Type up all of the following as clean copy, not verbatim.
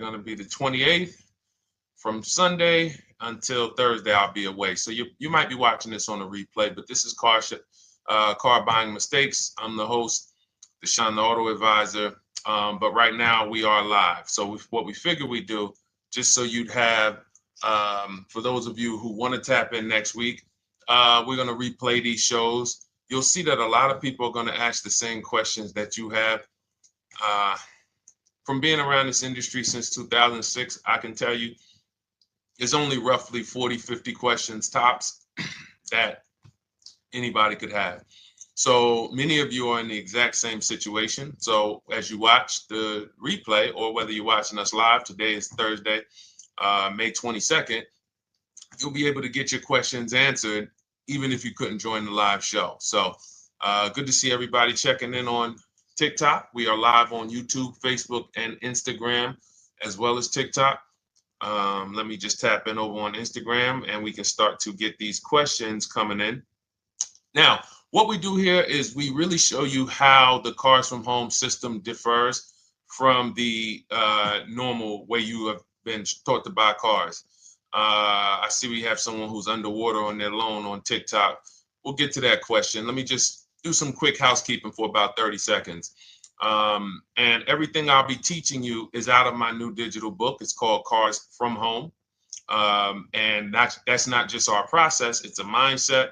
going to be the 28th. From Sunday until Thursday, I'll be away. So you might be watching this on a replay, but this is Car Buying Mistakes. I'm the host, Deshone the Auto Advisor. But right now we are live. So what we figure we do, just so you'd have, for those of you who want to tap in next week, we're going to replay these shows. You'll see that a lot of people are going to ask the same questions that you have. From being around this industry since 2006, I can tell you there's only roughly 40, 50 questions tops that anybody could have. So many of you are in the exact same situation. So as you watch the replay, or whether you're watching us live, today is Thursday, May 22nd, you'll be able to get your questions answered, even if you couldn't join the live show. So good to see everybody checking in on TikTok. We are live on YouTube, Facebook, and Instagram, as well as TikTok. Let me just tap in over on Instagram and we can start to get these questions coming in. Now, what we do here is we really show you how the Cars from Home system differs from the normal way you have been taught to buy cars. I see we have someone who's underwater on their loan on TikTok. We'll get to that question. Let me just do some quick housekeeping for about 30 seconds. And everything I'll be teaching you is out of my new digital book. It's called Cars from Home. And that's not just our process, it's a mindset.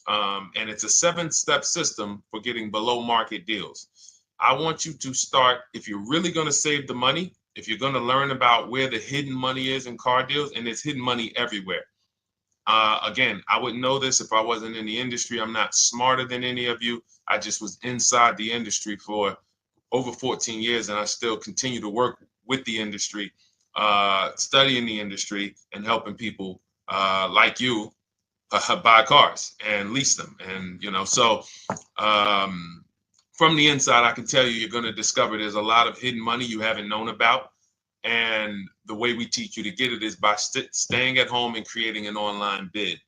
And it's a 7-step system for getting below market deals. I want you to start, if you're really going to save the money, if you're going to learn about where the hidden money is in car deals, and there's hidden money everywhere. Again, I wouldn't know this if I wasn't in the industry. I'm not smarter than any of you. I just was inside the industry for over 14 years, and I still continue to work with the industry, studying the industry and helping people like you buy cars and lease them. And, so from the inside, I can tell you, you're going to discover there's a lot of hidden money you haven't known about. And the way we teach you to get it is by staying at home and creating an online bid.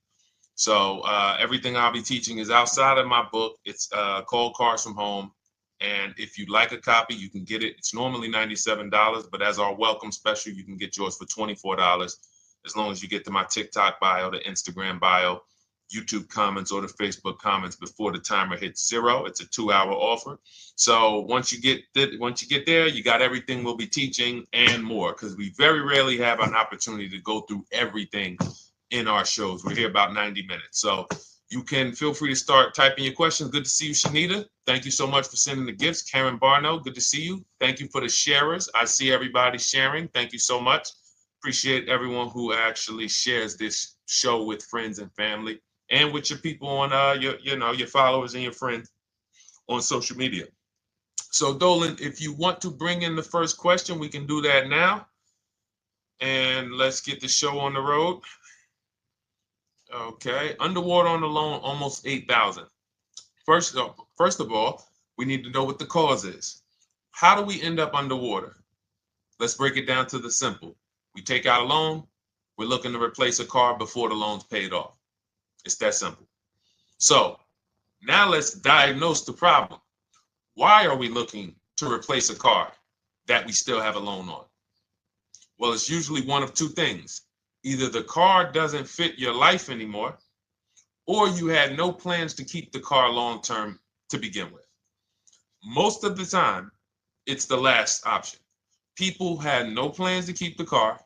So everything I'll be teaching is outside of my book. It's called Cars from Home. And if you'd like a copy, you can get it. It's normally $97, but as our welcome special, you can get yours for $24, as long as you get to my TikTok bio, the Instagram bio, YouTube comments, or the Facebook comments before the timer hits 0. It's a 2-hour offer. So once you get there, you got everything we'll be teaching and more, because we very rarely have an opportunity to go through everything in our shows. We're here about 90 minutes. So you can feel free to start typing your questions. Good to see you, Shanita. Thank you so much for sending the gifts. Karen Barno, good to see you. Thank you for the sharers. I see everybody sharing. Thank you so much. Appreciate everyone who actually shares this show with friends and family, and with your people on your followers and your friends on social media. So Dolan, if you want to bring in the first question, we can do that now. And let's get the show on the road. Okay, underwater on the loan, almost 8,000. First of all, we need to know what the cause is. How do we end up underwater? Let's break it down to the simple. We take out a loan, we're looking to replace a car before the loan's paid off. It's that simple. So now let's diagnose the problem. Why are we looking to replace a car that we still have a loan on? Well, it's usually one of two things. Either the car doesn't fit your life anymore, or you had no plans to keep the car long-term to begin with. Most of the time, it's the last option. People had no plans to keep the car,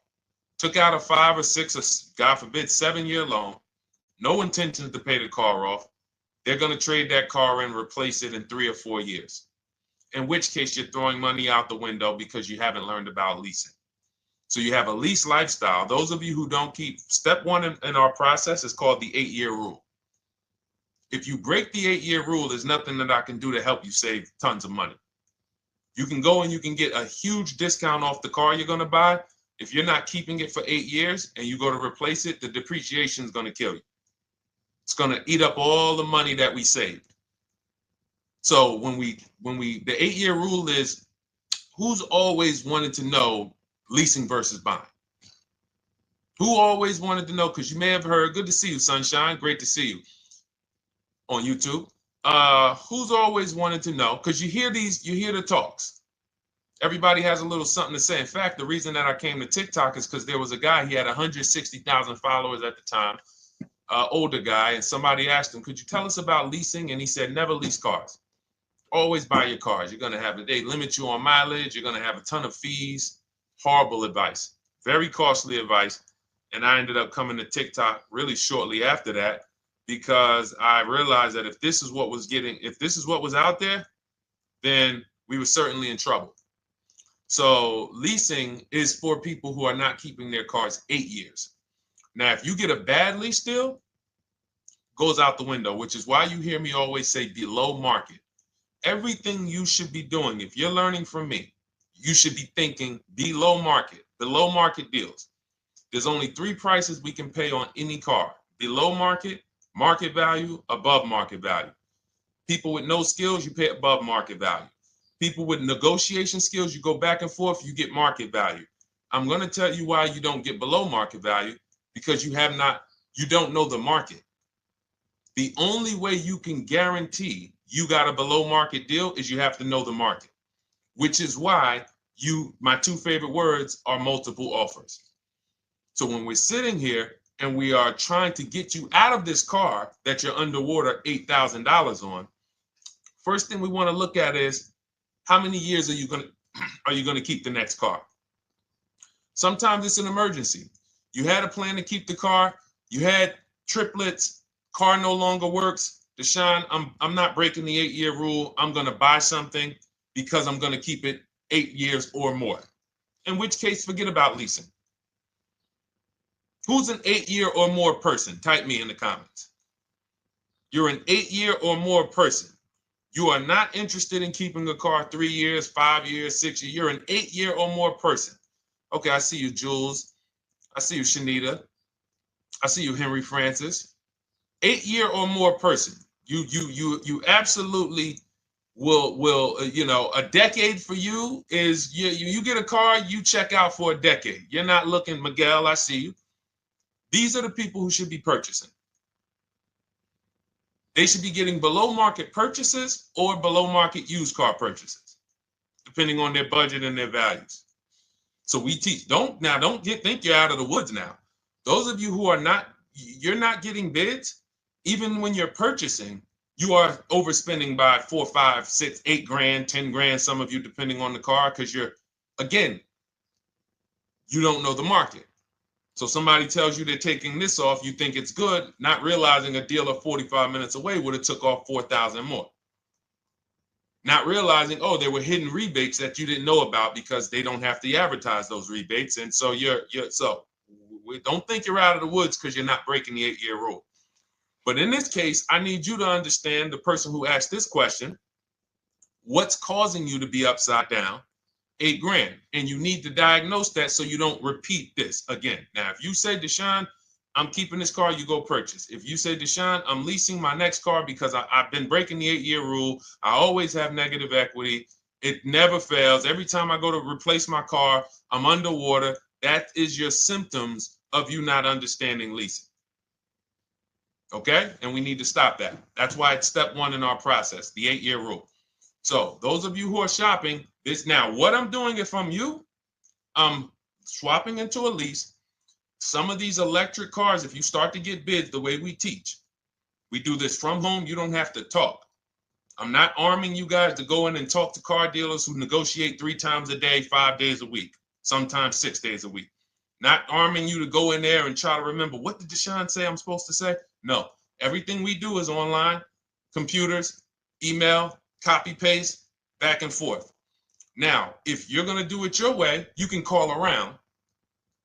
took out a 5 or 6 or, God forbid, 7-year loan, no intention to pay the car off. They're going to trade that car and replace it in 3 or 4 years, in which case you're throwing money out the window because you haven't learned about leasing. So you have a lease lifestyle. Those of you who don't keep, step 1 in our process is called the 8-year rule. If you break the 8-year rule, there's nothing that I can do to help you save tons of money. You can go and you can get a huge discount off the car you're going to buy. If you're not keeping it for 8 years and you go to replace it, the depreciation is going to kill you. It's going to eat up all the money that we saved. So the 8-year rule is, who's always wanted to know leasing versus buying? Who always wanted to know? Because you may have heard, good to see you, Sunshine. Great to see you on YouTube. Who's always wanted to know? Because you hear the talks. Everybody has a little something to say. In fact, the reason that I came to TikTok is because there was a guy, he had 160,000 followers at the time, older guy, and somebody asked him, could you tell us about leasing? And he said, never lease cars. Always buy your cars. You're going to have, they limit you on mileage. You're going to have a ton of fees. Horrible advice. Very costly advice. And I ended up coming to TikTok really shortly after that because I realized that if this is what was out there, then we were certainly in trouble. So leasing is for people who are not keeping their cars 8 years. Now, if you get a bad lease deal, goes out the window, which is why you hear me always say below market. Everything you should be doing, if you're learning from me, you should be thinking below market deals. There's only 3 prices we can pay on any car: below market, market value, above market value. People with no skills, you pay above market value. People with negotiation skills, you go back and forth, you get market value. I'm going to tell you why you don't get below market value, because you don't know the market. The only way you can guarantee you got a below market deal is you have to know the market, which is why my 2 favorite words are multiple offers. So when we're sitting here and we are trying to get you out of this car that you're underwater $8,000 on, first thing we want to look at is how many years are you going to keep the next car? Sometimes it's an emergency. You had a plan to keep the car. You had triplets. Car no longer works. Deshone, I'm not breaking the 8-year rule. I'm going to buy something because I'm going to keep it 8 years or more. In which case, forget about leasing. Who's an 8-year or more person? Type me in the comments. You're an 8-year or more person. You are not interested in keeping a car 3 years, 5 years, 6 years. You're an 8-year or more person. Okay, I see you, Jules. I see you, Shanita. I see you, Henry Francis. 8-year or more person. You absolutely will a decade for you is you get a car, you check out for a decade. You're not looking, Miguel, I see you. These are the people who should be purchasing. They should be getting below market purchases or below market used car purchases, depending on their budget and their values. So we teach, think you're out of the woods now. Those of you who you're not getting bids, even when you're purchasing, you are overspending by 4, 5, 6, 8 grand, 10 grand, some of you, depending on the car, because you don't know the market. So somebody tells you they're taking this off, you think it's good, not realizing a dealer 45 minutes away would have took off 4,000 more. Not realizing, there were hidden rebates that you didn't know about because they don't have to advertise those rebates. And so don't think you're out of the woods because you're not breaking the 8-year rule. But in this case, I need you to understand, the person who asked this question, what's causing you to be upside down 8 grand? And you need to diagnose that so you don't repeat this again. Now, if you say, Deshone, I'm keeping this car, you go purchase. If you say, Deshone, I'm leasing my next car because I've been breaking the 8-year rule. I always have negative equity. It never fails. Every time I go to replace my car, I'm underwater. That is your symptoms of you not understanding leasing. Okay? And we need to stop that. That's why it's step 1 in our process, the 8-year rule. So those of you who are shopping this now, what I'm doing if I'm you, I'm swapping into a lease. Some of these electric cars, if you start to get bids the way we teach, we do this from home. You don't have to talk. I'm not arming you guys to go in and talk to car dealers who negotiate 3 times a day, 5 days a week, sometimes 6 days a week. Not arming you to go in there and try to remember, what did Deshone say I'm supposed to say? No, everything we do is online, computers, email, copy, paste, back and forth. Now, if you're going to do it your way, you can call around.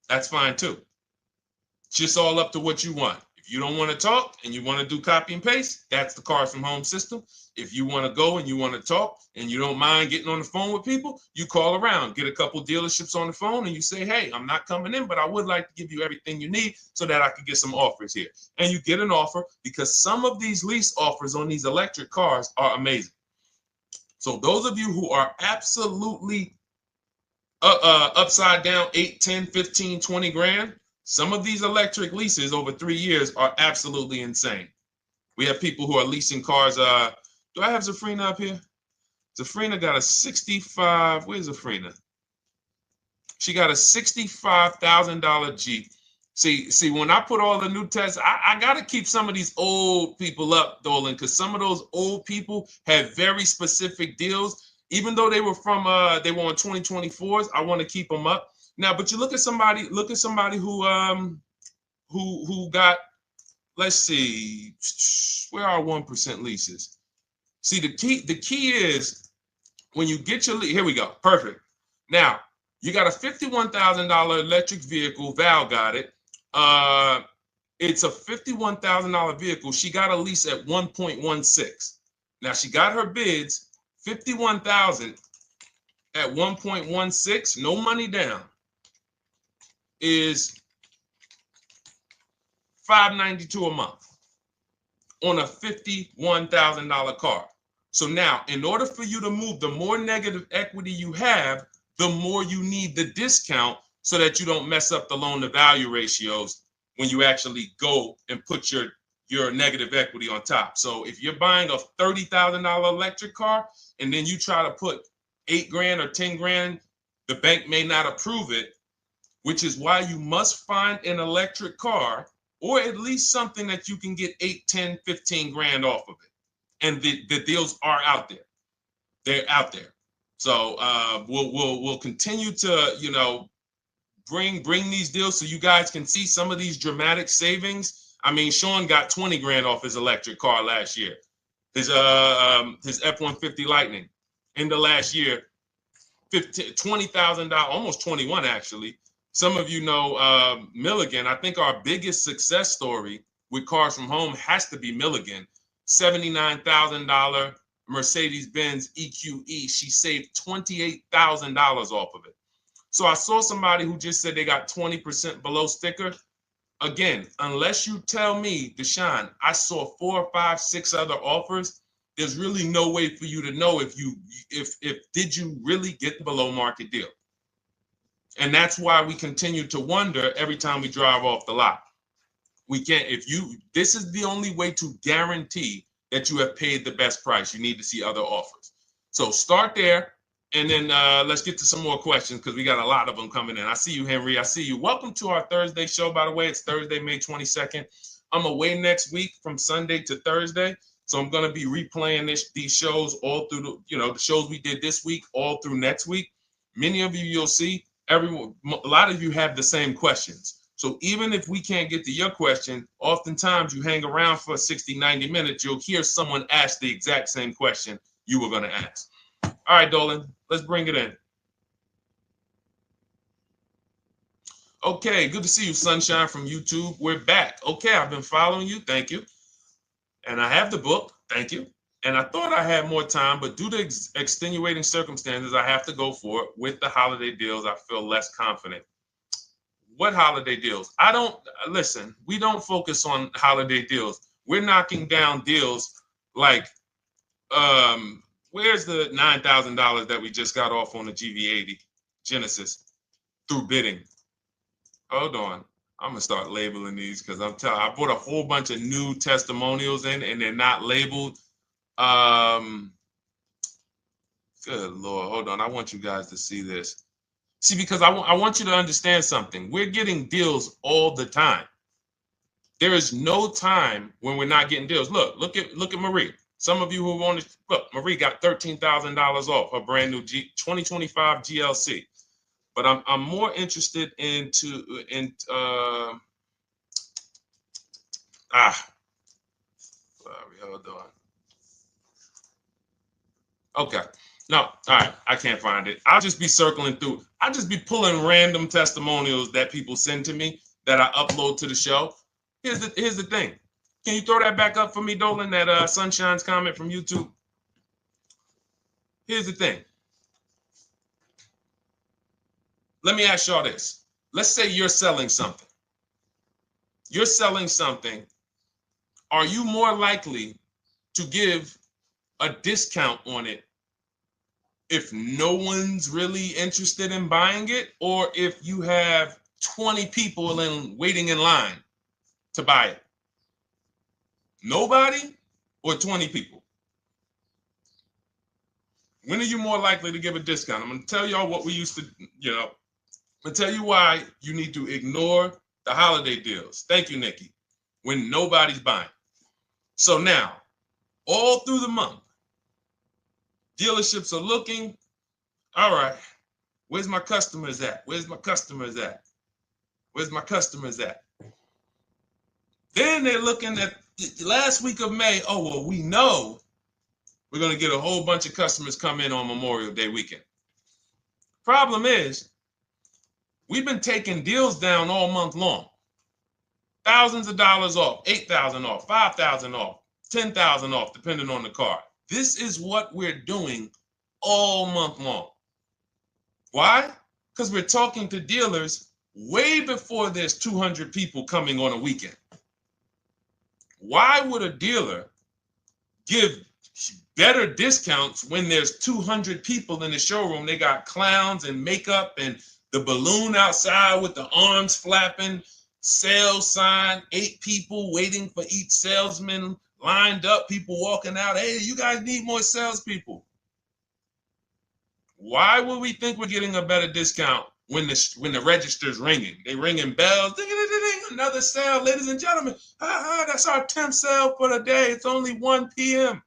That's fine too. It's just all up to what you want. If you don't want to talk and you want to do copy and paste, that's the Cars from Home system. If you want to go and you want to talk and you don't mind getting on the phone with people, you call around, get a couple dealerships on the phone and you say, hey, I'm not coming in, but I would like to give you everything you need so that I could get some offers here. And you get an offer, because some of these lease offers on these electric cars are amazing. So those of you who are absolutely upside down 8, 10, 15, 20 grand, some of these electric leases over 3 years are absolutely insane. We have people who are leasing cars. Do I have Zafrina up here? Zafrina got a 65. Where's Zafrina? She got a $65,000 Jeep. See, when I put all the new tests, I got to keep some of these old people up, Dolan, because some of those old people have very specific deals. Even though they were on 2024s, I want to keep them up. Now, but you look at somebody who got, let's see, where are 1% leases? See, the key is when you get your lease, here we go, perfect. Now, you got a $51,000 electric vehicle, Val got it. It's a $51,000 vehicle. She got a lease at 1.16. Now she got her bids, 51,000 at 1.16, no money down, is $592 a month on a $51,000 car. So now, in order for you to move, the more negative equity you have, the more you need the discount so that you don't mess up the loan to value ratios when you actually go and put your negative equity on top. So if you're buying a $30,000 electric car and then you try to put $8,000 or $10,000, the bank may not approve it, which is why you must find an electric car or at least something that you can get 8, 10, 15 grand off of it. And the deals are out there. They're out there. So we'll continue to, bring these deals so you guys can see some of these dramatic savings. I mean, Sean got 20 grand off his electric car last year. His F-150 Lightning in the last year, $20,000, almost 21 actually. Some of you know Milligan. I think our biggest success story with Cars from Home has to be Milligan. $79,000 Mercedes-Benz EQE. She saved $28,000 off of it. So I saw somebody who just said they got 20% below sticker. Again, unless you tell me, Deshone, I saw 4, 5, 6 other offers, there's really no way for you to know if did you really get the below market deal. And that's why we continue to wonder every time we drive off the lot. We can't, this is the only way to guarantee that you have paid the best price. You need to see other offers. So start there. And then let's get to some more questions because we got a lot of them coming in. I see you, Henry. I see you. Welcome to our Thursday show, by the way. It's Thursday, May 22nd. I'm away next week from Sunday to Thursday. So I'm going to be replaying these shows all through, the shows we did this week, all through next week. Many of you, you'll see, a lot of you have the same questions. So even if we can't get to your question, oftentimes you hang around for 60, 90 minutes, you'll hear someone ask the exact same question you were going to ask. All right, Dolan, let's bring it in. Okay, good to see you, Sunshine from YouTube. We're back. Okay, I've been following you. Thank you. And I have the book. Thank you. And I thought I had more time, but due to extenuating circumstances, I have to go for it. With the holiday deals, I feel less confident. What holiday deals? Listen, we don't focus on holiday deals. We're knocking down deals like, where's the $9,000 that we just got off on the GV80 Genesis through bidding? Hold on. I'm going to start labeling these because I bought a whole bunch of new testimonials in and they're not labeled. Good Lord. Hold on. I want you guys to see this. See, because I want you to understand something. We're getting deals all the time. There is no time when we're not getting deals. Look at Marie. Some of you who want to look, Marie got $13,000 off her brand new 2025 GLC. But I'm more interested sorry, hold on. Okay. No, all right. I can't find it. I'll just be circling through. I'll just be pulling random testimonials that people send to me that I upload to the show. Here's the thing. Can you throw that back up for me, Dolan, that Sunshine's comment from YouTube? Here's the thing. Let me ask y'all this. Let's say you're selling something. You're selling something. Are you more likely to give a discount on it if no one's really interested in buying it, or if you have 20 people waiting in line to buy it? Nobody or 20 people? When are you more likely to give a discount? I'm going to tell y'all what we used to, I'm going to tell you why you need to ignore the holiday deals. Thank you, Nikki. When nobody's buying. So now, all through the month, dealerships are looking, all right, where's my customers at? Where's my customers at? Where's my customers at? Then they're looking at the last week of May. Oh, well, we know we're going to get a whole bunch of customers come in on Memorial Day weekend. Problem is, we've been taking deals down all month long. Thousands of dollars off, 8,000 off, 5,000 off, 10,000 off, depending on the car. This is what we're doing all month long. Why? Because we're talking to dealers way before there's 200 people coming on a weekend. Why would a dealer give better discounts when there's 200 people in the showroom? They got clowns and makeup and the balloon outside with the arms flapping, sales sign, 8 people waiting for each salesman lined up, people walking out. Hey, you guys need more salespeople. Why would we think we're getting a better discount when the register's ringing? They ringing bells, ding, ding, ding, ding, another sale, ladies and gentlemen. That's our 10th sale for the day. It's only 1 p.m.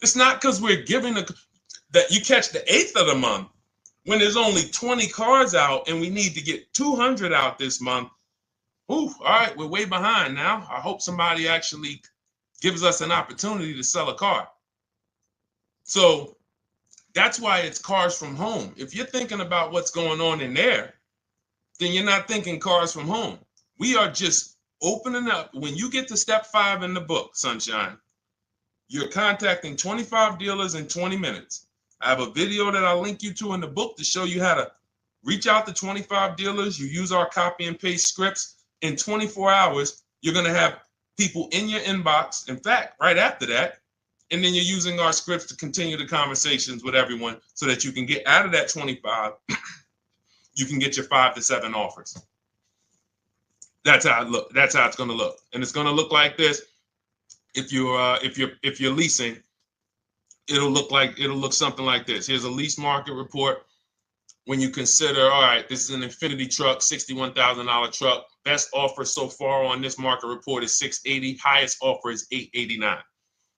It's not because we're giving that you catch the 8th of the month when there's only 20 cars out and we need to get 200 out this month. Ooh, all right, we're way behind now. I hope somebody actually gives us an opportunity to sell a car. So that's why it's cars from home. If you're thinking about what's going on in there, then you're not thinking cars from home. We are just opening up. When you get to step 5 in the book, Sunshine, you're contacting 25 dealers in 20 minutes. I have a video that I'll link you to in the book to show you how to reach out to 25 dealers. You use our copy and paste scripts. In 24 hours, you're going to have people in your inbox. In fact, right after that, and then you're using our scripts to continue the conversations with everyone so that you can get out of that 25, you can get your 5 to 7 offers. That's how it look. That's how it's going to look. And it's going to look like this. If you're leasing, it'll look something like this. Here's a lease market report. When you consider, all right, this is an Infinity truck, $61,000 truck. Best offer so far on this market report is $680. Highest offer is $889.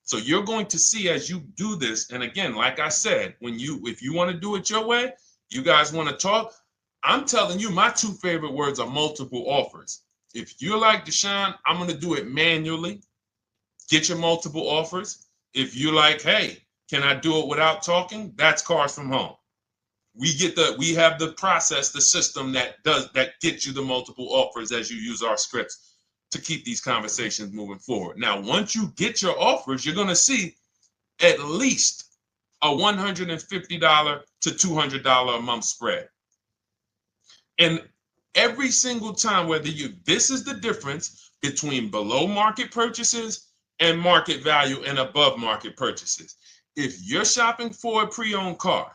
So you're going to see as you do this, and again, like I said, if you want to do it your way, you guys want to talk, I'm telling you, my 2 favorite words are multiple offers. If you're like Deshone, I'm going to do it manually. Get your multiple offers. If you're like, hey, can I do it without talking? That's cars from home. We have the process, the system that gets you the multiple offers as you use our scripts to keep these conversations moving forward. Now, once you get your offers, you're going to see at least a $150 to $200 a month spread. And every single time, this is the difference between below market purchases and market value and above market purchases. If you're shopping for a pre-owned car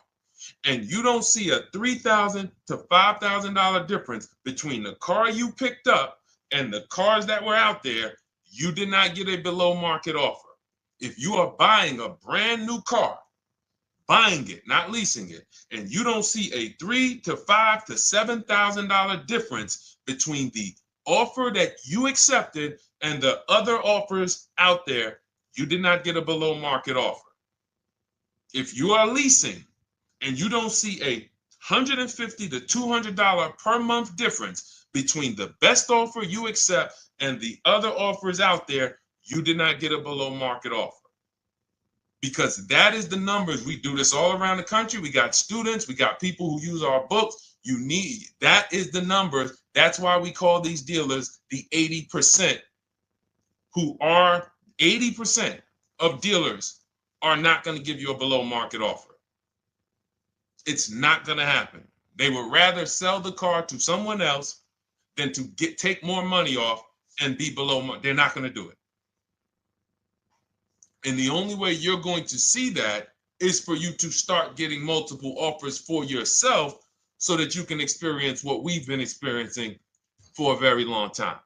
and you don't see a $3,000 to $5,000 difference between the car you picked up and the cars that were out there, you did not get a below market offer. If you are buying a brand new car, buying it, not leasing it, and you don't see a $3,000 to $5,000 to $7,000 difference between the offer that you accepted and the other offers out there, you did not get a below market offer. If you are leasing and you don't see a $150 to $200 per month difference between the best offer you accept and the other offers out there, you did not get a below market offer. Because that is the numbers. We do this all around the country. We got students, we got people who use our books. That is the numbers. That's why we call these dealers the 80%, who are 80% of dealers are not going to give you a below market offer. It's not going to happen. They would rather sell the car to someone else than to take more money off and be below market. They're not going to do it. And the only way you're going to see that is for you to start getting multiple offers for yourself so that you can experience what we've been experiencing for a very long time.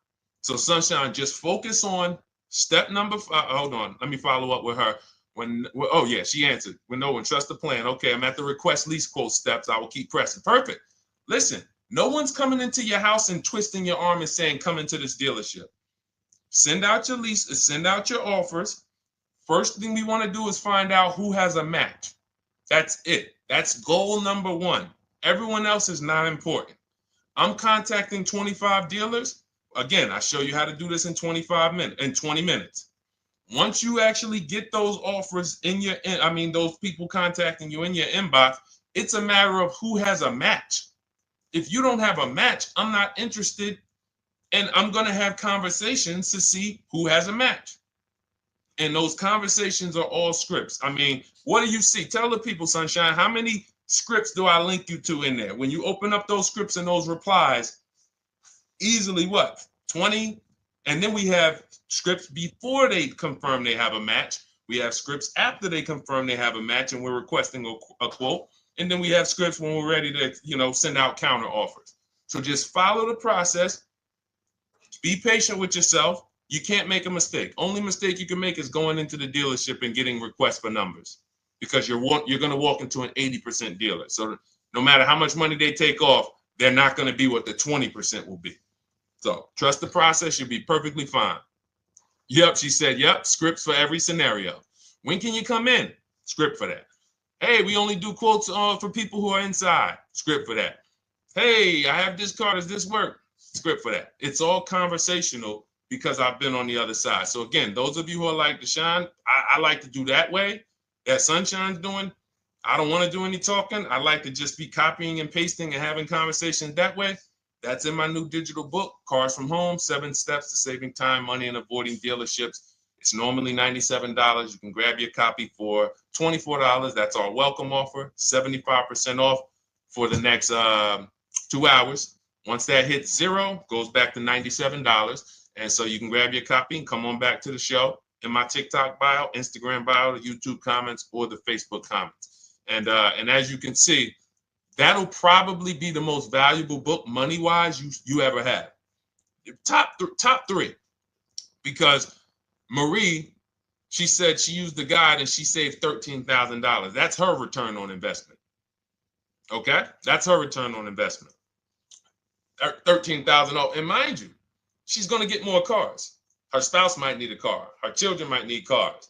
So Sunshine, just focus on Step number five, hold on, let me follow up with her. Oh yeah, she answered. When no one trust the plan. Okay, I'm at the request lease quote steps. I will keep pressing. Perfect. Listen, no one's coming into your house and twisting your arm and saying, come into this dealership. Send out your leases, send out your offers. First thing we want to do is find out who has a match. That's it. That's goal number one. Everyone else is not important. I'm contacting 25 dealers. Again, I show you how to do this in 20 minutes. Once you actually get those offers in your, those people contacting you in your inbox, it's a matter of who has a match. If you don't have a match, I'm not interested, and I'm going to have conversations to see who has a match. And those conversations are all scripts. I mean, what do you see? Tell the people, Sunshine, how many scripts do I link you to in there? When you open up those scripts and those replies, easily what? 20? And then we have scripts before they confirm they have a match. We have scripts after they confirm they have a match and we're requesting a quote. And then we have scripts when we're ready to, send out counter offers. So just follow the process. Be patient with yourself. You can't make a mistake. Only mistake you can make is going into the dealership and getting requests for numbers, because you're going to walk into an 80% dealer. So no matter how much money they take off, they're not going to be what the 20% will be. So trust the process. You'll be perfectly fine. Yep, she said, yep, scripts for every scenario. When can you come in? Script for that. Hey, we only do quotes for people who are inside. Script for that. Hey, I have this car. Does this work? Script for that. It's all conversational because I've been on the other side. So again, those of you who are like Deshone, I like to do that way, that Sunshine's doing. I don't want to do any talking. I like to just be copying and pasting and having conversations that way. That's in my new digital book, Cars from Home, 7 Steps to Saving Time, Money, and Avoiding Dealerships. It's normally $97. You can grab your copy for $24. That's our welcome offer, 75% off for the next 2 hours. Once that hits zero, goes back to $97. And so you can grab your copy and come on back to the show in my TikTok bio, Instagram bio, the YouTube comments, or the Facebook comments. And as you can see, that'll probably be the most valuable book money-wise you ever have. Top three. Because Marie, she said she used the guide and she saved $13,000. That's her return on investment. Okay? That's her return on investment. $13,000. And mind you, she's going to get more cars. Her spouse might need a car. Her children might need cars.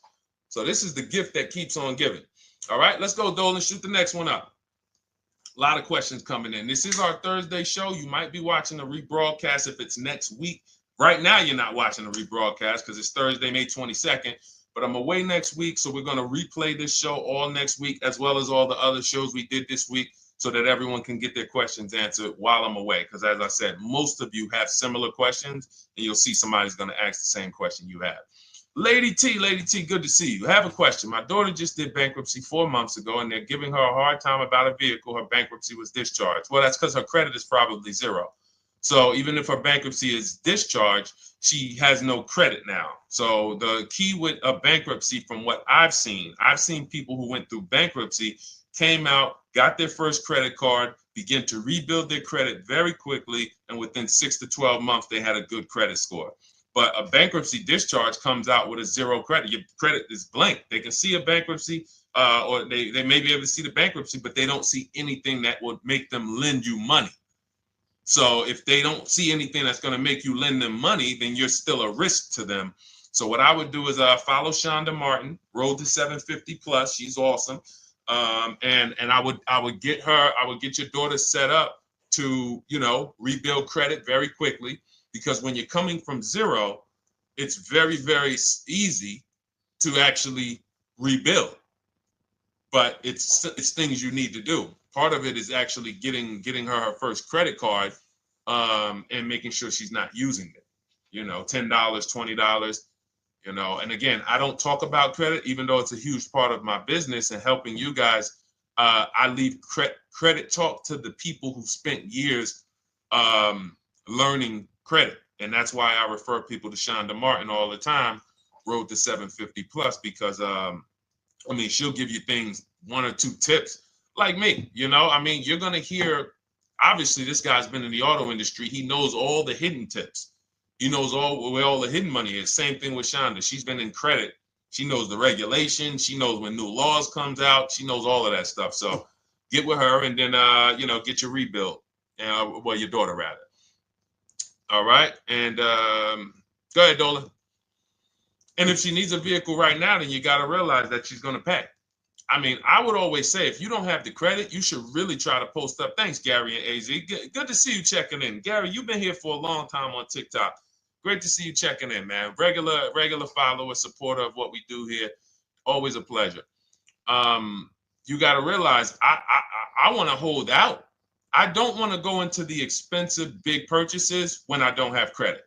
So this is the gift that keeps on giving. All right, let's go, Dolan. Shoot the next one up. A lot of questions coming in. This is our Thursday show. You might be watching a rebroadcast if it's next week. Right now, you're not watching a rebroadcast because it's Thursday, May 22nd. But I'm away next week, so we're going to replay this show all next week, as well as all the other shows we did this week, so that everyone can get their questions answered while I'm away. Because as I said, most of you have similar questions, and you'll see somebody's going to ask the same question you have. Lady T, good to see you. I have a question. My daughter just did bankruptcy 4 months ago, and they're giving her a hard time about a vehicle. Her bankruptcy was discharged. Well, that's because her credit is probably zero. So even if her bankruptcy is discharged, she has no credit now. So the key with a bankruptcy, from what I've seen people who went through bankruptcy, came out, got their first credit card, began to rebuild their credit very quickly, and within 6 to 12 months, they had a good credit score. But a bankruptcy discharge comes out with a zero credit. Your credit is blank. They can see a bankruptcy, or they may be able to see the bankruptcy, but they don't see anything that would make them lend you money. So if they don't see anything that's going to make you lend them money, then you're still a risk to them. So what I would do is follow Shonda Martin, Road to 750 Plus. She's awesome. And I would get your daughter set up to, rebuild credit very quickly. Because when you're coming from zero, it's very, very easy to actually rebuild. But it's things you need to do. Part of it is actually getting her first credit card, and making sure she's not using it. $10, $20. And again, I don't talk about credit, even though it's a huge part of my business and helping you guys. I leave credit talk to the people who spent years learning credit. And that's why I refer people to Shonda Martin all the time, Road to 750 Plus, because she'll give you things, 1 or 2 tips, like me. You're going to hear, obviously this guy's been in the auto industry. He knows all the hidden tips. He knows where all the hidden money is. Same thing with Shonda. She's been in credit. She knows the regulations. She knows when new laws comes out. She knows all of that stuff. So get with her and then, get your rebuild. Well, your daughter rather. All right. And go ahead, Dola. And if she needs a vehicle right now, then you got to realize that she's going to pay. I mean, I would always say if you don't have the credit, you should really try to post up. Thanks, Gary and AZ. Good to see you checking in. Gary, you've been here for a long time on TikTok. Great to see you checking in, man. Regular follower, supporter of what we do here. Always a pleasure. You got to realize I want to hold out. I don't want to go into the expensive big purchases when I don't have credit.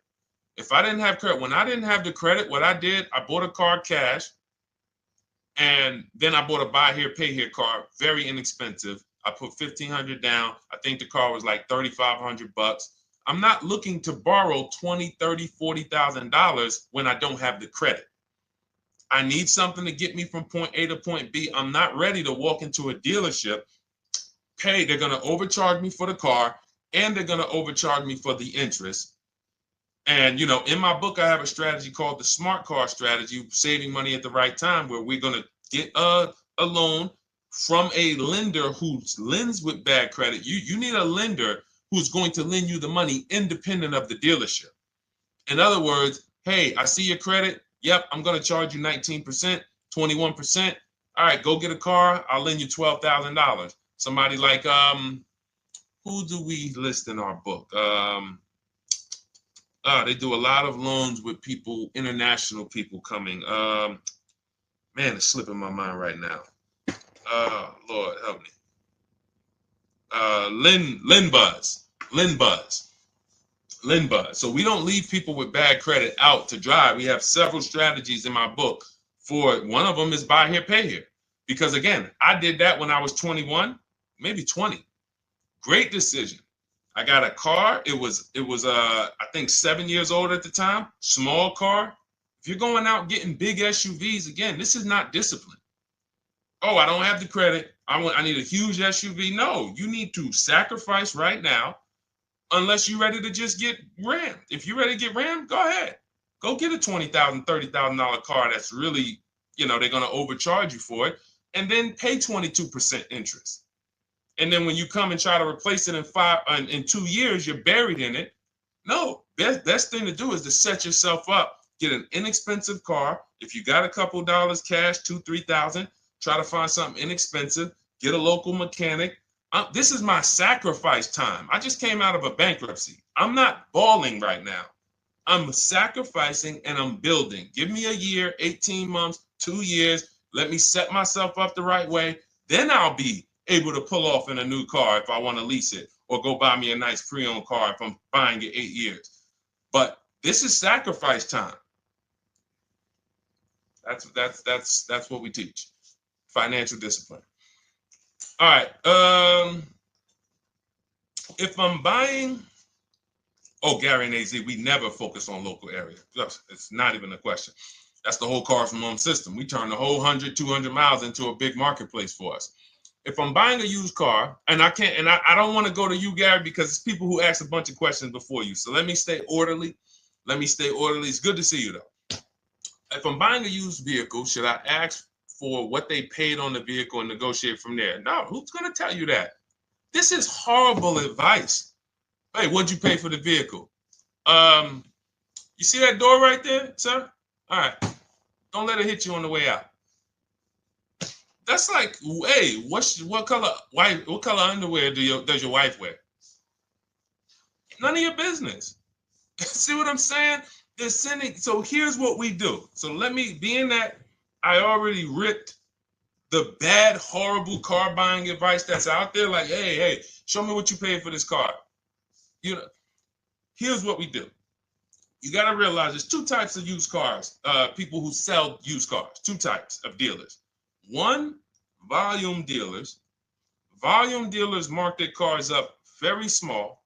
If I didn't have credit, when I didn't have the credit, what I did, I bought a car cash, and then I bought a buy here, pay here car, very inexpensive. I put $1,500 down. I think the car was like $3,500. I'm not looking to borrow $20,000, $30,000, $40,000 when I don't have the credit. I need something to get me from point A to point B. I'm not ready to walk into a dealership, pay. They're going to overcharge me for the car, and they're going to overcharge me for the interest. And, in my book, I have a strategy called the smart car strategy, saving money at the right time, where we're going to get a loan from a lender who lends with bad credit. You need a lender who's going to lend you the money independent of the dealership. In other words, hey, I see your credit. Yep, I'm going to charge you 19%, 21%. All right, go get a car. I'll lend you $12,000. Somebody like, who do we list in our book? They do a lot of loans with people, international people coming. Man, it's slipping my mind right now. Lord, help me. LinBuzz. So we don't leave people with bad credit out to dry. We have several strategies in my book. For one of them is buy here, pay here. Because again, I did that when I was 21, maybe 20. Great decision. I got a car. It was I think 7 years old at the time. Small car. If you're going out getting big SUVs, again, this is not discipline. Oh, I don't have the credit. I need a huge SUV. No, you need to sacrifice right now, unless you're ready to just get rammed. If you're ready to get rammed, go ahead. Go get a $20,000, $30,000 car that's really, they're going to overcharge you for it, and then pay 22% interest. And then when you come and try to replace it in 2 years, you're buried in it. No, best thing to do is to set yourself up. Get an inexpensive car. If you got a couple dollars cash, $2,000, $3,000, try to find something inexpensive. Get a local mechanic. This is my sacrifice time. I just came out of a bankruptcy. I'm not balling right now. I'm sacrificing and I'm building. Give me a year, 18 months, 2 years. Let me set myself up the right way. Then I'll be able to pull off in a new car if I want to lease it, or go buy me a nice pre-owned car if I'm buying it 8 years. But this is sacrifice time. That's what we teach. Financial discipline. All right. If I'm buying, Gary and AZ, we never focus on local area. It's not even a question. That's the whole car from home system. We turn the whole 100, 200 miles into a big marketplace for us. If I'm buying a used car, and I don't want to go to you, Gary, because it's people who ask a bunch of questions before you. So let me stay orderly. It's good to see you, though. If I'm buying a used vehicle, should I ask for what they paid on the vehicle and negotiate from there? No, who's going to tell you that? This is horrible advice. Hey, what'd you pay for the vehicle? You see that door right there, sir? All right. Don't let it hit you on the way out. That's like, hey, what color underwear does your wife wear? None of your business. See what I'm saying? They're sending. So here's what we do. So being that I already ripped the bad, horrible car buying advice that's out there, like, hey, show me what you paid for this car. Here's what we do. You got to realize there's two types of used cars, people who sell used cars, two types of dealers. One, volume dealers. Volume dealers mark their cars up very small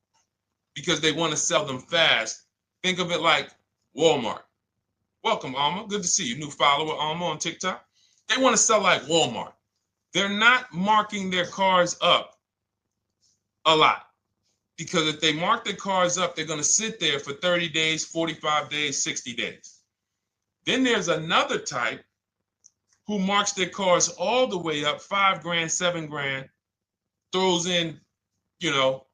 because they want to sell them fast. Think of it like Walmart. Welcome, Alma. Good to see you. New follower, Alma, on TikTok. They want to sell like Walmart. They're not marking their cars up a lot. Because if they mark their cars up, they're going to sit there for 30 days, 45 days, 60 days. Then there's another type who marks their cars all the way up, 5 grand, 7 grand, throws in, you know,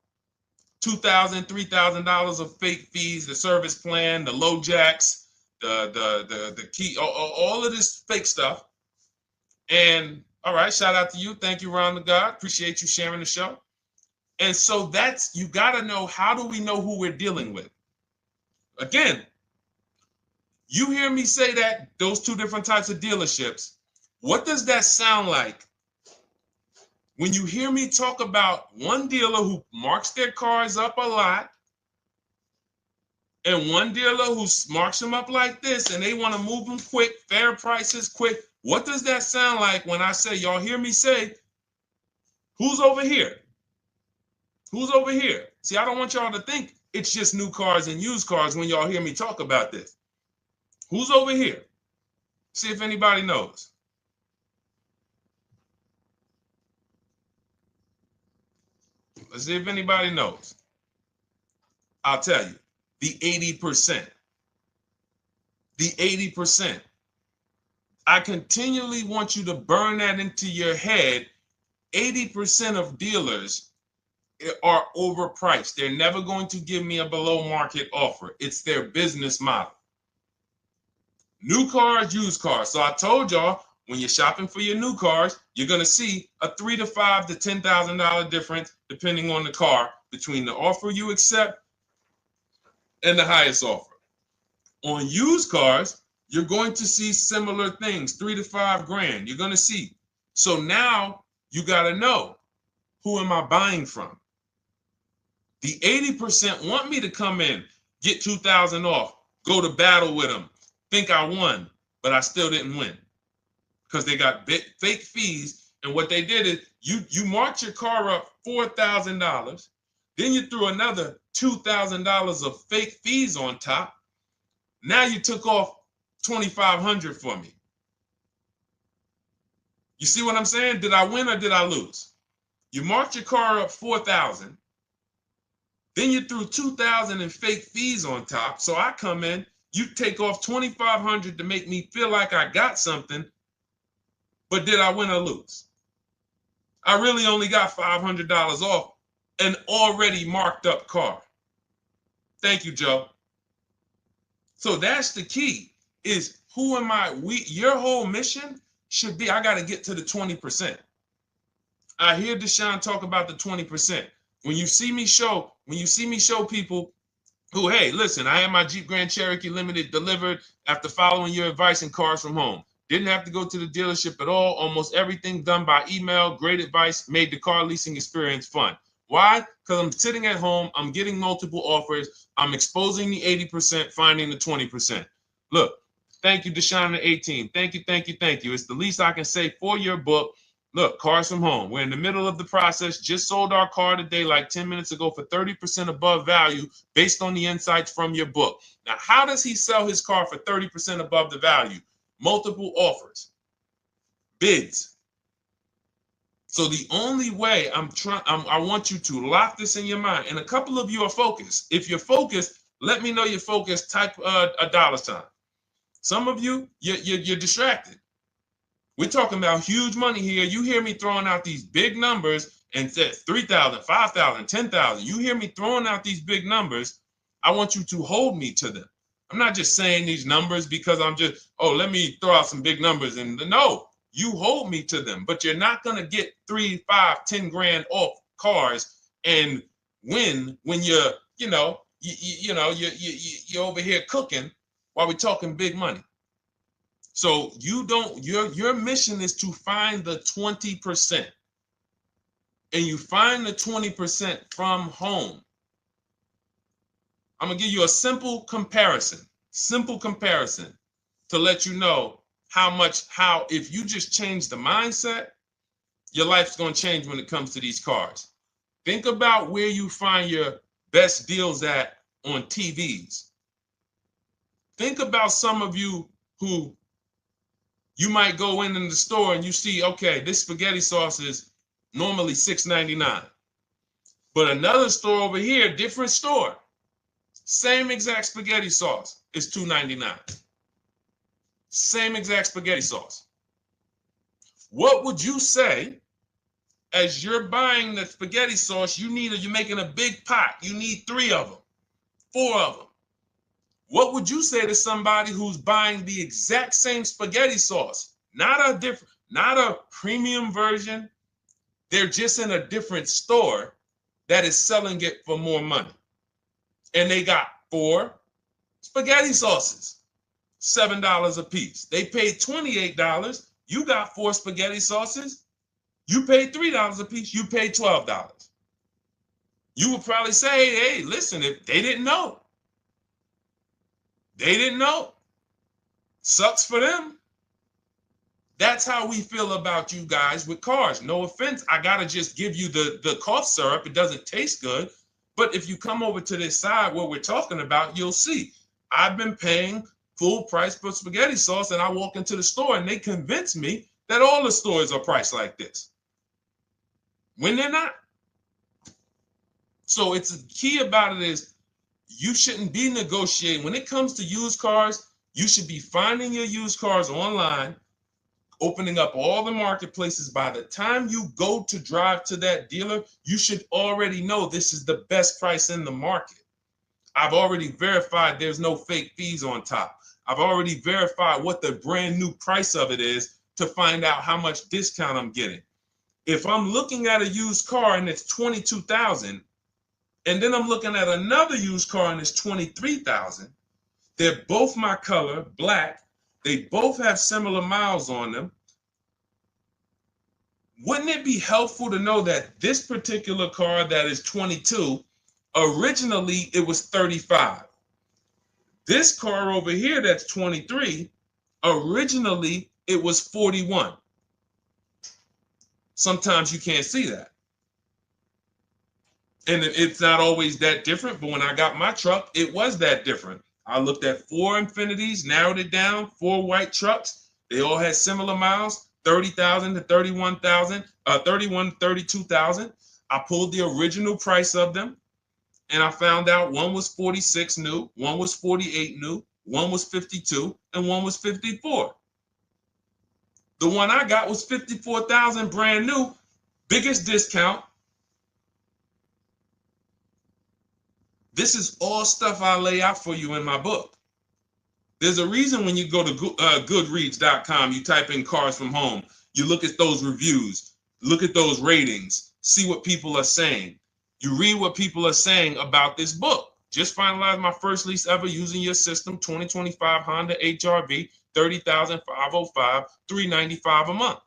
$2,000, $3,000 of fake fees, the service plan, the low jacks, the key, all of this fake stuff. And all right, shout out to you. Thank you, Ron the God. Appreciate you sharing the show. And so that's, you got to know, how do we know who we're dealing with? Again, you hear me say that, those two different types of dealerships. What does that sound like when you hear me talk about one dealer who marks their cars up a lot and one dealer who marks them up like this and they want to move them quick, fair prices, quick? What does that sound like when I say, y'all hear me say, who's over here? Who's over here? See, I don't want y'all to think it's just new cars and used cars when y'all hear me talk about this. Who's over here? See if anybody knows. Let's see if anybody knows. I'll tell you, the 80%. The 80%. I continually want you to burn that into your head. 80% of dealers are overpriced. They're never going to give me a below market offer. It's their business model. New cars, used cars. So I told y'all, when you're shopping for your new cars, you're going to see a $3,000 to $5,000 to $10,000 difference, depending on the car, between the offer you accept and the highest offer. On used cars, you're going to see similar things, 3 to 5 grand. You're going to see. So now you got to know, who am I buying from? The 80% want me to come in, get 2,000 off, go to battle with them, think I won, but I still didn't win because they got fake fees. And what they did is you marked your car up $4,000, then you threw another $2,000 of fake fees on top. Now you took off $2,500 for me. You see what I'm saying? Did I win or did I lose? You marked your car up $4,000. Then you threw $2,000 in fake fees on top. So I come in, you take off $2,500 to make me feel like I got something. But did I win or lose? I really only got $500 off an already marked up car. Thank you, Joe. So that's the key, is who am I? Your whole mission should be, I got to get to the 20%. I hear Deshone talk about the 20%. When you see me show people who, hey, listen, I had my Jeep Grand Cherokee Limited delivered after following your advice and cars from home. Didn't have to go to the dealership at all. Almost everything done by email. Great advice. Made the car leasing experience fun. Why? Because I'm sitting at home. I'm getting multiple offers. I'm exposing the 80%, finding the 20%. Look, thank you, Deshone the 18. Thank you, thank you, thank you. It's the least I can say for your book. Look, cars from home. We're in the middle of the process. Just sold our car today, like 10 minutes ago, for 30% above value based on the insights from your book. Now, how does he sell his car for 30% above the value? Multiple offers, bids. So the only way I want you to lock this in your mind. And a couple of you are focused. If you're focused, let me know you're focused. Type a $. Some of you, you're distracted. We're talking about huge money here. You hear me throwing out these big numbers and said 3,000, 5,000, 10,000. You hear me throwing out these big numbers. I want you to hold me to them. I'm not just saying these numbers because I'm just, oh, let me throw out some big numbers. And no, you hold me to them, but you're not going to get 3, 5, 10 grand off cars and win when you're over here cooking while we're talking big money. So your mission is to find the 20%. And you find the 20% from home. I'm going to give you a simple comparison to let you know how if you just change the mindset, your life's going to change when it comes to these cars. Think about where you find your best deals at on TVs. Think about some of you who you might go in the store and you see, okay, this spaghetti sauce is normally $6.99. But another store over here, different store, same exact spaghetti sauce is $2.99. Same exact spaghetti sauce. What would you say as you're buying the spaghetti sauce? You're making a big pot. You need 3 of them, 4 of them. What would you say to somebody who's buying the exact same spaghetti sauce? Not a premium version. They're just in a different store that is selling it for more money. And they got 4 spaghetti sauces, $7 a piece. They paid $28. You got 4 spaghetti sauces. You paid $3 a piece. You paid $12. You would probably say, hey, listen, if they didn't know. They didn't know. Sucks for them. That's how we feel about you guys with cars. No offense. I got to just give you the cough syrup. It doesn't taste good. But if you come over to this side where we're talking about, you'll see. I've been paying full price for spaghetti sauce, and I walk into the store and they convince me that all the stores are priced like this, when they're not. So it's the key about it is you shouldn't be negotiating. When it comes to used cars, you should be finding your used cars online, opening up all the marketplaces. By the time you go to drive to that dealer, you should already know this is the best price in the market. I've already verified there's no fake fees on top. I've already verified what the brand new price of it is to find out how much discount I'm getting. If I'm looking at a used car and it's $22,000, and then I'm looking at another used car and it's $23,000, they're both my color, black. They both have similar miles on them. Wouldn't it be helpful to know that this particular car that is 22, originally it was 35? This car over here that's 23, originally it was 41. Sometimes you can't see that. And it's not always that different, but when I got my truck, it was that different. I looked at 4 Infinities, narrowed it down, 4 white trucks. They all had similar miles, 30,000 to 31,000, 31, 32,000. I pulled the original price of them, and I found out one was 46 new, one was 48 new, one was 52, and one was 54. The one I got was 54,000 brand new, biggest discount. This is all stuff I lay out for you in my book. There's a reason when you go to Goodreads.com, you type in cars from home, you look at those reviews, look at those ratings, see what people are saying. You read what people are saying about this book. Just finalized my first lease ever using your system, 2025 Honda HRV, 30,505, $395 a month.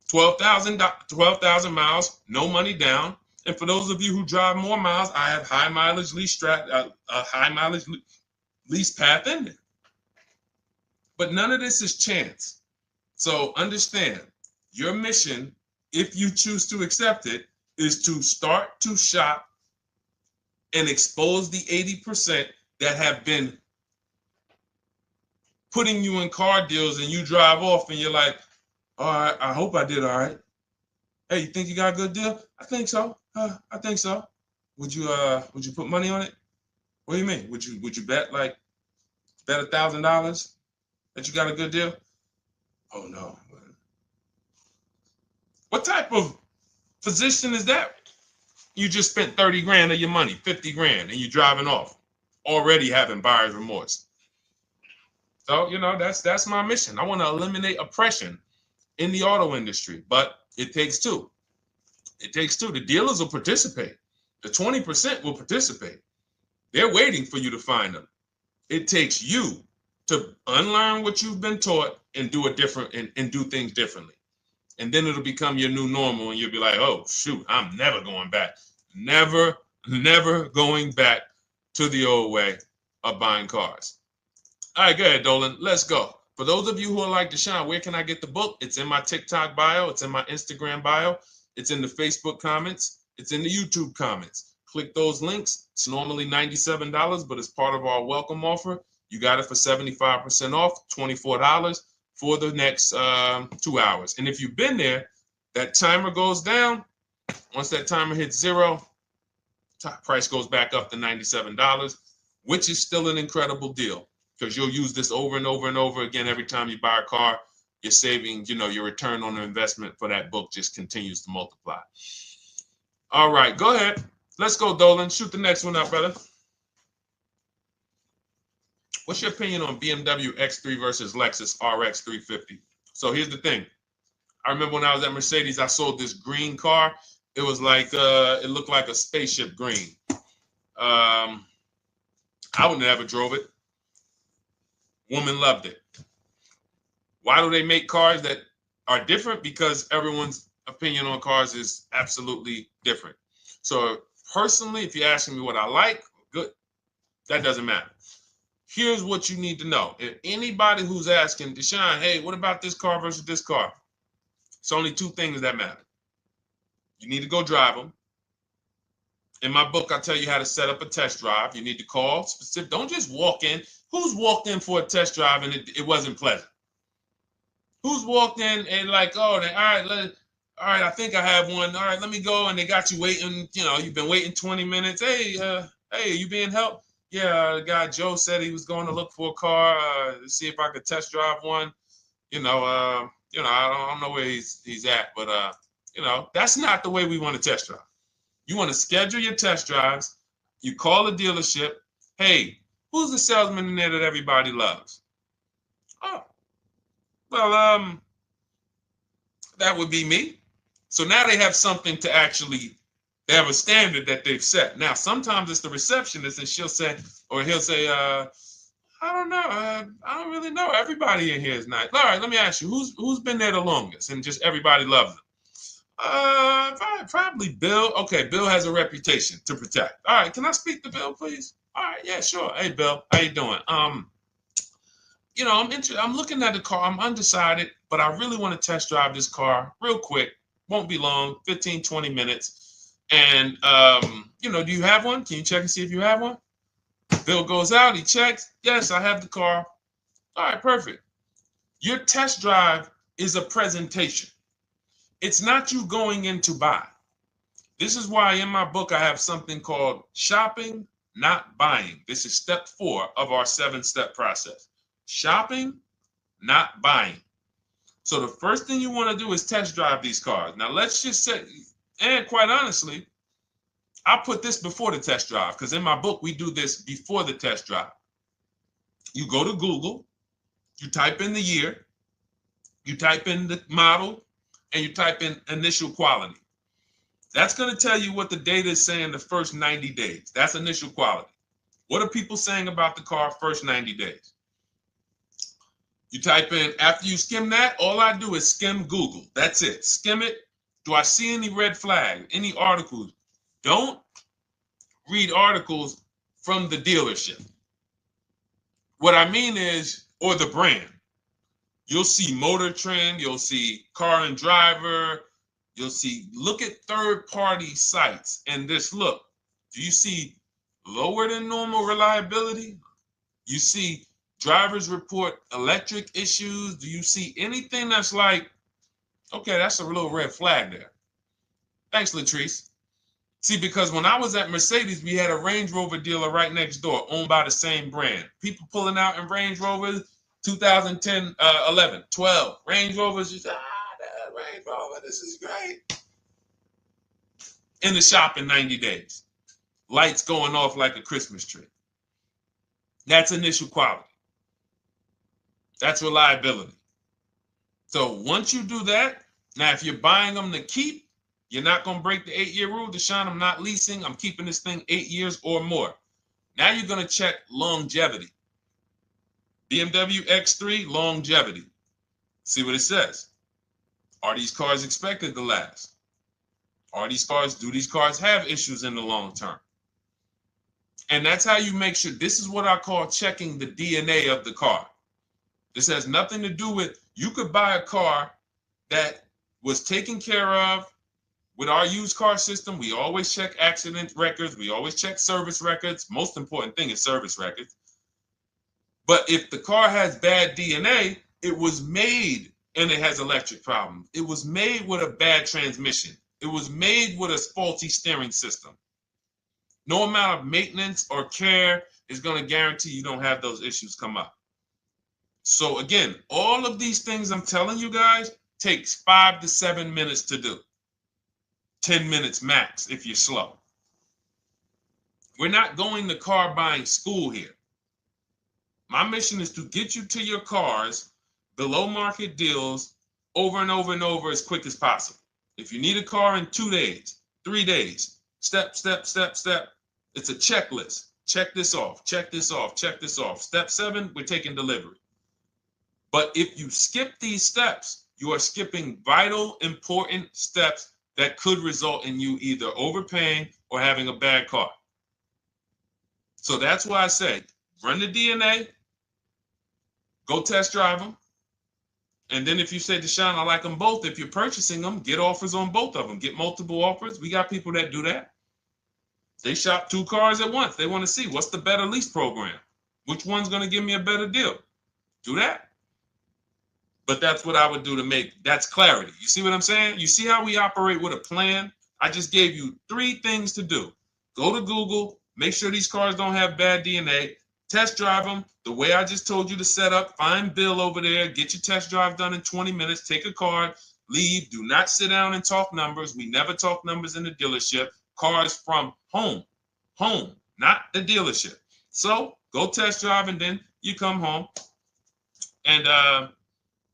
12,000 miles, no money down. And for those of you who drive more miles, I have high mileage lease lease path in there. But none of this is chance. So understand, your mission, if you choose to accept it, is to start to shop and expose the 80% that have been putting you in car deals, and you drive off and you're like, all right, I hope I did all right. Hey, you think you got a good deal? I think so. I think so. Would you put money on it? What do you mean? Would you bet $1,000 that you got a good deal? Oh no. What type of position is that? You just spent 30 grand of your money, 50 grand, and you're driving off, already having buyer's remorse. So, that's my mission. I want to eliminate oppression in the auto industry, but it takes two. It takes two. The dealers will participate. The 20% will participate. They're waiting for you to find them. It takes you to unlearn what you've been taught and do it different and do things differently. And then it'll become your new normal, and you'll be like, oh, shoot, I'm never going back. Never going back to the old way of buying cars. All right, go ahead, Dolan. Let's go. For those of you who are like Deshone, where can I get the book? It's in my TikTok bio. It's in my Instagram bio. It's in the Facebook comments. It's in the YouTube comments. Click those links. It's normally $97, but it's part of our welcome offer. You got it for 75% off, $24 for the next 2 hours. And if you've been there, that timer goes down. Once that timer hits 0, top price goes back up to $97, which is still an incredible deal because you'll use this over and over and over again every time you buy a car. You're saving, your return on the investment for that book just continues to multiply. All right, go ahead. Let's go, Dolan. Shoot the next one up, brother. What's your opinion on BMW X3 versus Lexus RX 350? So here's the thing. I remember when I was at Mercedes, I sold this green car. It was like, it looked like a spaceship green. I would never drove it. Woman loved it. Why do they make cars that are different? Because everyone's opinion on cars is absolutely different. So personally, if you're asking me what I like, good, that doesn't matter. Here's what you need to know. If anybody who's asking, Deshone, hey, what about this car versus this car? It's only 2 things that matter. You need to go drive them. In my book, I tell you how to set up a test drive. You need to call specific. Don't just walk in. Who's walked in for a test drive and it wasn't pleasant? Who's walked in and like, oh, all right, I think I have one. All right, let me go. And they got you waiting. You've been waiting 20 minutes. Hey, you being helped? Yeah, the guy Joe said he was going to look for a car to see if I could test drive one. I don't know where he's at, but that's not the way we want to test drive. You want to schedule your test drives. You call the dealership. Hey, who's the salesman in there that everybody loves? Oh, well, that would be me. So now they have something to actually, they have a standard that they've set. Now, sometimes it's the receptionist and he'll say, I don't know. I don't really know. Everybody in here is nice. All right, let me ask you, who's been there the longest? And just everybody loves them. Probably Bill. Okay, Bill has a reputation to protect. All right, can I speak to Bill, please? All right, yeah, sure. Hey, Bill, how you doing? I'm looking at the car. I'm undecided, but I really want to test drive this car real quick. Won't be long, 15, 20 minutes. And do you have one? Can you check and see if you have one? Bill goes out, he checks. Yes, I have the car. All right, perfect. Your test drive is a presentation. It's not you going in to buy. This is why in my book I have something called shopping, not buying. This is step 4 of our 7-step process. Shopping, not buying. So the first thing you want to do is test drive these cars. Now let's just say, and quite honestly, I put this before the test drive because in my book we do this before the test drive. You go to Google, you type in the year, you type in the model, and you type in initial quality. That's going to tell you what the data is saying the first 90 days. That's initial quality. What are people saying about the car first 90 days? You type in, after you skim that, all I do is skim Google. That's it. Skim it. Do I see any red flag, any articles? Don't read articles from the dealership. What I mean is, or the brand. You'll see Motor Trend, you'll see Car and Driver, look at third-party sites and just look. Do you see lower than normal reliability? You see drivers report electric issues? Do you see anything that's like, okay, that's a little red flag there? Thanks, Latrice. See, because when I was at Mercedes, we had a Range Rover dealer right next door owned by the same brand. People pulling out in Range Rovers, 2010, 11, 12. Range Rovers, that Range Rover, this is great. In the shop in 90 days. Lights going off like a Christmas tree. That's initial quality. That's reliability. So once you do that, now if you're buying them to keep, you're not going to break the 8-year rule. Deshone, I'm not leasing. I'm keeping this thing 8 years or more. Now you're going to check longevity. BMW X3, longevity. See what it says. Are these cars expected to last? Do these cars have issues in the long term? And that's how you make sure. This is what I call checking the DNA of the car. This has nothing to do with, you could buy a car that was taken care of. With our used car system, we always check accident records. We always check service records. Most important thing is service records. But if the car has bad DNA, it was made and it has electric problems. It was made with a bad transmission. It was made with a faulty steering system. No amount of maintenance or care is going to guarantee you don't have those issues come up. So again, all of these things I'm telling you guys takes 5 to 7 minutes to do. 10 minutes max if you're slow. We're not going to car buying school here. My mission is to get you to your cars below market deals over and over and over as quick as possible. If you need a car in 2 days, 3 days, step, step, step, step. It's a checklist. Check this off, check this off, check this off. Step 7, we're taking delivery. But if you skip these steps, you are skipping vital, important steps that could result in you either overpaying or having a bad car. So that's why I say, run the DNA, go test drive them. And then if you say, Deshone, I like them both, if you're purchasing them, get offers on both of them. Get multiple offers. We got people that do that. They shop 2 cars at once. They want to see what's the better lease program. Which one's going to give me a better deal? Do that. But that's what I would do to make, that's clarity. You see what I'm saying? You see how we operate with a plan? I just gave you 3 things to do. Go to Google, make sure these cars don't have bad DNA, test drive them the way I just told you to set up, find Bill over there, get your test drive done in 20 minutes, take a card, leave, do not sit down and talk numbers. We never talk numbers in the dealership. Cars from home, not the dealership. So go test drive and then you come home. And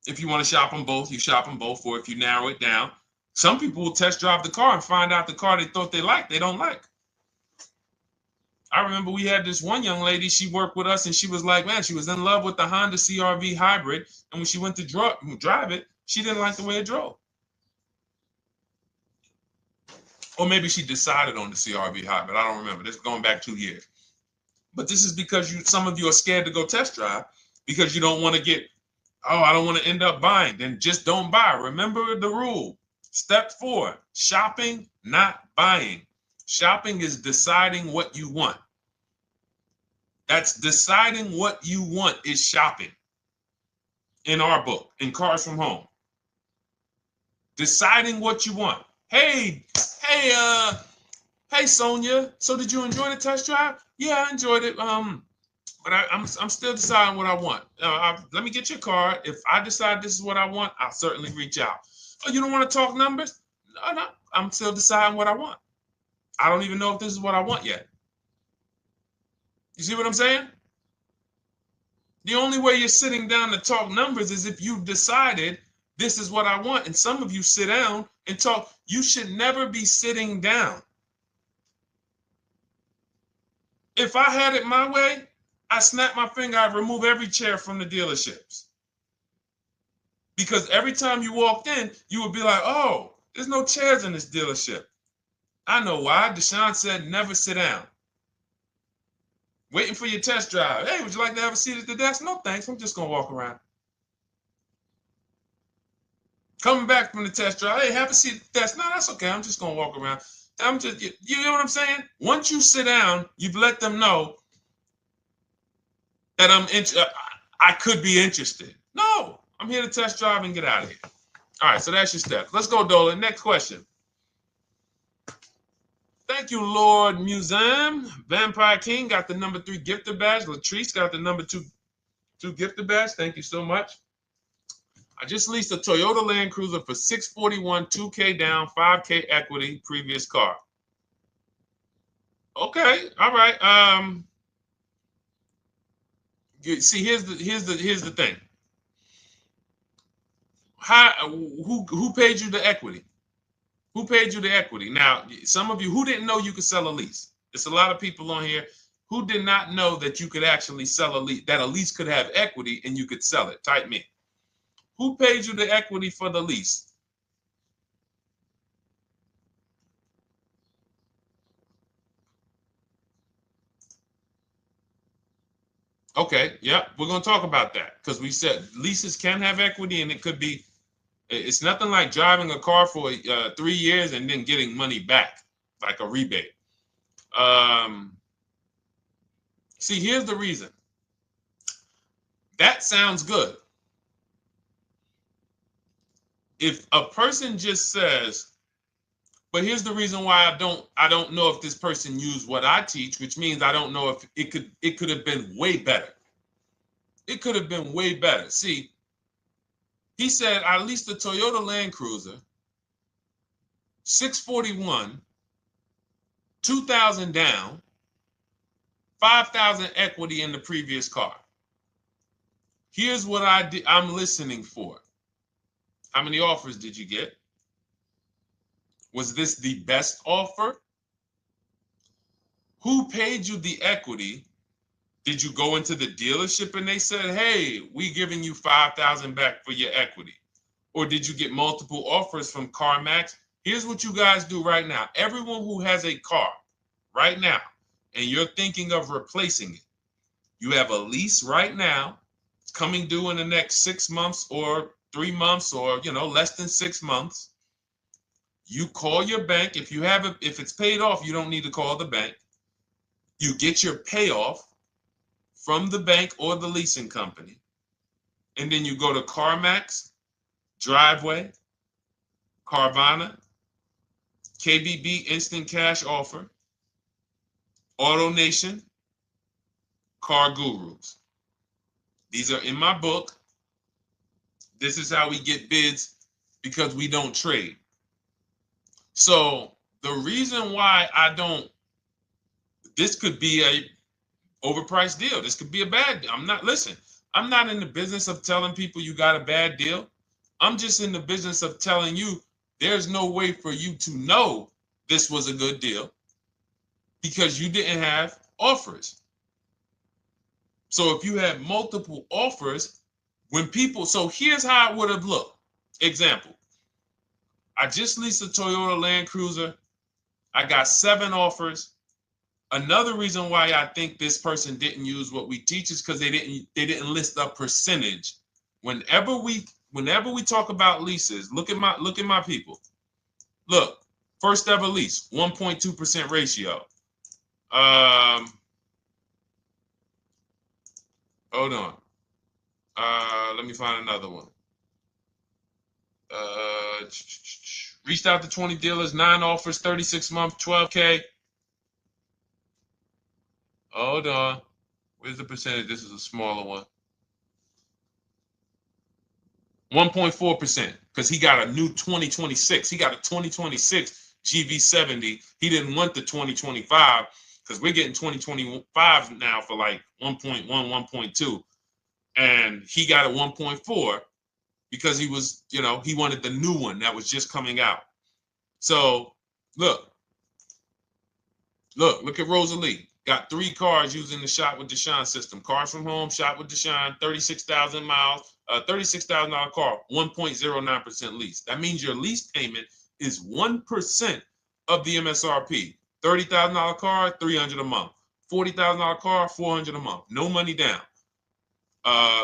if you want to shop them both, you shop them both. Or if you narrow it down, some people will test drive the car and find out the car they thought they liked, they don't like. I remember we had this one young lady, she worked with us and she was like, man, she was in love with the Honda CR-V hybrid. And when she went to drive it, she didn't like the way it drove. Or maybe she decided on the CR-V hybrid. I don't remember. This is going back 2 years. But this is because some of you are scared to go test drive because you don't want to get, oh, I don't want to end up buying. Then just don't buy. Remember the rule. Step 4, shopping, not buying. Shopping is deciding what you want. That's deciding what you want is shopping. In our book, in Cars from Home. Deciding what you want. Hey, Sonia. So did you enjoy the test drive? Yeah, I enjoyed it. But I'm still deciding what I want. Let me get your card. If I decide this is what I want, I'll certainly reach out. Oh, you don't want to talk numbers? No, I'm still deciding what I want. I don't even know if this is what I want yet. You see what I'm saying? The only way you're sitting down to talk numbers is if you've decided this is what I want. And some of you sit down and talk. You should never be sitting down. If I had it my way, I snap my finger, I'd remove every chair from the dealerships. Because every time you walked in, you would be like, oh, there's no chairs in this dealership. I know why. Deshone said never sit down. Waiting for your test drive. Hey, would you like to have a seat at the desk? No, thanks. I'm just going to walk around. Coming back from the test drive. Hey, have a seat at the desk. No, that's okay. I'm just going to walk around. You know what I'm saying? Once you sit down, you've let them know that I could be interested. No, I'm here to test drive and get out of here. All right, so that's your step. Let's go, Dolan. Next question. Thank you, Lord Museum. Vampire King got the number 3 gifter badge. Latrice got the number 2 gifter badge. Thank you so much. I just leased a Toyota Land Cruiser for $641, $2K down, $5K equity, previous car. Okay, all right. See, here's the thing. Who paid you the equity? Who paid you the equity? Now, some of you who didn't know you could sell a lease. There's a lot of people on here who did not know that you could actually sell a lease, that a lease could have equity and you could sell it. Type me. Who paid you the equity for the lease? Okay, yeah, we're going to talk about that because we said leases can have equity and it could be, it's nothing like driving a car for 3 years and then getting money back, like a rebate. See, here's the reason. That sounds good. If a person just says, But here's the reason why I don't know if this person used what I teach, which means I don't know if it could have been way better. It could have been way better. See, he said I leased a Toyota Land Cruiser, 641, 2,000 down, 5,000 equity in the previous car. Here's what I'm listening for. How many offers did you get? Was this the best offer? Who paid you the equity? Did you go into the dealership and they said, hey, we giving you 5,000 back for your equity? Or did you get multiple offers from CarMax? Here's what you guys do right now. Everyone who has a car right now, and you're thinking of replacing it, you have a lease right now coming due in the next 6 months or 3 months or, less than 6 months. You call your bank. If it's paid off, you don't need to call the bank. You get your payoff from the bank or the leasing company. And then you go to CarMax, Driveway, Carvana, KBB Instant Cash Offer, AutoNation, Car Gurus. These are in my book. This is how we get bids because we don't trade. So the reason why this could be a overpriced deal. This could be a bad deal. I'm not in the business of telling people you got a bad deal. I'm just in the business of telling you there's no way for you to know this was a good deal because you didn't have offers. So if you had multiple offers, so here's how it would have looked. Example, I just leased a Toyota Land Cruiser. I got 7 offers. Another reason why I think this person didn't use what we teach is because they didn't list a percentage. Whenever we talk about leases, look at my people. Look, first ever lease, 1.2% ratio. Hold on. Let me find another one. Reached out to 20 dealers, 9 offers, 36 months, 12K. Hold on. Where's the percentage? This is a smaller one. 1.4%, because he got a new 2026. He got a 2026 GV70. He didn't want the 2025 because we're getting 2025 now for like 1.1, 1.2. And he got a 1.4 because he was, he wanted the new one that was just coming out. So look at Rosalie. Got 3 cars using the Shop with Deshone system. Cars from home, Shop with Deshone, 36,000 miles, $36,000 car, 1.09% lease. That means your lease payment is 1% of the MSRP. $30,000 car, $300 a month. $40,000 car, $400 a month. No money down.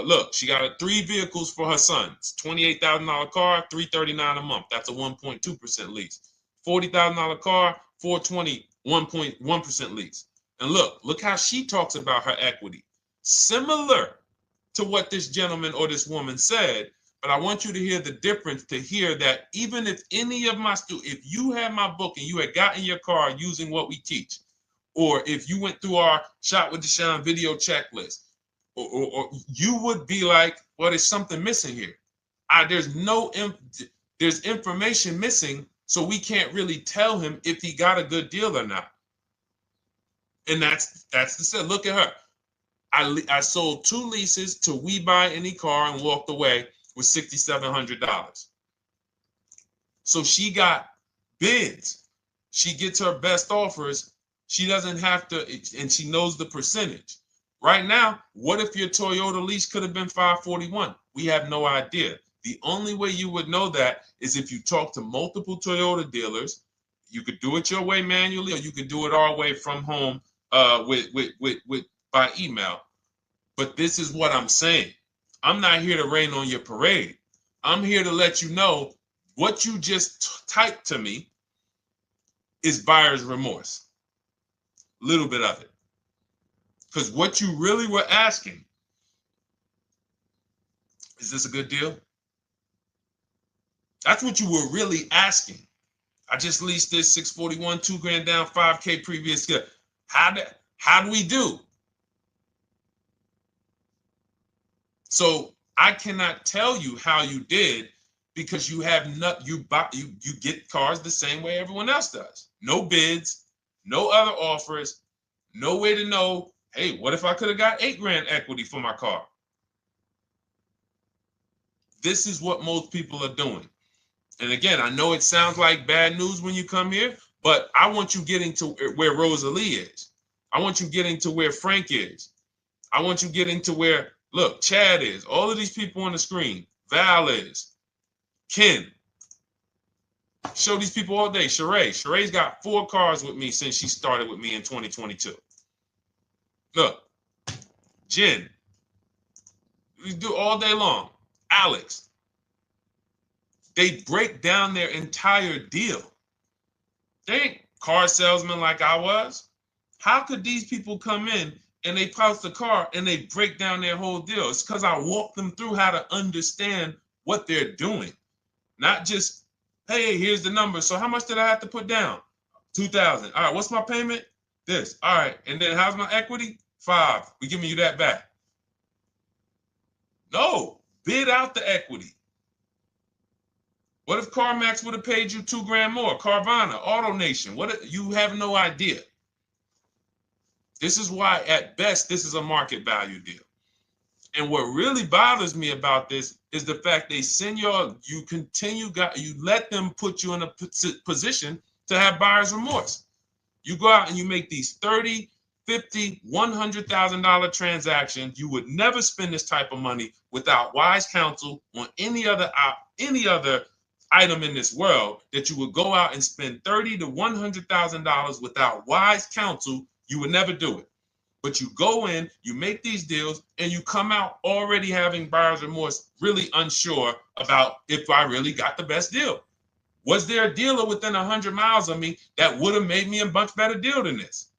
Look, she got 3 vehicles for her sons. $28,000 car, $339 a month. That's a 1.2% lease. $40,000 car, $420, 1.1% lease. And look how she talks about her equity. Similar to what this gentleman or this woman said, but I want you to hear the difference, to hear that even if any of my students, if you had my book and you had gotten your car using what we teach, or if you went through our Shop with Deshone video checklist, or you would be like, well, there's something missing here. There's information missing, so we can't really tell him if he got a good deal or not. And that's the set. Look at her. I sold 2 leases to We Buy Any Car and walked away with $6,700. So she got bids. She gets her best offers. She doesn't have to, and she knows the percentage. Right now, what if your Toyota lease could have been 541? We have no idea. The only way you would know that is if you talk to multiple Toyota dealers. You could do it your way manually, or you could do it our way from home by email. But this is what I'm saying. I'm not here to rain on your parade. I'm here to let you know what you just typed to me is buyer's remorse. A little bit of it. Because what you really were asking, is this a good deal? That's what you were really asking. I just leased this 641, 2 grand down, 5K previous. How do we do? So I cannot tell you how you did because you have not you get cars the same way everyone else does. No bids, no other offers, no way to know, hey, what if I could have got 8 grand equity for my car? This is what most people are doing. And again, I know it sounds like bad news when you come here, but I want you getting to where Rosalie is. I want you getting to where Frank is. I want you getting to where, look, Chad is. All of these people on the screen. Val is. Ken. Show these people all day. Sheree. Sheree's got 4 cars with me since she started with me in 2022. Look. Jen. We do all day long. Alex. They break down their entire deal. They ain't car salesmen like I was. How could these people come in and they post the car and they break down their whole deal? It's because I walk them through how to understand what they're doing. Not just, hey, here's the number. So how much did I have to put down? 2,000. All right, what's my payment? This. All right, and then how's my equity? 5. We giving you that back. No, bid out the equity. What if CarMax would have paid you 2 grand more? Carvana, AutoNation, what? You have no idea. This is why, at best, this is a market value deal. And what really bothers me about this is the fact they send you let them put you in a position to have buyer's remorse. You go out and you make these $30,000, $50,000, $100,000 transactions. You would never spend this type of money without wise counsel on any other item in this world, that you would go out and spend $30,000 to $100,000 without wise counsel. You would never do it. But you go in, you make these deals, and you come out already having buyer's remorse, really unsure about if I really got the best deal. Was there a dealer within 100 miles of me that would have made me a much better deal than this?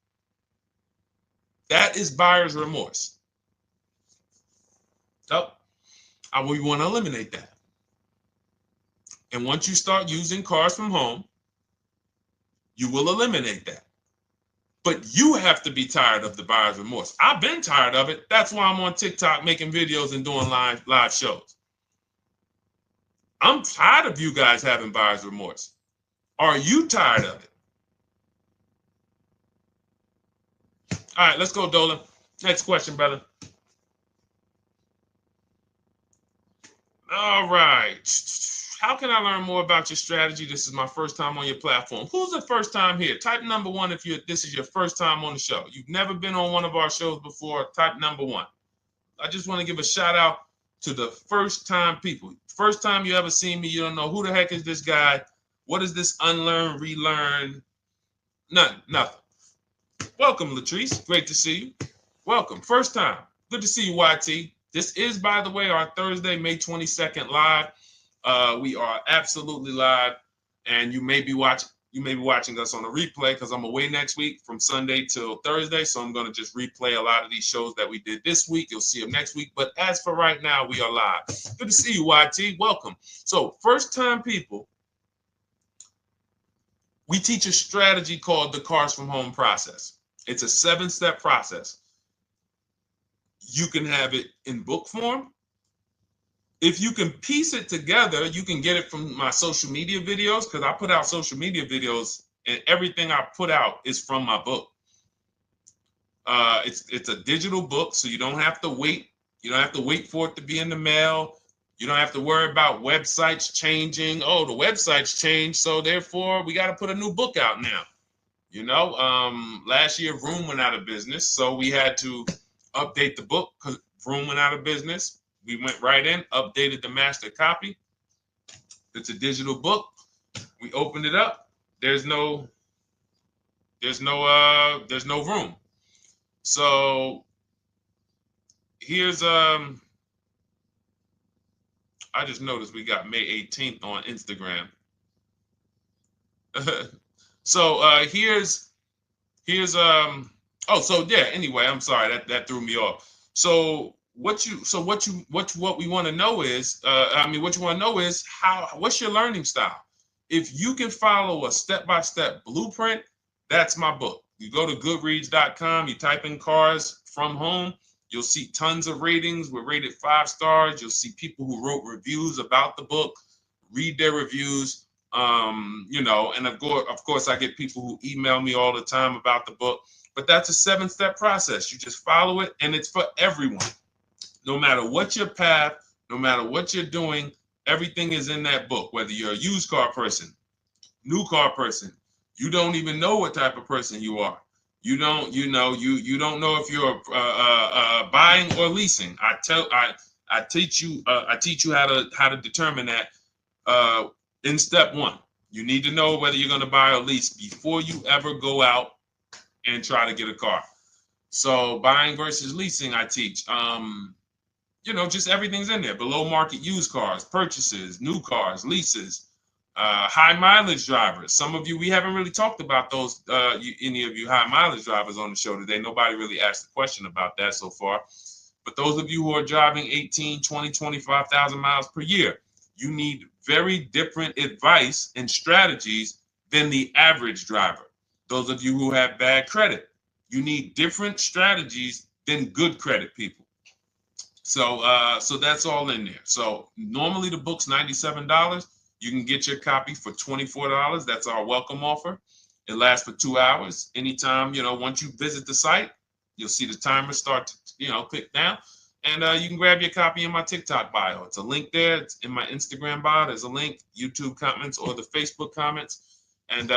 That is buyer's remorse. So we want to eliminate that. And once you start using cars from home, you will eliminate that. But you have to be tired of the buyer's remorse. I've been tired of it. That's why I'm on TikTok making videos and doing live shows. I'm tired of you guys having buyer's remorse. Are you tired of it? All right, let's go, Dolan. Next question, brother. All right. How can I learn more about your strategy? This is my first time on your platform. Who's the first time here? Type number 1 if this is your first time on the show. You've never been on one of our shows before. Type number 1. I just want to give a shout out to the first time people. First time you ever seen me, you don't know who the heck is this guy. What is this unlearn, relearn? Nothing. Welcome, Latrice. Great to see you. Welcome. First time. Good to see you, YT. This is, by the way, our Thursday, May 22nd live. We are absolutely live, and you may be watching us on a replay because I'm away next week from Sunday till Thursday, so I'm going to just replay a lot of these shows that we did this week. You'll see them next week, but as for right now, we are live. Good to see you, YT. Welcome. So, first-time people, we teach a strategy called the Cars from Home process. It's a 7-step process. You can have it in book form. If you can piece it together, you can get it from my social media videos, because I put out social media videos and everything I put out is from my book. It's a digital book, so you don't have to wait. You don't have to wait for it to be in the mail. You don't have to worry about websites changing. Oh, the websites changed, so therefore we got to put a new book out now. You know, last year Vroom went out of business, so we had to update the book because Vroom went out of business. We went right in, updated the master copy. It's a digital book. We opened it up. There's no room. So here's I just noticed we got May 18th on Instagram. So here's anyway, I'm sorry, that threw me off. So what we want to know is, what's your learning style? If you can follow a step-by-step blueprint, that's my book. You go to goodreads.com, you type in cars from home, you'll see tons of ratings. We're rated 5 stars. You'll see people who wrote reviews about the book, read their reviews. And of course, I get people who email me all the time about the book. But that's a 7-step process. You just follow it, and it's for everyone. No matter what your path, no matter what you're doing, everything is in that book. Whether you're a used car person, new car person, you don't even know what type of person you are. You don't know if you're buying or leasing. I teach you how to determine that in step 1. You need to know whether you're going to buy or lease before you ever go out and try to get a car. So buying versus leasing, I teach. Just everything's in there. Below market used cars, purchases, new cars, leases, high mileage drivers. Some of you, we haven't really talked about those, any of you high mileage drivers on the show today. Nobody really asked a question about that so far. But those of you who are driving 18, 20, 25,000 miles per year, you need very different advice and strategies than the average driver. Those of you who have bad credit, you need different strategies than good credit people. So that's all in there. So normally the book's $97. You can get your copy for $24. That's our welcome offer. It lasts for 2 hours. Anytime, once you visit the site, you'll see the timer start to, click down. And you can grab your copy in my TikTok bio. It's a link there. It's in my Instagram bio. There's a link, YouTube comments or the Facebook comments. And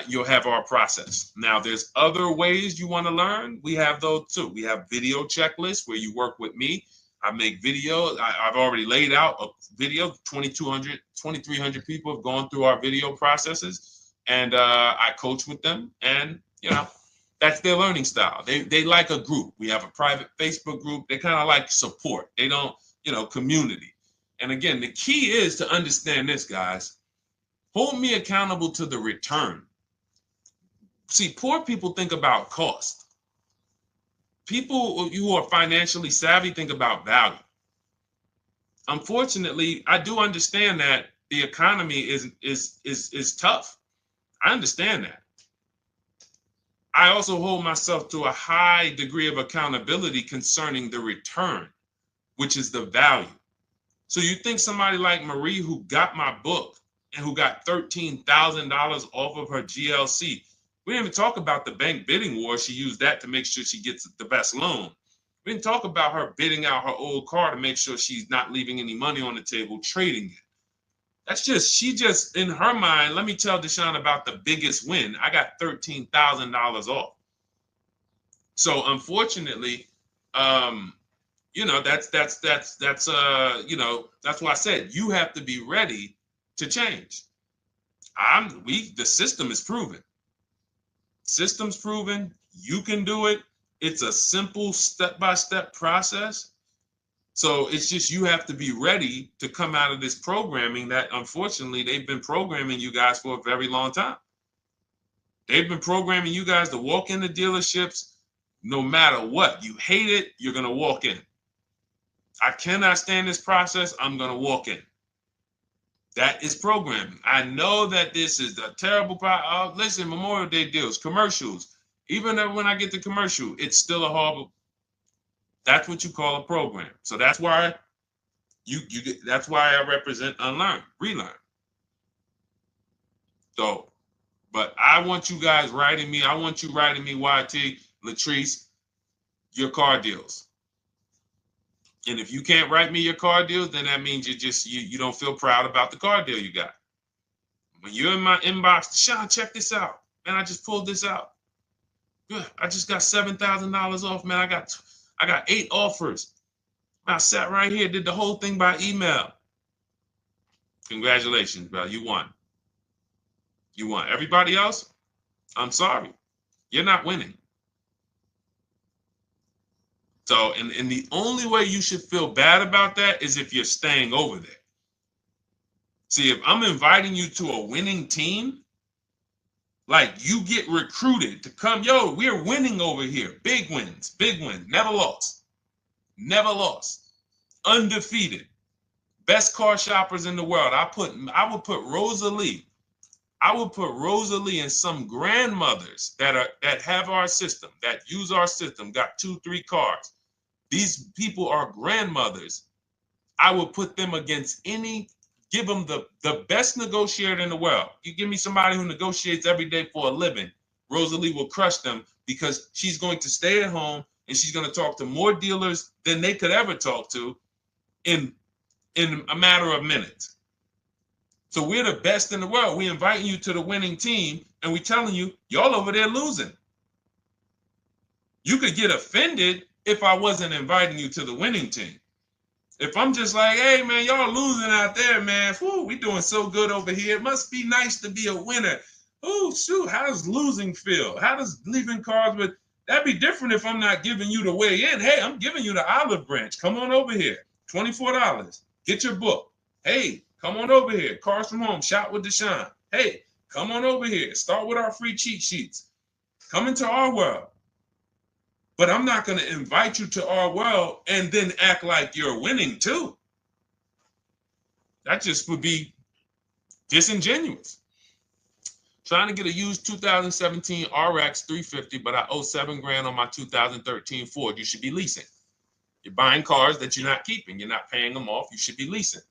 you'll have our process. Now, there's other ways you want to learn. We have those too. We have video checklists where you work with me. I make videos. I've already laid out a video. 2,300 people have gone through our video processes. And I coach with them. And, that's their learning style. They like a group. We have a private Facebook group. They kind of like support. They don't, community. And again, the key is to understand this, guys. Hold me accountable to the return. See, poor people think about cost. People who are financially savvy think about value. Unfortunately, I do understand that the economy is tough. I understand that. I also hold myself to a high degree of accountability concerning the return, which is the value. So you think somebody like Marie, who got my book and who got $13,000 off of her GLC, we didn't even talk about the bank bidding war. She used that to make sure she gets the best loan. We didn't talk about her bidding out her old car to make sure she's not leaving any money on the table, trading it. She just, in her mind, let me tell Deshone about the biggest win. I got $13,000 off. So unfortunately, that's why I said you have to be ready to change. The system is proven. System's proven. You can do it. It's a simple step-by-step process. So it's just you have to be ready to come out of this programming that, unfortunately, they've been programming you guys for a very long time. They've been programming you guys to walk into dealerships no matter what. You hate it, you're going to walk in. I cannot stand this process, I'm going to walk in. That is programming. I know that this is a terrible problem. Listen, Memorial Day deals, commercials. Even when I get the commercial, it's still a horrible. That's what you call a program. So that's why that's why I represent unlearn, relearn. So, but I want you guys writing me. I want you writing me, YT, Latrice, your car deals. And if you can't write me your car deals, then that means you don't feel proud about the car deal you got. When you're in my inbox, Deshone, check this out. Man, I just pulled this out. Good. I just got $7,000 off, man. I got 8 offers. I sat right here, did the whole thing by email. Congratulations, bro. You won. You won. Everybody else, I'm sorry. You're not winning. So, and the only way you should feel bad about that is if you're staying over there. See, if I'm inviting you to a winning team, like you get recruited to come, yo, we're winning over here. Big wins, never lost. Never lost. Undefeated. Best car shoppers in the world. I would put Rosalie I will put Rosalie and some grandmothers that have our system, that use our system, got 2-3 cars. These people are grandmothers. I will put them against give them the best negotiator in the world. You give me somebody who negotiates every day for a living, Rosalie will crush them because she's going to stay at home and she's going to talk to more dealers than they could ever talk to in a matter of minutes. So we're the best in the world. We're inviting you to the winning team, and we're telling you, y'all over there losing. You could get offended if I wasn't inviting you to the winning team. If I'm just like, hey, man, y'all losing out there, man. Whew, we doing so good over here. It must be nice to be a winner. Oh, shoot, how does losing feel? How does leaving cards with... That'd be different if I'm not giving you the way in. Hey, I'm giving you the olive branch. Come on over here. $24. Get your book. Hey, come on over here. Cars from home. Shop with Deshone. Hey, come on over here. Start with our free cheat sheets. Come into our world. But I'm not going to invite you to our world and then act like you're winning too. That just would be disingenuous. Trying to get a used 2017 RX 350, but I owe $7,000 on my 2013 Ford. You should be leasing. You're buying cars that you're not keeping. You're not paying them off. You should be leasing.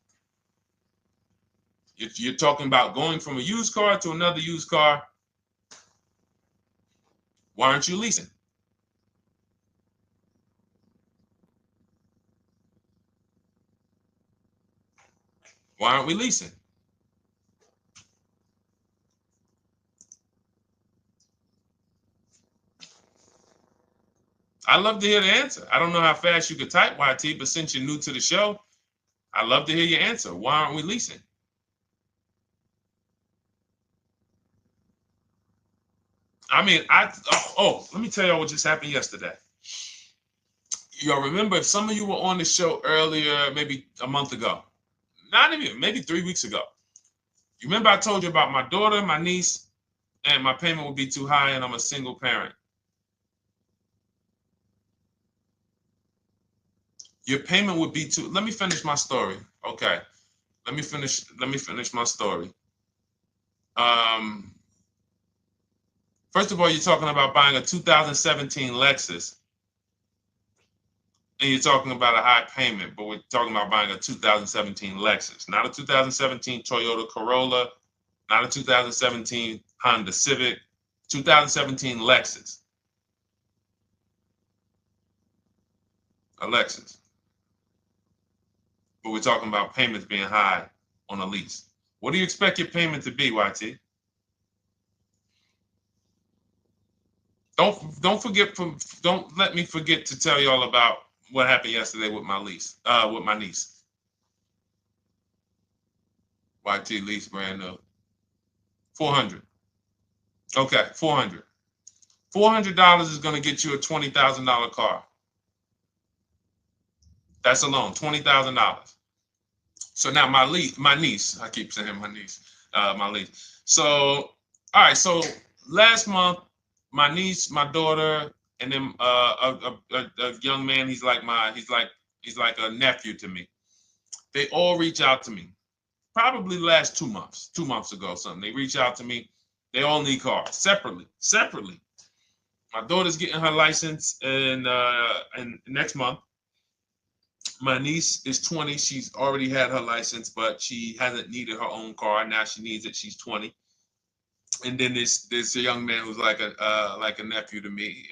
If you're talking about going from a used car to another used car, why aren't you leasing? Why aren't we leasing? I'd love to hear the answer. I don't know how fast you could type, YT, but since you're new to the show, I'd love to hear your answer. Why aren't we leasing? I mean, let me tell y'all what just happened yesterday. Y'all remember, if some of you were on the show earlier, maybe a month ago, not even, maybe 3 weeks ago, you remember I told you about my daughter, my niece, and my payment would be too high, and I'm a single parent. Your payment would be too... Let me finish my story. Okay. Let me finish my story. First of all, you're talking about buying a 2017 Lexus, and you're talking about a high payment, but we're talking about buying a 2017 Lexus, not a 2017 Toyota Corolla, not a 2017 Honda Civic, 2017 Lexus. A Lexus. But we're talking about payments being high on a lease. What do you expect your payment to be, YT? Don't let me forget to tell y'all about what happened yesterday with my niece. YT lease brand new. 400. Okay, 400. $400 is going to get you a $20,000 car. That's alone, $20,000. So now my niece, I keep saying my niece, my lease. So, all right, so last month, my niece, my daughter, and then a young man, he's like a nephew to me. They all reach out to me. Probably the last 2 months, 2 months ago, something. They reach out to me. They all need cars separately. My daughter's getting her license in next month. My niece is 20. She's already had her license, but she hasn't needed her own car. Now she needs it. She's 20. And then there's a young man who's like a nephew to me.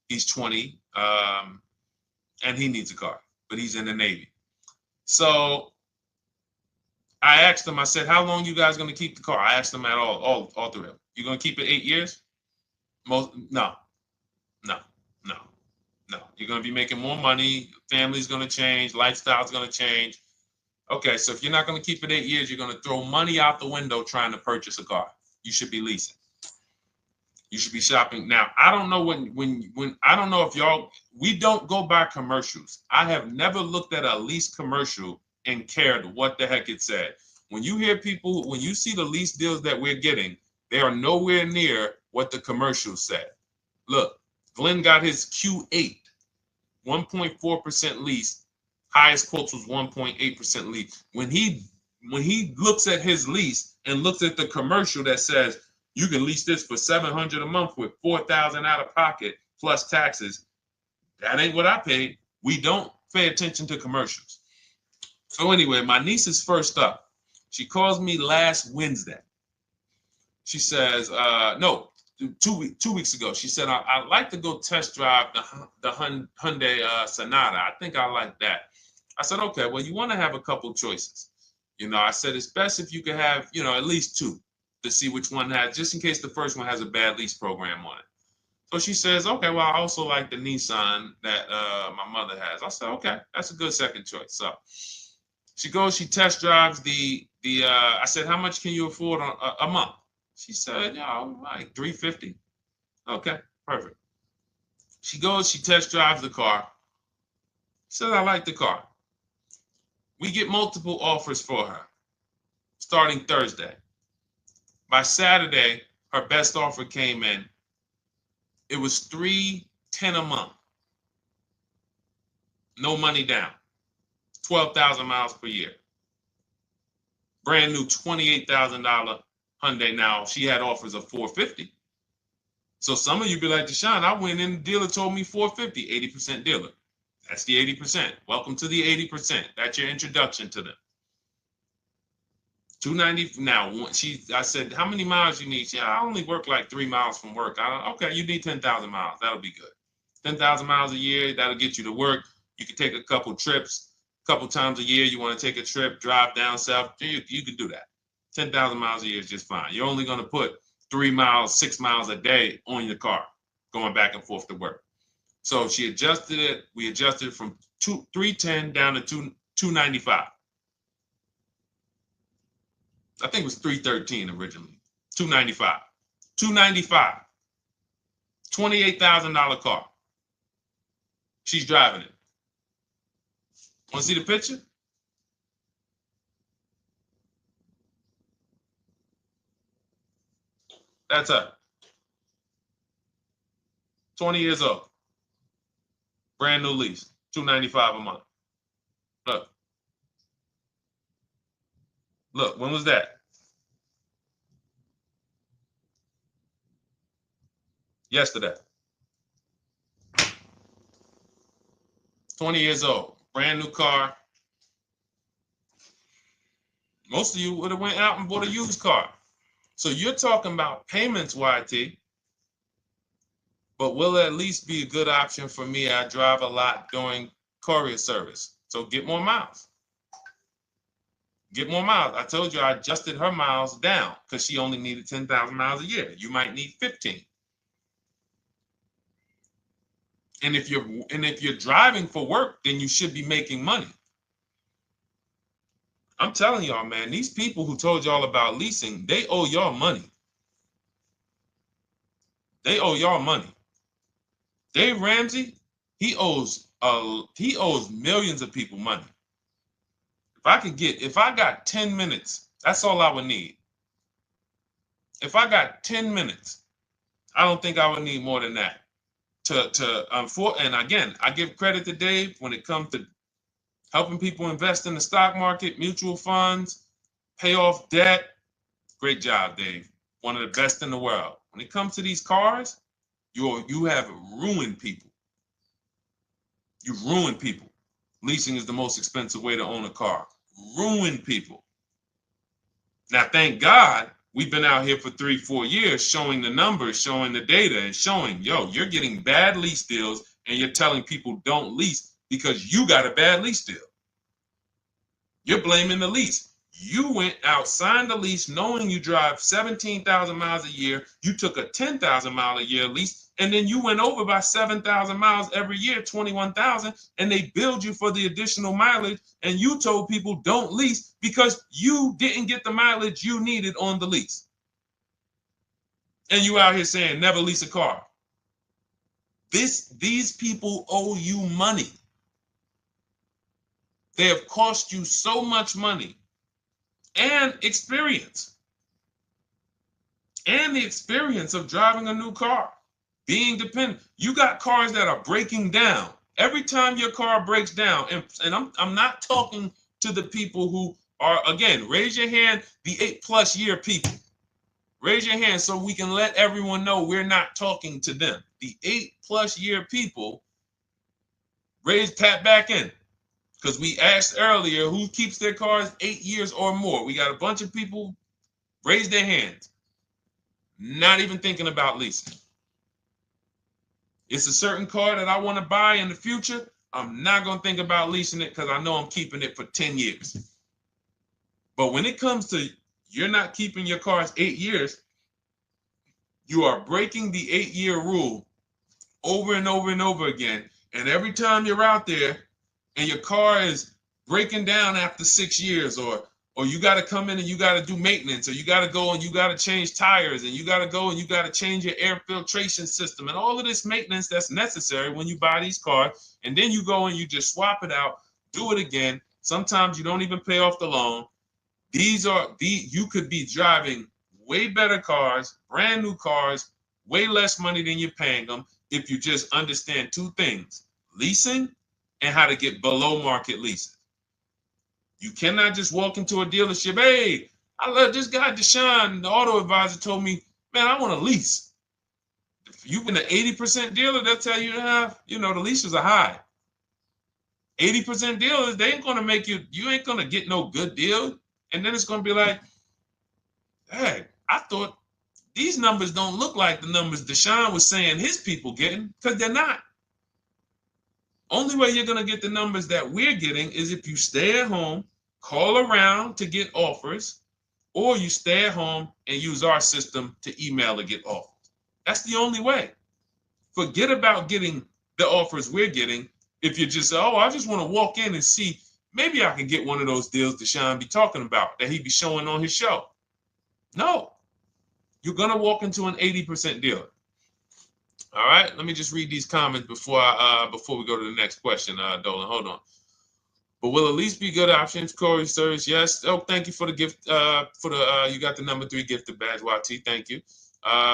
He's 20, and he needs a car, but he's in the Navy. So I asked them. I said, "How long you guys going to keep the car?" I asked them at all three of them. You going to keep it 8 years? No. You're going to be making more money. Family's going to change. Lifestyle's going to change. Okay, so if you're not going to keep it 8 years, you're going to throw money out the window trying to purchase a car. You should be leasing. You should be shopping. Now, I don't know when I don't know if y'all, we don't go by commercials. I have never looked at a lease commercial and cared what the heck it said. When you hear people, when you see the lease deals that we're getting, they are nowhere near what the commercial said. Look, Glenn got his Q8, 1.4% lease. Highest quotes was 1.8% lease. When he when he looks at his lease and looks at the commercial that says you can lease this for $700 a month with $4,000 out of pocket plus taxes, that ain't what I paid. We don't pay attention to commercials. So anyway, my niece is first up. She calls me last Wednesday. She says, no, 2 weeks ago. She said, I'd like to go test drive the Hyundai Sonata. I think I like that. I said, okay, well, you want to have a couple choices. I said, it's best if you could have, at least two to see which one has, just in case the first one has a bad lease program on it. So she says, okay, well, I also like the Nissan that my mother has. I said, okay, that's a good second choice. So she goes, she test drives I said, how much can you afford a month? She said, like $350. Okay, perfect. She goes, she test drives the car. She said, I like the car. We get multiple offers for her starting Thursday. By Saturday, her best offer came in. It was $310 a month. No money down. 12,000 miles per year. Brand new $28,000 Hyundai. Now, she had offers of $450. So some of you be like, Deshone, I went in, the dealer told me $450, 80% dealer. That's the 80%. Welcome to the 80%. That's your introduction to them. $290. Now, I said, how many miles you need? She said, I only work like 3 miles from work. Okay, you need 10,000 miles. That'll be good. 10,000 miles a year, that'll get you to work. You can take a couple trips, a couple times a year. You want to take a trip, drive down south, you can do that. 10,000 miles a year is just fine. You're only going to put 3 miles, 6 miles a day on your car, going back and forth to work. So she adjusted it. We adjusted from $310 down to $295. I think it was $313 originally. $295. $295. $28,000 car. She's driving it. Want to see the picture? That's her. 20 years old. Brand new lease. $295 a month. Look. Look, when was that? Yesterday. 20 years old. Brand new car. Most of you would have went out and bought a used car. So you're talking about payments, YT. But will it at least be a good option for me? I drive a lot doing courier service. So get more miles. Get more miles. I told you I adjusted her miles down because she only needed 10,000 miles a year. You might need 15. And if you're driving for work, then you should be making money. I'm telling y'all, man, these people who told y'all about leasing, they owe y'all money. They owe y'all money. Dave Ramsey, he owes millions of people money. If I got 10 minutes, that's all I would need. If I got 10 minutes, I don't think I would need more than that. And again, I give credit to Dave when it comes to helping people invest in the stock market, mutual funds, pay off debt. Great job, Dave. One of the best in the world. When it comes to these cars, you have ruined people. You've ruined people. Leasing is the most expensive way to own a car. Ruined people. Now, thank God, we've been out here for 3-4 years showing the numbers, showing the data, and showing, you're getting bad lease deals, and you're telling people don't lease because you got a bad lease deal. You're blaming the lease. You went out, signed the lease, knowing you drive 17,000 miles a year. You took a 10,000 mile a year lease, and then you went over by 7,000 miles every year, 21,000, and they billed you for the additional mileage, and you told people don't lease because you didn't get the mileage you needed on the lease. And you out here saying never lease a car. These people owe you money. They have cost you so much money and experience. And the experience of driving a new car, being dependent. You got cars that are breaking down. Every time your car breaks down, and I'm not talking to the people who Or again, raise your hand, the 8+ year people. Raise your hand so we can let everyone know we're not talking to them. The 8+ year people, tap back in. Because we asked earlier who keeps their cars 8 years or more. We got a bunch of people raise their hands. Not even thinking about leasing. It's a certain car that I want to buy in the future. I'm not going to think about leasing it because I know I'm keeping it for 10 years. But when it comes to you're not keeping your cars 8 years, you are breaking the 8-year rule over and over and over again. And every time you're out there and your car is breaking down after 6 years, or you got to come in and you got to do maintenance, or you got to go and you got to change tires, and you got to go and you got to change your air filtration system and all of this maintenance that's necessary when you buy these cars. And then you go and you just swap it out, do it again. Sometimes you don't even pay off the loan. You could be driving way better cars, brand new cars, way less money than you're paying them if you just understand 2 things: leasing and how to get below market leases. You cannot just walk into a dealership. Hey, I love this guy, Deshone, the auto advisor, told me, man, I want to lease. If you've been an 80% dealer, they'll tell you to have, the leases are high. 80% dealers, they ain't going to make you ain't going to get no good deal. And then it's going to be like, hey, I thought these numbers don't look like the numbers Deshone was saying his people getting, because they're not. Only way you're going to get the numbers that we're getting is if you stay at home, call around to get offers, or you stay at home and use our system to email to get offers. That's the only way. Forget about getting the offers we're getting. If you just say, oh, I just want to walk in and see, maybe I can get one of those deals Deshone be talking about that he be showing on his show. No, you're going to walk into an 80% dealer. All right, let me just read these comments before we go to the next question, Dolan. Hold on. But will a lease be good options? Corey Sirs, yes. Oh, thank you for the gift. You got the number 3 gifted badge, YT. Thank you.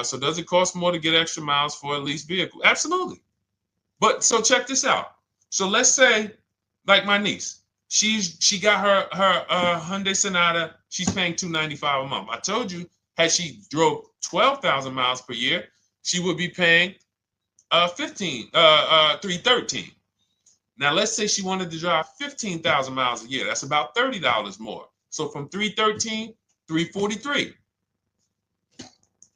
So does it cost more to get extra miles for a leased vehicle? Absolutely. But so check this out. So let's say, like my niece, she got her Hyundai Sonata. She's paying $295 a month. I told you, had she drove 12,000 miles per year, she would be paying $313. Now let's say she wanted to drive 15,000 miles a year. That's about $30 more. So from $313, $343.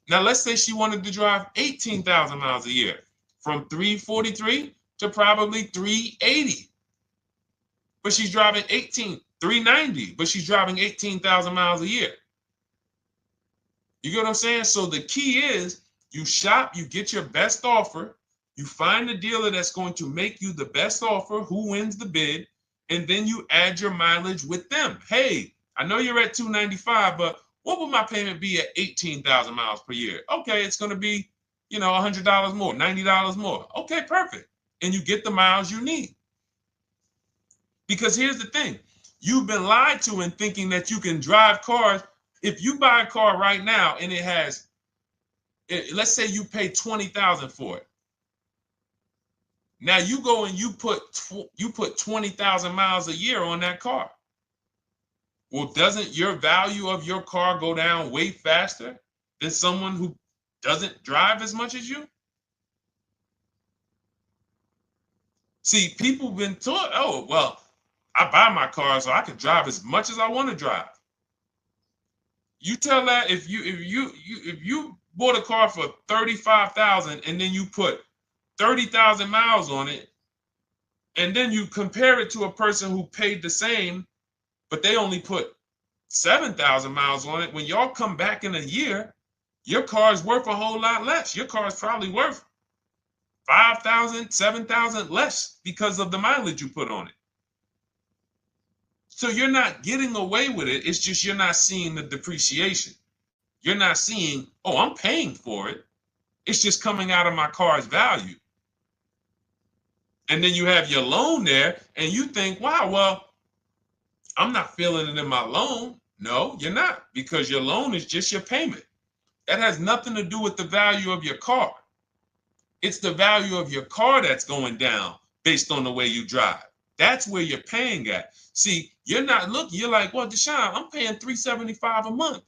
Now let's say she wanted to drive 18,000 miles a year, from $343 to probably $380. But she's driving $390, but she's driving 18,000 miles a year. You get what I'm saying? So the key is you shop, you get your best offer, you find the dealer that's going to make you the best offer, who wins the bid, and then you add your mileage with them. Hey, I know you're at $295, but what would my payment be at 18,000 miles per year? Okay, it's going to be, $100 more, $90 more. Okay, perfect. And you get the miles you need. Because here's the thing. You've been lied to in thinking that you can drive cars. If you buy a car right now and it has, let's say you pay $20,000 for it. Now you go and you put 20,000 miles a year on that car. Well, doesn't your value of your car go down way faster than someone who doesn't drive as much as you? See, people have been taught, oh, well, I buy my car so I can drive as much as I want to drive. You tell that if you bought a car for $35,000 and then you put 30,000 miles on it, and then you compare it to a person who paid the same, but they only put 7,000 miles on it. When y'all come back in a year, your car is worth a whole lot less. Your car is probably worth 5,000, 7,000 less because of the mileage you put on it. So you're not getting away with it. It's just you're not seeing the depreciation. You're not seeing, oh, I'm paying for it. It's just coming out of my car's value. And then you have your loan there and you think, wow, well, I'm not feeling it in my loan. No, you're not, because your loan is just your payment. That has nothing to do with the value of your car. It's the value of your car that's going down based on the way you drive. That's where you're paying at. See, you're not looking, you're like, well, Deshone, I'm paying $375 a month.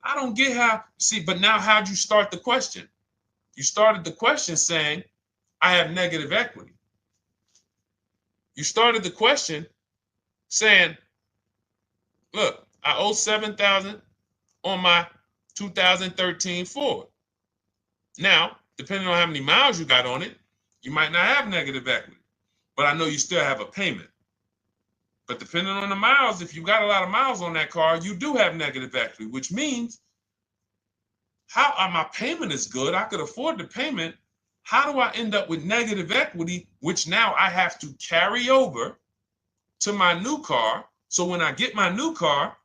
I don't get how, see, but now how'd you start the question? You started the question saying, I have negative equity. You started the question saying, look, I owe $7,000 on my 2013 Ford. Now, depending on how many miles you got on it, you might not have negative equity, but I know you still have a payment. But depending on the miles, if you got a lot of miles on that car, you do have negative equity, which means my payment is good. I could afford the payment. How do I end up with negative equity, which now I have to carry over to my new car? So when I get my new car,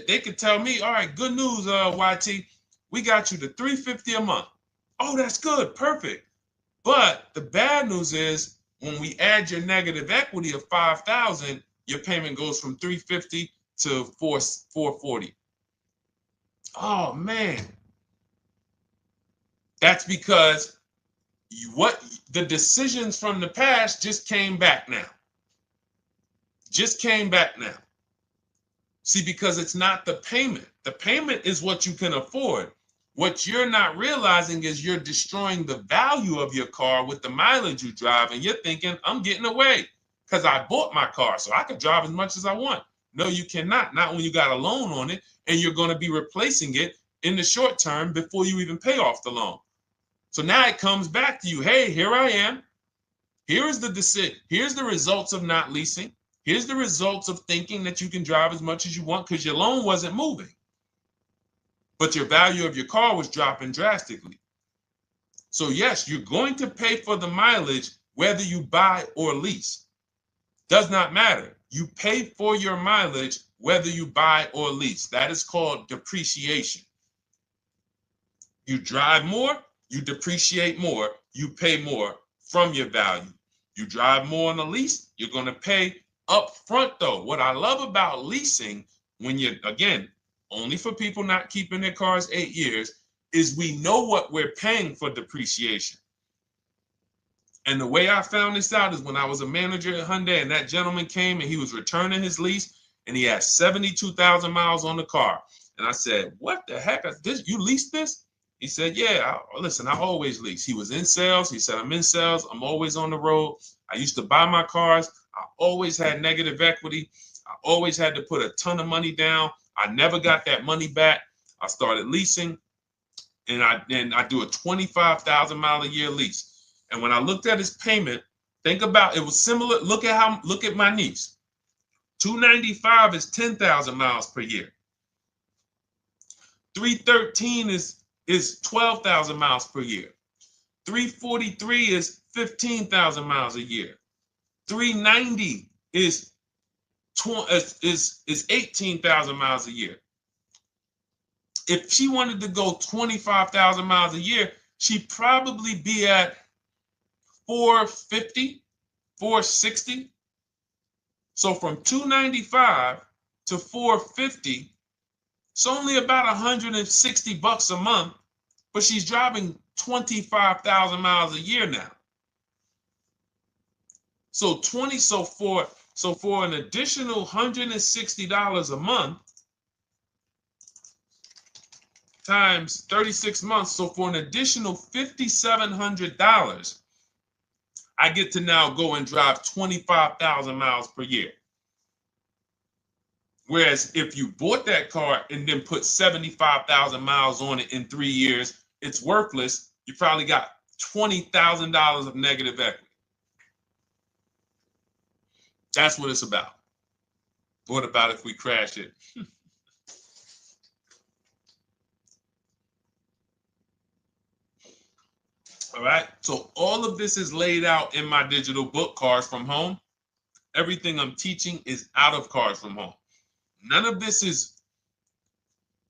they could tell me, all right, good news, YT, we got you to $350 a month. Oh, that's good, perfect. But the bad news is when we add your negative equity of $5,000, your payment goes from $350 to $440. Oh man, that's because the decisions from the past just came back now. Just came back now. See, because it's not the payment. The payment is what you can afford. What you're not realizing is you're destroying the value of your car with the mileage you drive, and you're thinking, I'm getting away because I bought my car, so I can drive as much as I want. No, you cannot. Not when you got a loan on it, and you're going to be replacing it in the short term before you even pay off the loan. So now it comes back to you. Hey, here I am. Here's the results of not leasing. Here's the results of thinking that you can drive as much as you want because your loan wasn't moving. But your value of your car was dropping drastically. So yes, you're going to pay for the mileage whether you buy or lease. Does not matter. You pay for your mileage whether you buy or lease. That is called depreciation. You drive more, you depreciate more, you pay more from your value. You drive more on a lease, you're going to pay up front though. What I love about leasing, when you're, again, only for people not keeping their cars 8 years, is we know what we're paying for depreciation. And the way I found this out is when I was a manager at Hyundai and that gentleman came and he was returning his lease and he had 72,000 miles on the car. And I said, what the heck? You leased this? He said, yeah, listen, I always lease. He was in sales. He said, I'm in sales. I'm always on the road. I used to buy my cars. I always had negative equity. I always had to put a ton of money down. I never got that money back. I started leasing, and I do a 25,000 mile a year lease. And when I looked at his payment, think about it was similar. Look at my niece. 295 is 10,000 miles per year. 313 is 12,000 miles per year. 343 is 15,000 miles a year. 390 is 18,000 miles a year. If she wanted to go 25,000 miles a year, she'd probably be at 450, 460. So from 295 to 450, it's only about 160 bucks a month, but she's driving 25,000 miles a year now. So for an additional $160 a month times 36 months, so for an additional $5,700, I get to now go and drive 25,000 miles per year. Whereas if you bought that car and then put 75,000 miles on it in 3 years, it's worthless. You probably got $20,000 of negative equity. That's what it's about. What about if we crash it? All right. So all of this is laid out in my digital book, Cars from Home. Everything I'm teaching is out of Cars from Home. None of this is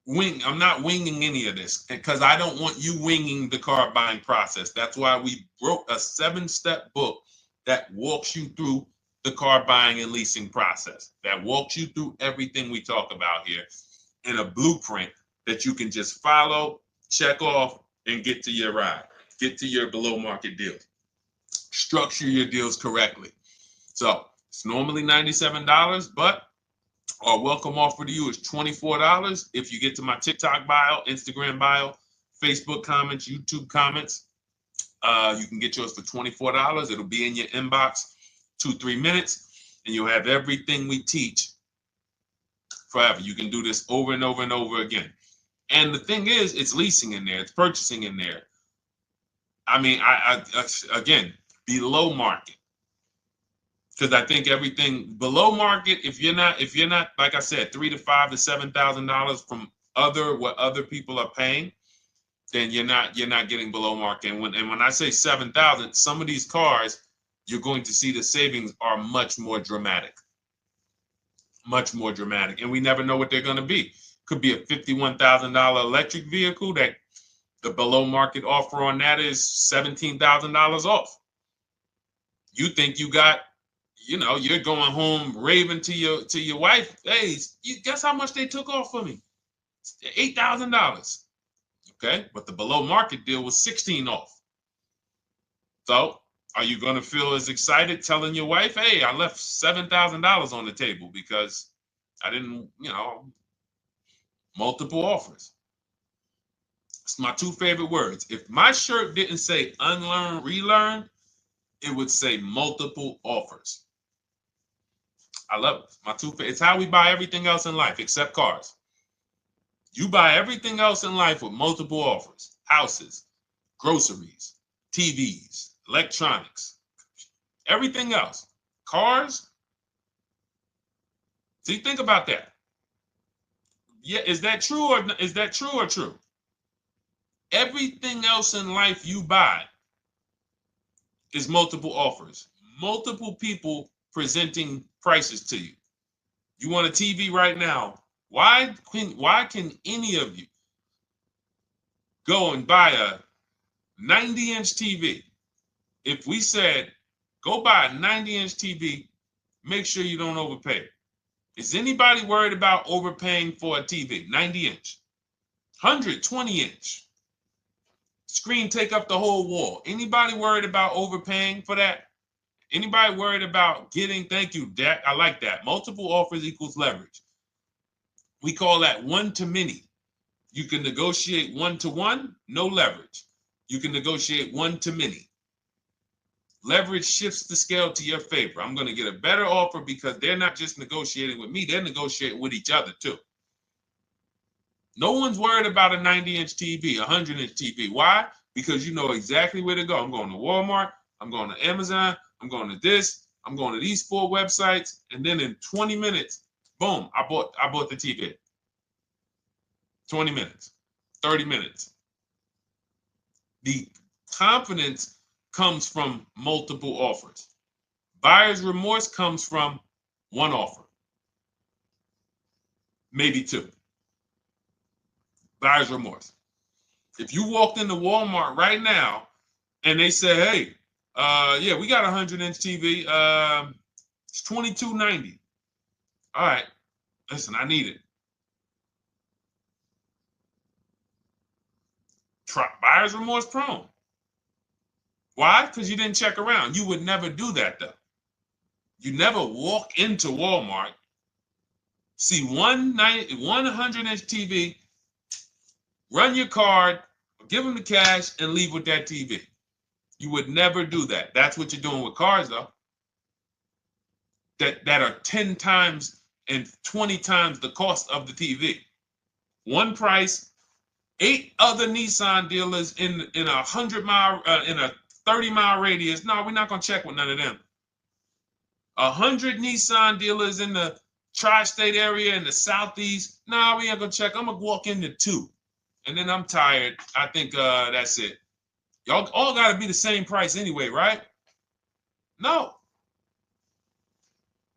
I'm not winging any of this because I don't want you winging the car buying process. That's why we wrote a 7-step book that walks you through the car buying and leasing process, that walks you through everything we talk about here in a blueprint that you can just follow, check off, and get to your ride, get to your below market deals, structure your deals correctly. So it's normally $97, but our welcome offer to you is $24 if you get to my TikTok bio, Instagram bio, Facebook comments, YouTube comments. You can get yours for $24. It'll be in your inbox 2-3 minutes, and you'll have everything we teach forever. You can do this over and over and over again. And the thing is, it's leasing in there, it's purchasing in there. I mean, I again, below market. Because I think everything below market, if you're not, like I said, $3,000 to $5,000 to $7,000 from what other people are paying, then you're not getting below market. And when I say 7,000, some of these cars, you're going to see the savings are much more dramatic. Much more dramatic. And we never know what they're going to be. Could be a $51,000 electric vehicle that the below market offer on that is $17,000 off. You think you got, you're going home raving to your wife. Hey, you guess how much they took off for me? $8,000. Okay, but the below market deal was 16 off. So are you going to feel as excited telling your wife, hey, I left $7,000 on the table because I didn't, multiple offers. It's my two favorite words. If my shirt didn't say unlearn, relearn, it would say multiple offers. I love it. My two favorite. It's how we buy everything else in life except cars. You buy everything else in life with multiple offers. Houses, groceries, TVs, electronics, everything else. Cars. See, think about that. Yeah, is that true or true? Everything else in life you buy is multiple offers. Multiple people presenting prices to you. You want a TV right now. Why can any of you go and buy a 90-inch TV? If we said, go buy a 90-inch TV, make sure you don't overpay. Is anybody worried about overpaying for a TV? 90-inch, 120-inch. Screen take up the whole wall. Anybody worried about overpaying for that? Anybody worried about getting, thank you, Dak, I like that. Multiple offers equals leverage. We call that one to many. You can negotiate 1-to-1, no leverage. You can negotiate 1 to many. Leverage shifts the scale to your favor. I'm going to get a better offer because they're not just negotiating with me, they're negotiating with each other too. No one's worried about a 90-inch TV, a 100-inch TV. Why? Because you know exactly where to go. I'm going to Walmart, I'm going to Amazon, I'm going to this, I'm going to these 4 websites, and then in 20 minutes, boom, I bought the TV. 20 minutes, 30 minutes. The confidence comes from multiple offers. Buyer's remorse comes from one offer, maybe 2. Buyer's remorse. If you walked into Walmart right now and they say, hey, yeah, we got a 100-inch TV. It's $22.90. All right, listen, I need it. Buyer's remorse prone. Why? Because you didn't check around. You would never do that, though. You never walk into Walmart, see 100-inch TV, run your card, give them the cash, and leave with that TV. You would never do that. That's what you're doing with cars, though. That are 10 times and 20 times the cost of the TV. One price, 8 other Nissan dealers in a 100-mile, in a 30-mile radius. No, we're not going to check with none of them. 100 Nissan dealers in the tri-state area in the southeast. No, we ain't going to check. I'm going to walk into 2. And then I'm tired. I think that's it. Y'all all got to be the same price anyway, right? No.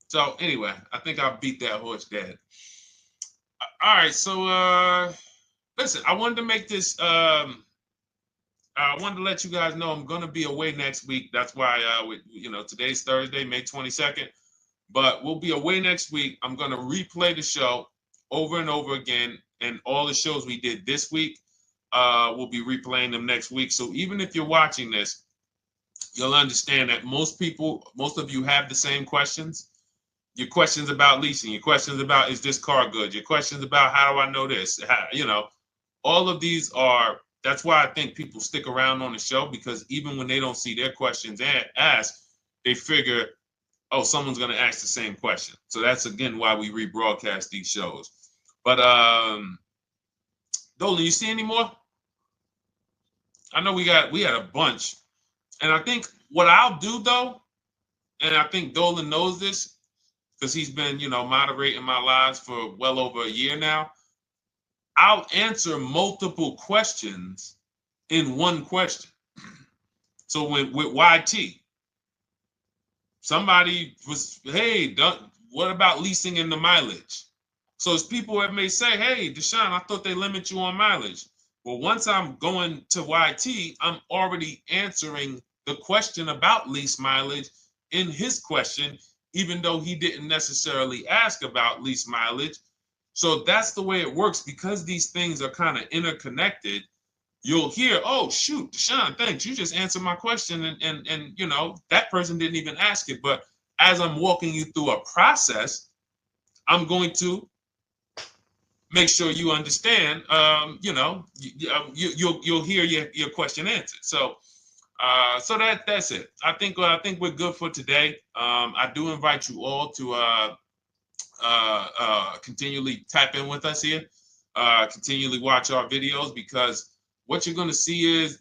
So anyway, I think I beat that horse dead. All right, so listen, I wanted to make this. I wanted to let you guys know I'm gonna be away next week. That's why today's Thursday, May 22nd, but we'll be away next week. I'm gonna replay the show over and over again, and all the shows we did this week, we'll be replaying them next week. So even if you're watching this you'll understand that most of you have the same questions. Your questions about leasing, your questions about, is this car good? Your questions about, how do I know this? All of these are, that's why I think people stick around on the show, because even when they don't see their questions asked, they figure, oh, someone's going to ask the same question. So that's, again, why we rebroadcast these shows. But Dolan, you see any more? I know we had a bunch. And I think what I'll do, though, and I think Dolan knows this because he's been, moderating my lives for well over a year now, I'll answer multiple questions in one question. So with YT, somebody was, hey, what about leasing in the mileage? So it's people that may say, hey, Deshone, I thought they limit you on mileage. Well, once I'm going to YT, I'm already answering the question about lease mileage in his question, even though he didn't necessarily ask about lease mileage. So that's the way it works, because these things are kind of interconnected. You'll hear, oh, shoot, Deshone, thanks. You just answered my question. And that person didn't even ask it. But as I'm walking you through a process, I'm going to make sure you understand, you'll hear your question answered. So that's it. I think we're good for today. I do invite you all to continually tap in with us here, continually watch our videos, because what you're going to see is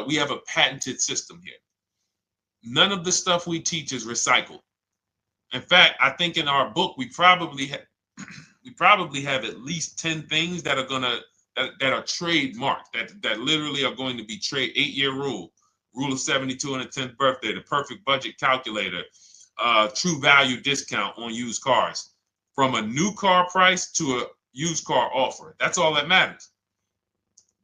we have a patented system here. None of the stuff we teach is recycled. In fact, I think in our book we probably have at least 10 things that are trademarked, that literally are going to be 8-year rule of 72 on the 10th birthday, the perfect budget calculator, true value discount on used cars, from a new car price to a used car offer. That's all that matters.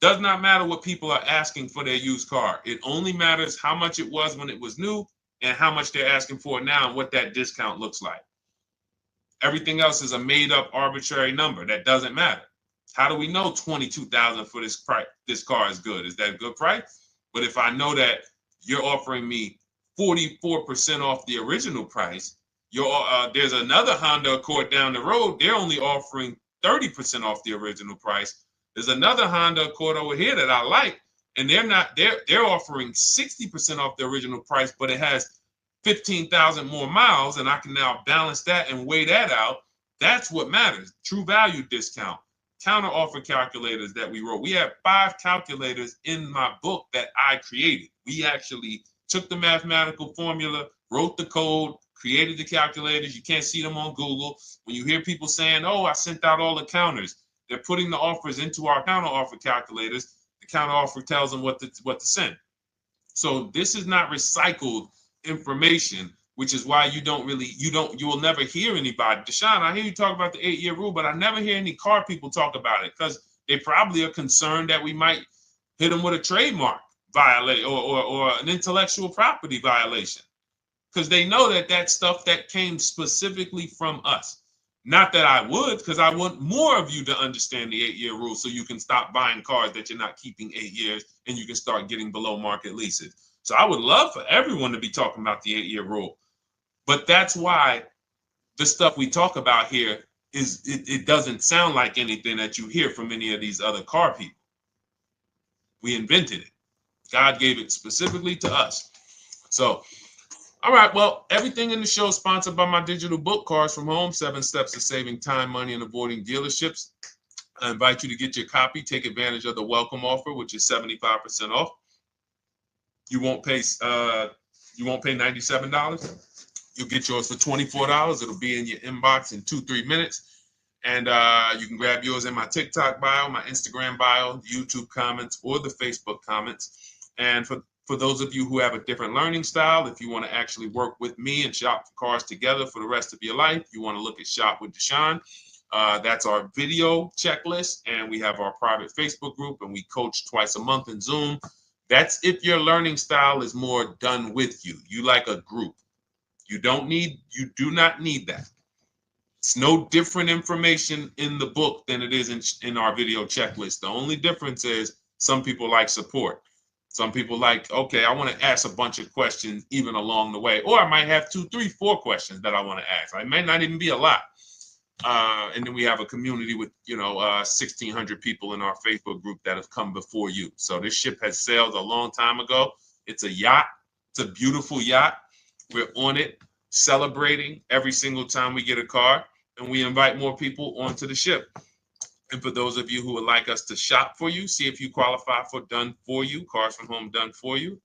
Does not matter what people are asking for their used car. It only matters how much it was when it was new and how much they're asking for it now and what that discount looks like. Everything else is a made up arbitrary number that doesn't matter. How do we know $22,000 for this price? This car is good. Is that a good price? But if I know that you're offering me 44% off the original price, there's another Honda Accord down the road. They're only offering 30% off the original price. There's another Honda Accord over here that I like, and they're offering 60% off the original price, but it has 15,000 more miles, and I can now balance that and weigh that out. That's what matters. True value discount, counter offer calculators that we wrote. We have 5 calculators in my book that I created. We actually took the mathematical formula, wrote the code, created the calculators. You can't see them on Google. When you hear people saying, oh, I sent out all the counters, they're putting the offers into our counter offer calculators. The counter offer tells them what to send. So this is not recycled information, which is why you will never hear anybody. Deshone, I hear you talk about the 8-year rule, but I never hear any car people talk about it, because they probably are concerned that we might hit them with a trademark violation or an intellectual property violation, because they know that that's stuff that came specifically from us. Not that I would, because I want more of you to understand the 8-year rule, so you can stop buying cars that you're not keeping 8 years, and you can start getting below market leases. So I would love for everyone to be talking about the 8-year rule. But that's why the stuff we talk about here it doesn't sound like anything that you hear from any of these other car people. We invented it. God gave it specifically to us. So, all right, well, everything in the show is sponsored by my digital book, Cars from Home, 7 Steps to Saving Time, Money, and Avoiding Dealerships. I invite you to get your copy. Take advantage of the welcome offer, which is 75% off. You won't pay $97. You'll get yours for $24. It'll be in your inbox in 2-3 minutes. And you can grab yours in my TikTok bio, my Instagram bio, YouTube comments, or the Facebook comments. And for those of you who have a different learning style, if you want to actually work with me and shop for cars together for the rest of your life, you want to look at Shop with Deshone. That's our video checklist. And we have our private Facebook group, and we coach twice a month in Zoom. That's if your learning style is more done with you. You like a group. You do not need that. It's no different information in the book than it is in our video checklist. The only difference is some people like support. Some people like, okay, I want to ask a bunch of questions even along the way, or I might have 2, 3, 4 questions that I want to ask. It may not even be a lot. And then we have a community with, 1,600 people in our Facebook group that have come before you. So this ship has sailed a long time ago. It's a yacht. It's a beautiful yacht. We're on it, celebrating every single time we get a car, and we invite more people onto the ship. And for those of you who would like us to shop for you, see if you qualify for Done For You, Cars From Home Done For You.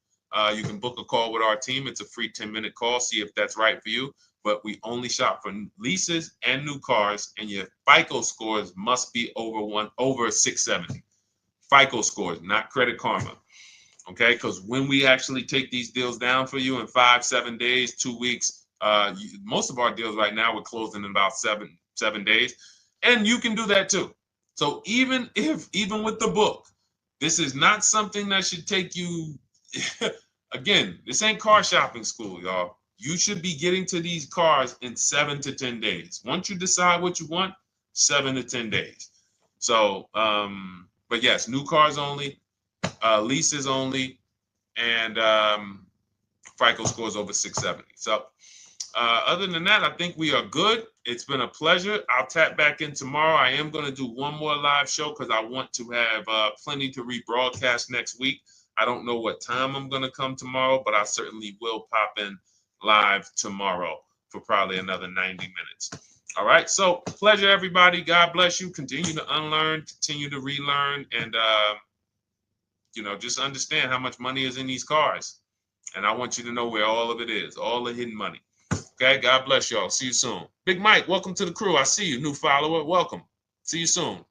You can book a call with our team. It's a free 10-minute call. See if that's right for you. But we only shop for leases and new cars, and your FICO scores must be over 670. FICO scores, not Credit Karma. Okay, because when we actually take these deals down for you in 5, 7 days, 2 weeks, most of our deals right now we're closing in about seven days, and you can do that too. So even with the book, this is not something that should take you. Again, this ain't car shopping school, y'all. You should be getting to these cars in 7 to 10 days. Once you decide what you want, 7 to 10 days. So, but yes, new cars only, leases only, and FICO scores over 670. So other than that, I think we are good. It's been a pleasure. I'll tap back in tomorrow. I am going to do one more live show because I want to have plenty to rebroadcast next week. I don't know what time I'm going to come tomorrow, but I certainly will pop in live tomorrow for probably another 90 minutes. All right. So pleasure, everybody. God bless you. Continue to unlearn, continue to relearn, and, just understand how much money is in these cars. And I want you to know where all of it is, all the hidden money. Okay, God bless y'all. See you soon. Big Mike, welcome to the crew. I see you, new follower. Welcome. See you soon.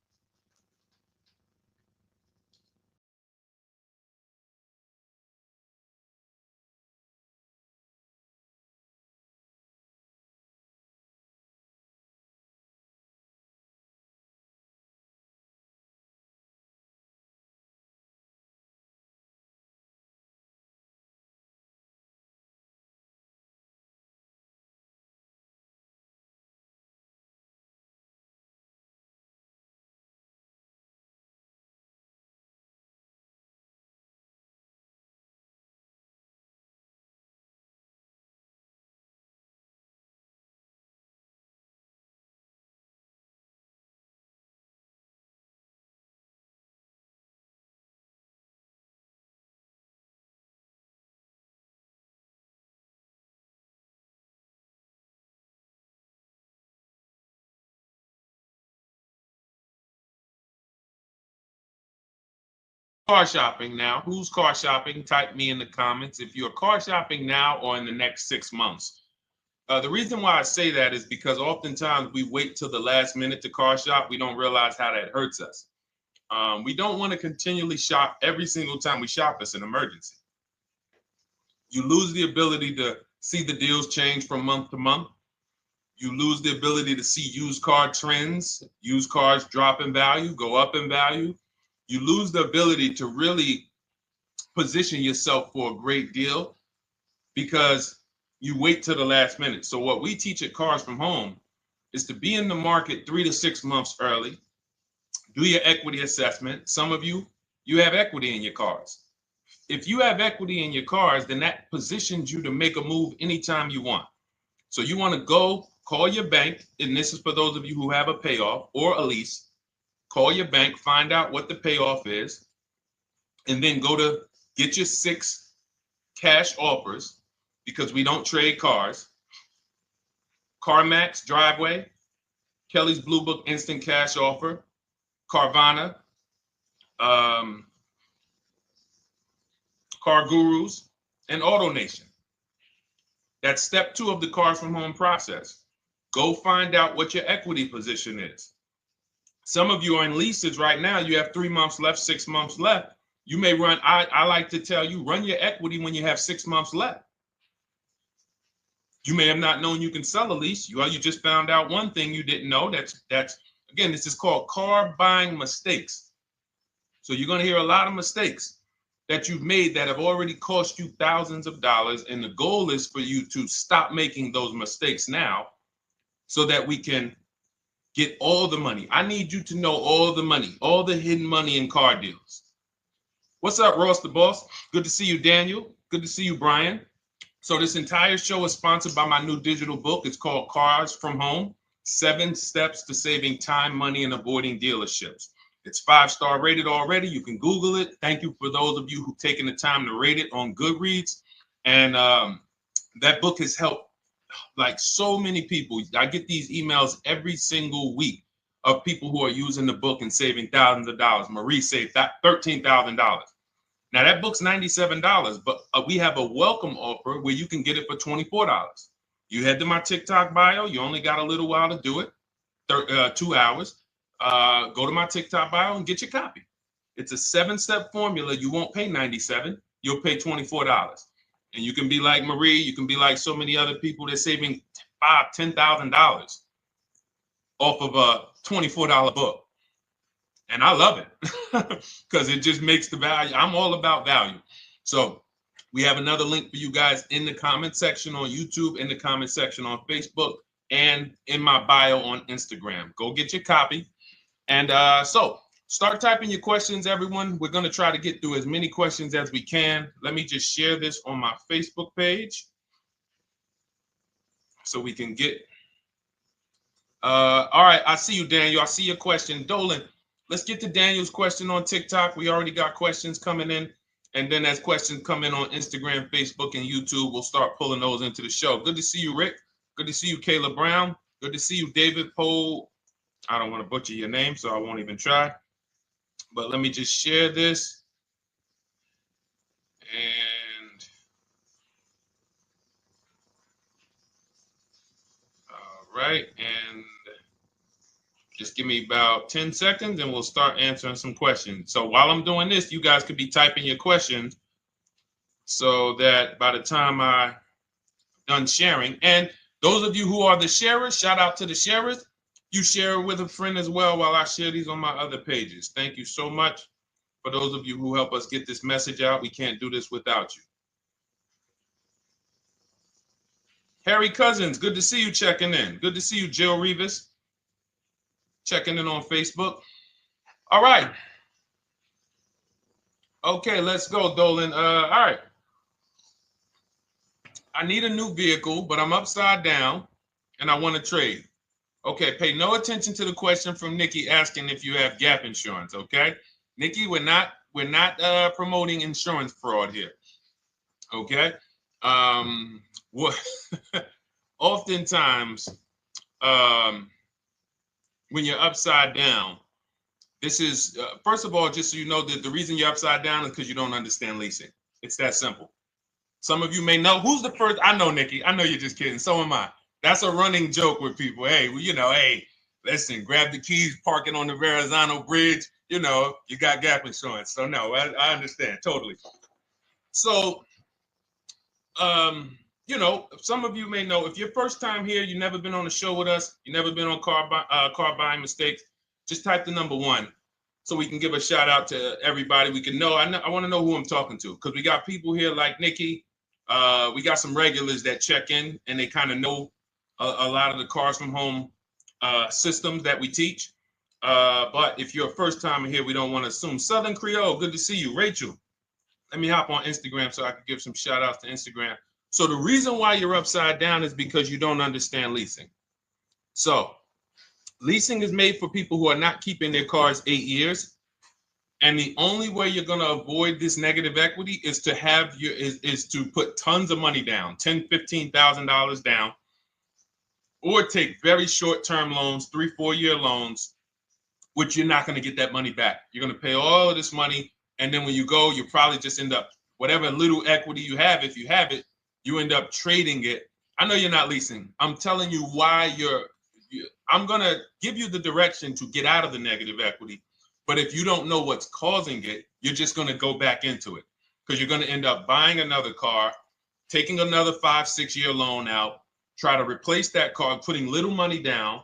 Car shopping now. Who's car shopping? Type me in the comments if you're car shopping now or in the next 6 months. The reason why I say that is because oftentimes we wait till the last minute to car shop. We don't realize how that hurts us. We don't want to continually shop every single time we shop. It's an emergency. You lose the ability to see the deals change from month to month. You lose the ability to see used car trends, used cars drop in value, go up in value. You lose the ability to really position yourself for a great deal because you wait till the last minute. So what we teach at Cars From Home is to be in the market 3 to 6 months early. Do your equity assessment. Some of you have equity in your cars. If you have equity in your cars, then that positions you to make a move anytime you want. So you want to go call your bank, and this is for those of you who have a payoff or a lease. Call your bank, find out what the payoff is, and then go to get your 6 cash offers because we don't trade cars. CarMax, Driveway, Kelly's Blue Book Instant Cash Offer, Carvana, Car Gurus, and AutoNation. That's step 2 of the Cars From Home process. Go find out what your equity position is. Some of you are in leases right now. You have 3 months left, 6 months left. You may run, I like to tell you, run your equity when you have 6 months left. You may have not known you can sell a lease. You just found out one thing you didn't know. That's again, this is called car buying mistakes. So you're going to hear a lot of mistakes that you've made that have already cost you thousands of dollars. And the goal is for you to stop making those mistakes now so that we can get all the money. I need you to know all the money, all the hidden money in car deals. What's up, Ross the Boss? Good to see you, Daniel. Good to see you, Brian. So this entire show is sponsored by my new digital book. It's called Cars from Home, 7 Steps to Saving Time, Money, and Avoiding Dealerships. It's 5-star rated already. You can Google it. Thank you for those of you who've taken the time to rate it on Goodreads. And that book has helped like so many people. I get these emails every single week of people who are using the book and saving thousands of dollars. Marie saved $13,000. Now that book's $97, but we have a welcome offer where you can get it for $24. You head to my TikTok bio. You only got a little while to do it, 2 hours. Go to my TikTok bio and get your copy. It's a 7-step formula. You won't pay $97. You'll pay $24. And you can be like Marie. You can be like so many other people. They're saving $5,000, $10,000 off of a $24 book. And I love it because it just makes the value. I'm all about value. So we have another link for you guys in the comment section on YouTube, in the comment section on Facebook, and in my bio on Instagram. Go get your copy. And so start typing your questions, everyone. We're going to try to get through as many questions as we can. Let me just share this on my Facebook page so we can get. All right. I see you, Daniel. I see your question. Dolan, let's get to Daniel's question on TikTok. We already got questions coming in. And then as questions come in on Instagram, Facebook, and YouTube, we'll start pulling those into the show. Good to see you, Rick. Good to see you, Kayla Brown. Good to see you, David Poe. I don't want to butcher your name, so I won't even try. But let me just share this. And all right. And just give me about 10 seconds and we'll start answering some questions. So while I'm doing this, you guys could be typing your questions so that by the time I'm done sharing, and those of you who are the sharers, shout out to the sharers. You share it with a friend as well while I share these on my other pages. Thank you so much for those of you who help us get this message out. We can't do this without you. Harry Cousins, good to see you checking in. Good to see you, Jill Rivas. Checking in on Facebook. All right. Okay, let's go, Dolan. All right. I need a new vehicle, but I'm upside down and I want to trade. Okay, pay no attention to the question from Nikki asking if you have gap insurance, okay? Nikki, we're not promoting insurance fraud here. Okay? Oftentimes, when you're upside down, this is, first of all, just so you know that the reason you're upside down is because you don't understand leasing. It's that simple. Some of you may know, who's the first? I know, Nikki. I know you're just kidding. So am I. That's a running joke with people. Hey, well, you know, hey, listen, grab the keys, park it on the Verrazano Bridge. You know, you got gap insurance. So no, I understand totally. So, you know, some of you may know, if you're first time here, you've never been on a show with us, you've never been on car buying mistakes, just type the number 1 so we can give a shout out to everybody. We can know. I want to know who I'm talking to because we got people here like Nikki. We got some regulars that check in and they kind of know a lot of the Cars from Home systems that we teach. But if you're a first timer here, we don't want to assume. Southern Creole, good to see you. Rachel, let me hop on Instagram so I can give some shout outs to Instagram. So the reason why you're upside down is because you don't understand leasing. So leasing is made for people who are not keeping their cars 8 years. And the only way you're going to avoid this negative equity is to have is to put tons of money down, $10,000, $15,000 down, or take very short-term loans, 3-4 year loans, which you're not going to get that money back. You're going to pay all of this money. And then when you go, you probably just end up, whatever little equity you have, if you have it, you end up trading it. I know you're not leasing. I'm telling you why I'm going to give you the direction to get out of the negative equity. But if you don't know what's causing it, you're just going to go back into it because you're going to end up buying another car, taking another 5-6 year loan out, try to replace that car, putting little money down,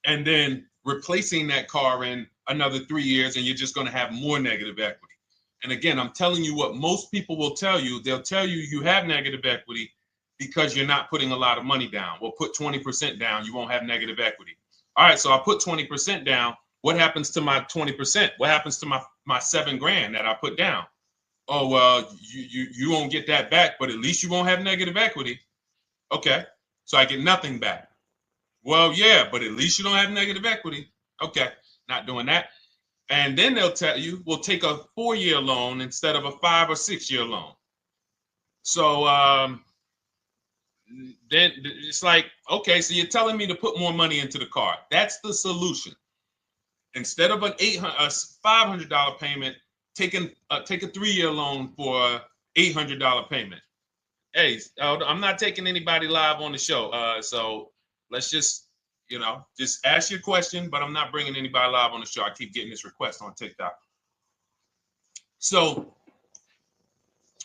and then replacing that car in another 3 years, and you're just going to have more negative equity. And again, I'm telling you what most people will tell you. They'll tell you you have negative equity because you're not putting a lot of money down. Well, put 20% down, you won't have negative equity. All right, so I put 20% down. What happens to my 20%? What happens to my my $7,000 that I put down. Oh, well, you won't get that back, but at least you won't have negative equity. Okay, so I get nothing back. Well, yeah, but at least you don't have negative equity. Okay, not doing that. And then they'll tell you, we'll take a 4-year loan instead of a 5 or 6 year loan. So then it's like, okay, so you're telling me to put more money into the car. That's the solution. Instead of a $500 payment, take a 3-year loan for a $800 payment. Hey, I'm not taking anybody live on the show. So let's just ask your question, but I'm not bringing anybody live on the show. I keep getting this request on TikTok. So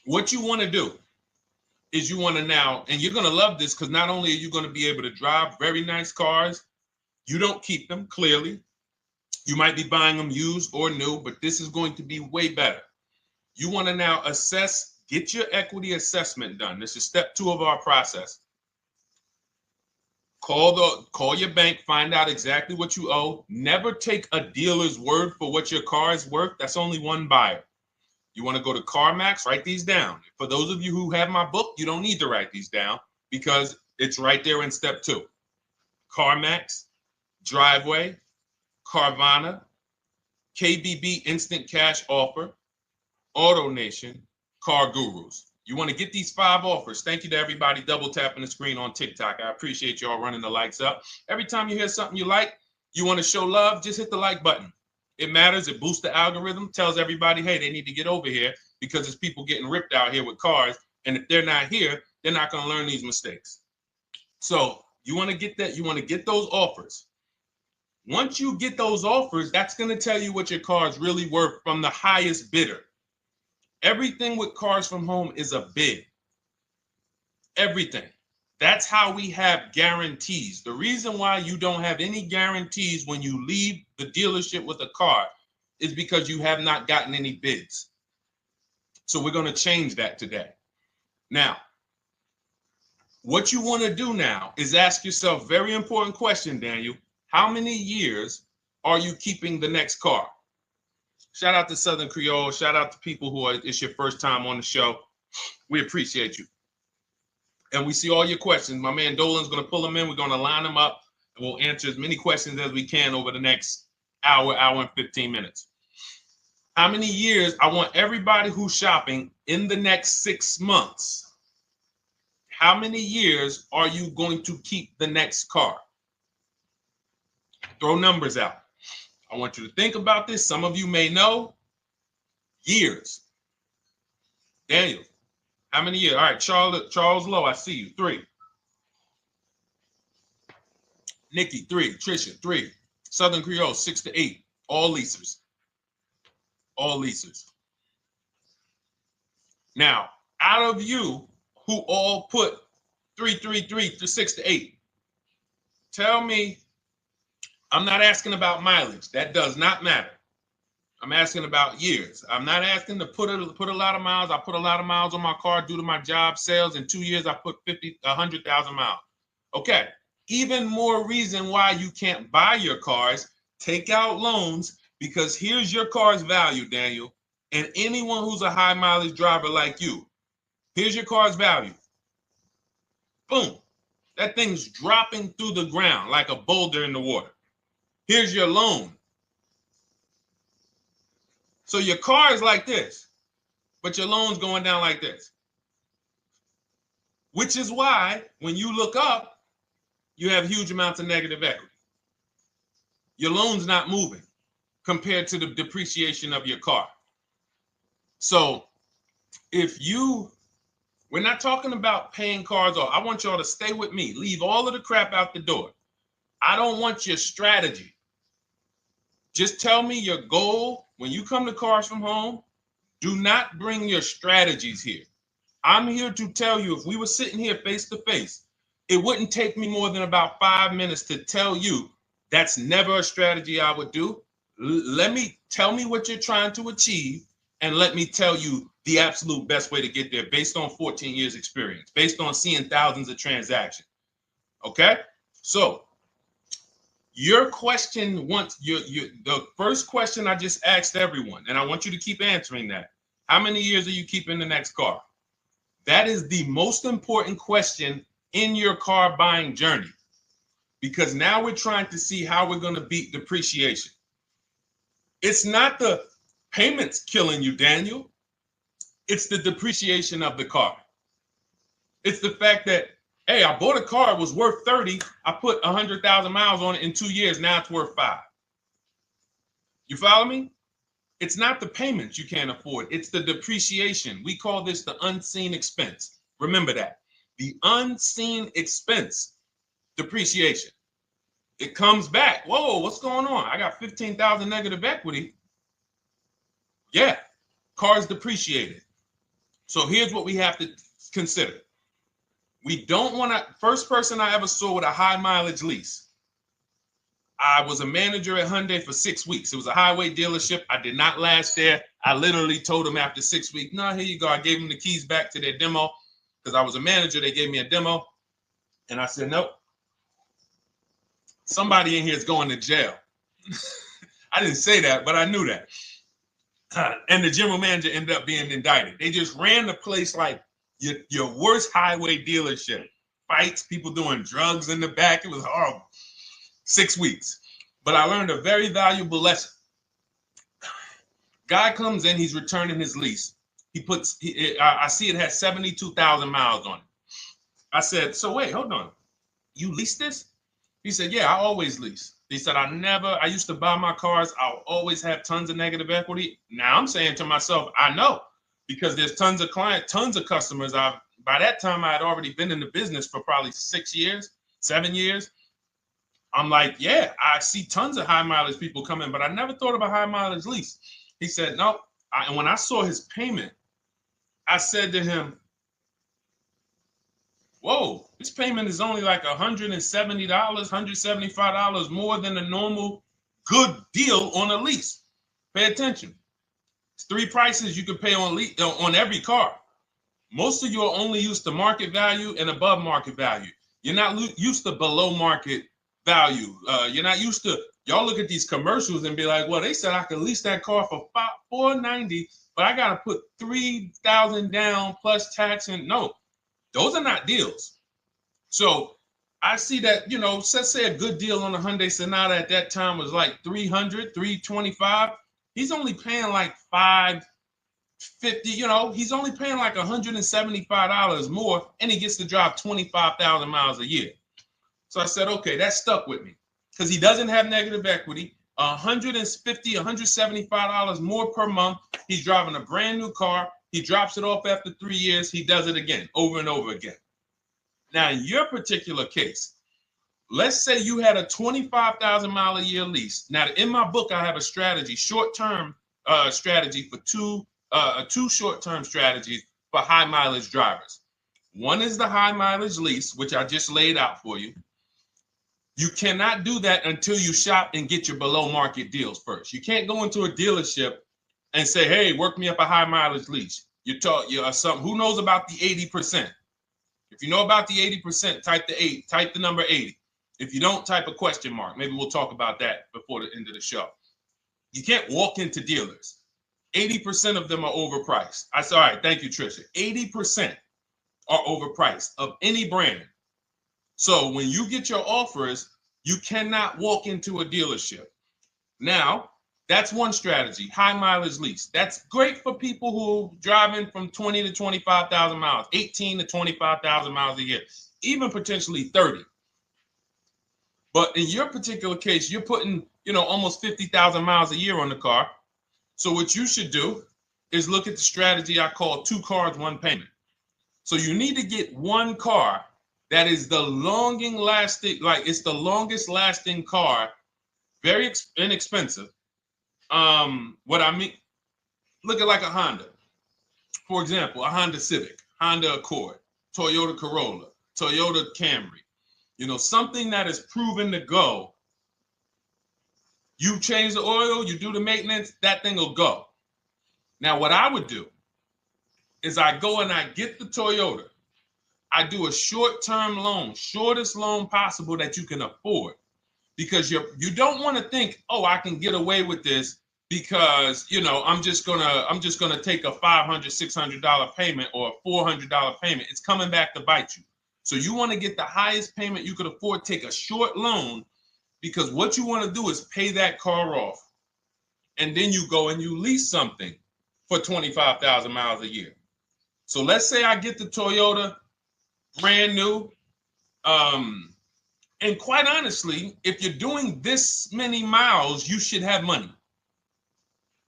what you want to do is you want to now, and you're going to love this because not only are you going to be able to drive very nice cars, you don't keep them, clearly. You might be buying them used or new, but this is going to be way better. You want to now assess, get your equity assessment done. This is step 2 of our process. Call your bank, find out exactly what you owe. Never take a dealer's word for what your car is worth. That's only one buyer. You want to go to CarMax, write these down. For those of you who have my book, you don't need to write these down because it's right there in step 2. CarMax, Driveway, Carvana, KBB Instant Cash Offer, AutoNation, Car Gurus. You want to get these 5 offers. Thank you to everybody double tapping the screen on TikTok. I appreciate y'all running the likes up. Every time you hear something you like, you want to show love, just hit the like button. It matters. It boosts the algorithm, tells everybody, hey, they need to get over here because there's people getting ripped out here with cars. And if they're not here, they're not going to learn these mistakes. So you want to get that. You want to get those offers. Once you get those offers, that's going to tell you what your car is really worth from the highest bidder. Everything with Cars from Home is a bid. Everything. That's how we have guarantees. The reason why you don't have any guarantees when you leave the dealership with a car is because you have not gotten any bids. So we're going to change that today. Now, what you want to do now is ask yourself, very important question, Daniel. How many years are you keeping the next car? Shout out to Southern Creole. Shout out to people who it's your first time on the show. We appreciate you. And we see all your questions. My man Dolan's going to pull them in. We're going to line them up. And we'll answer as many questions as we can over the next hour and 15 minutes. How many years? I want everybody who's shopping in the next 6 months. How many years are you going to keep the next car? Throw numbers out. I want you to think about this. Some of you may know. Years. Daniel, how many years? All right, Charles Lowe, I see you. 3. Nikki, 3. Trisha, 3. Southern Creole, 6 to 8. All leasers. All leasers. Now, out of you who all put 3 to 6 to 8, tell me. I'm not asking about mileage. That does not matter. I'm asking about years. I'm not asking to put a lot of miles. I put a lot of miles on my car due to my job sales. In 2 years, I put 100,000 miles. Okay. Even more reason why you can't buy your cars. Take out loans because here's your car's value, Daniel. And anyone who's a high mileage driver like you, here's your car's value. Boom. That thing's dropping through the ground like a boulder in the water. Here's your loan. So your car is like this, but your loan's going down like this. Which is why when you look up, you have huge amounts of negative equity. Your loan's not moving compared to the depreciation of your car. So we're not talking about paying cars off. I want y'all to stay with me. Leave all of the crap out the door. I don't want your strategy. Just tell me your goal. When you come to Cars from Home, do not bring your strategies here. I'm here to tell you, if we were sitting here face to face, it wouldn't take me more than about 5 minutes to tell you that's never a strategy I would do. Tell me what you're trying to achieve, and let me tell you the absolute best way to get there based on 14 years experience, based on seeing thousands of transactions. Okay? So Your question the first question I just asked everyone, and I want you to keep answering that. How many years are you keeping the next car? That is the most important question in your car buying journey, because now we're trying to see how we're going to beat depreciation. It's not the payments killing you, Daniel. It's the depreciation of the car. It's the fact that, hey, I bought a car, it was worth 30. I put 100,000 miles on it in 2 years. Now it's worth 5. You follow me? It's not the payments you can't afford. It's the depreciation. We call this the unseen expense. Remember that. The unseen expense, depreciation. It comes back. Whoa, what's going on? I got 15,000 negative equity. Yeah, car's depreciated. So here's what we have to consider. We don't want to, first person I ever saw with a high mileage lease. I was a manager at Hyundai for 6 weeks. It was a highway dealership. I did not last there. I literally told them after 6 weeks, no, here you go. I gave them the keys back to their demo because I was a manager. They gave me a demo. And I said, nope. Somebody in here is going to jail. I didn't say that, but I knew that. And the general manager ended up being indicted. They just ran the place like your worst highway dealership. Fights, people doing drugs in the back. It was horrible. 6 weeks. But I learned a very valuable lesson. Guy comes in, he's returning his lease. I see it has 72,000 miles on it. I said, so wait, hold on. You leased this? He said, yeah, I always lease. He said, I used to buy my cars. I'll always have tons of negative equity. Now I'm saying to myself, I know, because there's tons of clients, tons of customers. By that time, I had already been in the business for probably 6 years, 7 years. I'm like, yeah, I see tons of high mileage people come in, but I never thought of a high mileage lease. He said, no. And when I saw his payment, I said to him, whoa, this payment is only like $170, $175 more than a normal good deal on a lease. Pay attention. It's 3 prices you can pay on every car. Most of you are only used to market value and above market value. You're not used to below market value. You're not used to, y'all look at these commercials and be like, well, they said I could lease that car for $490, but I got to put $3,000 down plus tax. And no, those are not deals. So I see that, let's say a good deal on a Hyundai Sonata at that time was like $300, $325. He's only paying like $550, he's only paying like $175 more, and he gets to drive 25,000 miles a year. So I said, okay, that stuck with me, because he doesn't have negative equity. $150, $175 more per month. He's driving a brand new car. He drops it off after 3 years. He does it again, over and over again. Now, in your particular case, let's say you had a 25,000 mile a year lease. Now, in my book, I have a strategy, short-term strategy for two short-term strategies for high mileage drivers. One is the high mileage lease, which I just laid out for you. You cannot do that until you shop and get your below market deals first. You can't go into a dealership and say, hey, work me up a high mileage lease. Who knows about the 80%? If you know about the 80%, type the number 80. If you don't, type a question mark. Maybe we'll talk about that before the end of the show. You can't walk into dealers. 80% of them are overpriced. I said, all right, thank you, Trisha. 80% are overpriced of any brand. So when you get your offers, you cannot walk into a dealership. Now, that's one strategy, high mileage lease. That's great for people who are driving from 20 to 25,000 miles, 18 to 25,000 miles a year, even potentially 30. But in your particular case, you're putting, almost 50,000 miles a year on the car. So what you should do is look at the strategy I call 2 cars, 1 payment. So you need to get one car that is the longest lasting car, very inexpensive. What I mean, look at like a Honda. For example, a Honda Civic, Honda Accord, Toyota Corolla, Toyota Camry. Something that is proven to go. You change the oil, you do the maintenance, that thing will go. Now, what I would do is I go and I get the Toyota. I do a short-term loan, shortest loan possible that you can afford. because you don't want to think, oh, I can get away with this because, you know, I'm just gonna take a $500, $600 payment or a $400 payment. It's coming back to bite you. So you want to get the highest payment you could afford, take a short loan, because what you want to do is pay that car off. And then you go and you lease something for 25,000 miles a year. So let's say I get the Toyota brand new. And quite honestly, if you're doing this many miles, you should have money.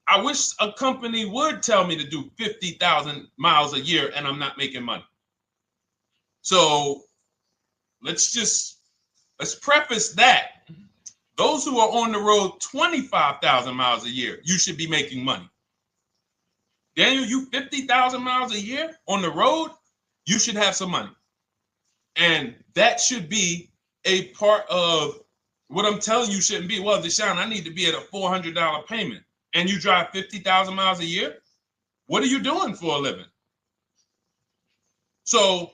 I wish a company would tell me to do 50,000 miles a year and I'm not making money. So let's preface that. Those who are on the road 25,000 miles a year, you should be making money. Daniel, you 50,000 miles a year on the road, you should have some money. And that should be a part of what I'm telling you shouldn't be. Well, Deshone, I need to be at a $400 payment. And you drive 50,000 miles a year? What are you doing for a living? So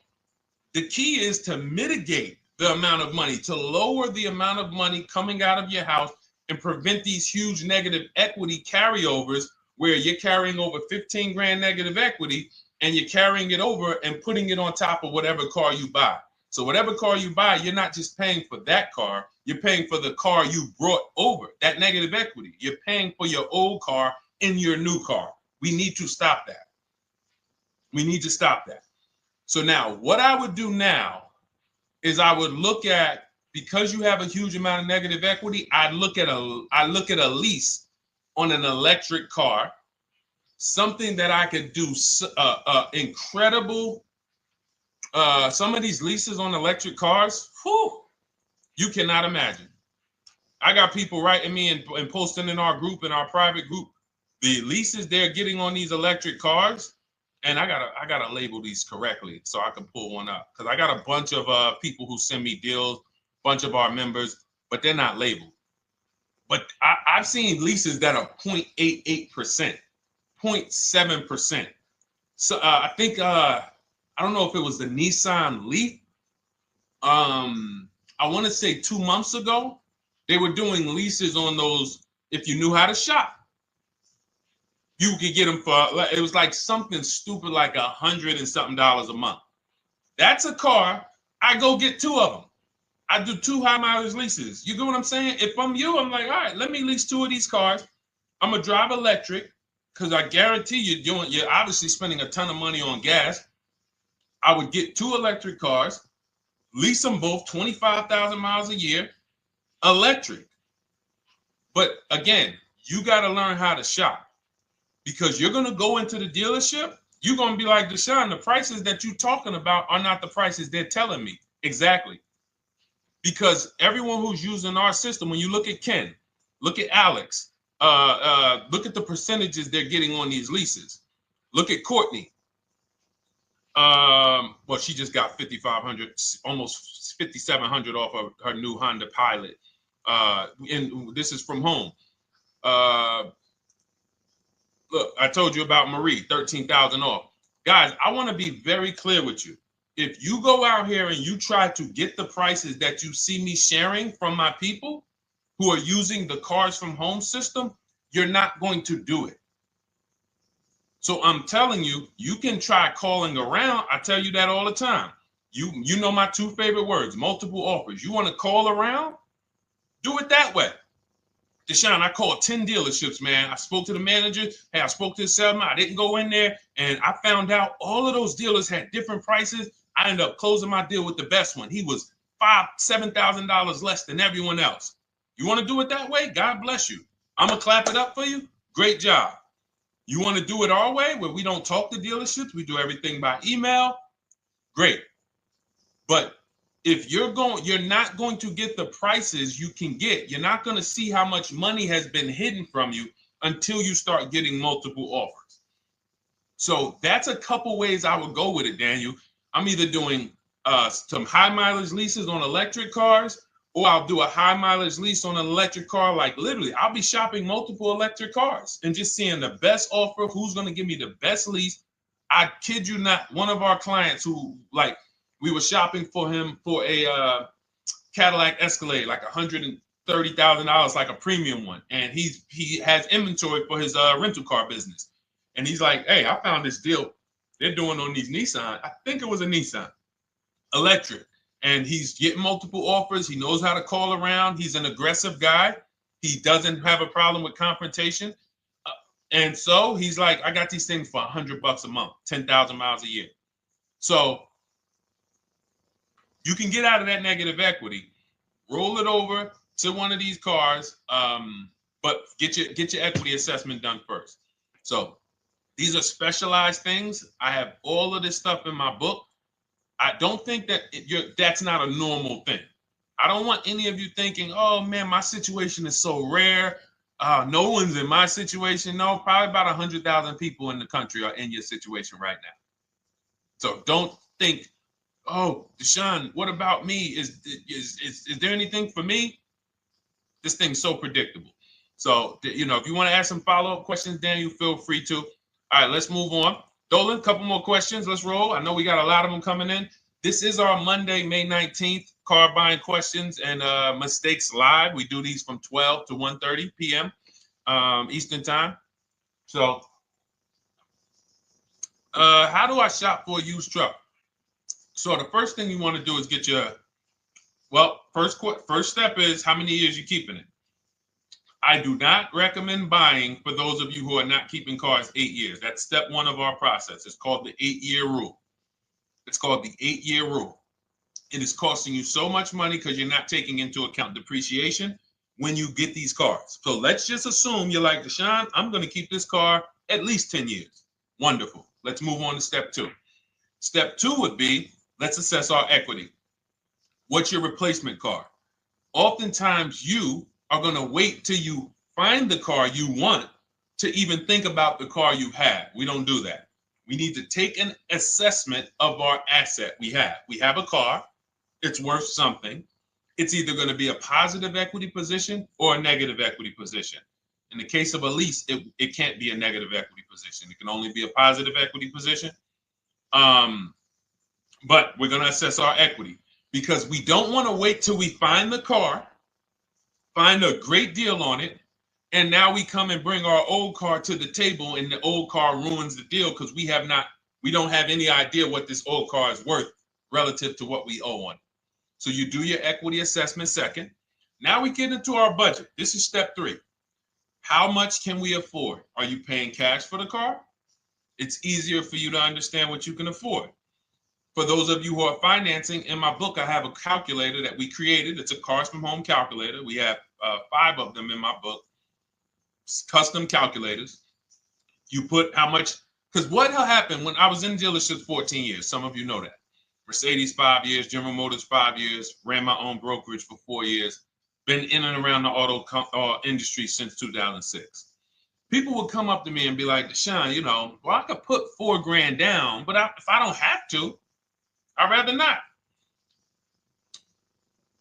the key is to mitigate the amount of money, to lower the amount of money coming out of your house and prevent these huge negative equity carryovers where you're carrying over 15 grand negative equity and you're carrying it over and putting it on top of whatever car you buy. So whatever car you buy, you're not just paying for that car, you're paying for the car you brought over, that negative equity. You're paying for your old car in your new car. We need to stop that. We need to stop that. So now what I would do now is I would look at, because you have a huge amount of negative equity, I look at a lease on an electric car, something that I could do incredible. Some of these leases on electric cars, whew, you cannot imagine. I got people writing me and posting in our group, in our private group, the leases they're getting on these electric cars. And I gotta label these correctly so I can pull one up, because I got a bunch of people who send me deals, bunch of our members, but they're not labeled. But I've seen leases that are 0.88%, 0.7%. So I think I don't know if it was the Nissan Leaf. I want to say 2 months ago, they were doing leases on those. If you knew how to shop, you could get them for, it was like something stupid like $100 and something a month. That's a car. I go get 2 of them. I do 2 high mileage leases. You get what I'm saying? If I'm you, I'm like, all right, let me lease 2 of these cars. I'm gonna drive electric, because I guarantee you're obviously spending a ton of money on gas. I would get 2 electric cars, lease them both 25,000 miles a year, electric. But again, you got to learn how to shop, because you're going to go into the dealership. You're going to be like, Deshone, the prices that you're talking about are not the prices they're telling me. Exactly. Because everyone who's using our system, when you look at Ken, look at Alex, look at the percentages they're getting on these leases. Look at Courtney. Well, she just got 5,500, almost 5,700 off of her new Honda Pilot. And this is from home. Look, I told you about Marie, 13,000 off. Guys, I want to be very clear with you. If you go out here and you try to get the prices that you see me sharing from my people who are using the Cars from Home system, you're not going to do it. So I'm telling you, you can try calling around. I tell you that all the time. You know my 2 favorite words, multiple offers. You want to call around? Do it that way. Deshone, I called 10 dealerships, man. I spoke to the manager. Hey, I spoke to the salesman. I didn't go in there, and I found out all of those dealers had different prices. I ended up closing my deal with the best one. He was $5,000, $7,000 less than everyone else. You want to do it that way? God bless you. I'm going to clap it up for you. Great job. You want to do it our way, where we don't talk to dealerships? We do everything by email? Great. But if you're not going to get the prices you can get. You're not going to see how much money has been hidden from you until you start getting multiple offers. So that's a couple ways I would go with it, Daniel. I'm either doing some high mileage leases on electric cars, or I'll do a high mileage lease on an electric car. Like literally, I'll be shopping multiple electric cars and just seeing the best offer, who's going to give me the best lease. I kid you not, one of our clients who, like, we were shopping for him for a Cadillac Escalade, like $30,000, like a premium one, and he has inventory for his rental car business. And he's like, hey, I found this deal they're doing on these Nissan. I think it was a Nissan electric. And he's getting multiple offers. He knows how to call around. He's an aggressive guy. He doesn't have a problem with confrontation. And so he's like, I got these things for $100 a month, 10,000 miles a year. So you can get out of that negative equity, roll it over to one of these cars, but get your equity assessment done first. So these are specialized things. I have all of this stuff in my book. I don't think that that's not a normal thing. I don't want any of you thinking, oh man, my situation is so rare. No one's in my situation. No, probably about 100,000 people in the country are in your situation right now. So don't think, oh, Deshone, what about me? Is there anything for me? This thing's so predictable. So, if you want to ask some follow-up questions, Daniel, feel free to. All right, let's move on. Dolan, a couple more questions. Let's roll. I know we got a lot of them coming in. This is our Monday, May 19th, car buying questions and mistakes live. We do these from 12 to 1:30 p.m. Eastern time. So, how do I shop for a used truck? So the first thing you want to do is get your, first step is how many years you keeping it. I do not recommend buying for those of you who are not keeping cars 8 years. That's step one of our process. It's called the 8-year rule. It's called the 8-year rule. It is costing you so much money because you're not taking into account depreciation when you get these cars. So let's just assume you're like, Deshone, I'm going to keep this car at least 10 years. Wonderful. Let's move on to step two. Step two would be, let's assess our equity. What's your replacement car? Oftentimes you are going to wait till you find the car you want to even think about the car you have. We don't do that. We need to take an assessment of our asset we have. We have a car. It's worth something. It's either going to be a positive equity position or a negative equity position. In the case of a lease, it can't be a negative equity position. It can only be a positive equity position. But we're going to assess our equity because we don't want to wait till we find the car, find a great deal on it, and now we come and bring our old car to the table and the old car ruins the deal because we don't have any idea what this old car is worth relative to what we owe on it. So you do your equity assessment second. Now we get into our budget. This is step three. How much can we afford? Are you paying cash for the car? It's easier for you to understand what you can afford. For those of you who are financing, in my book, I have a calculator that we created. It's a Cars from Home calculator. We have 5 of them in my book, custom calculators. You put how much, because what happened when I was in dealerships 14 years, some of you know that. Mercedes 5 years, General Motors 5 years, ran my own brokerage for 4 years, been in and around the auto industry since 2006. People would come up to me and be like, Deshone, I could put $4,000 down, but if I don't have to, I'd rather not.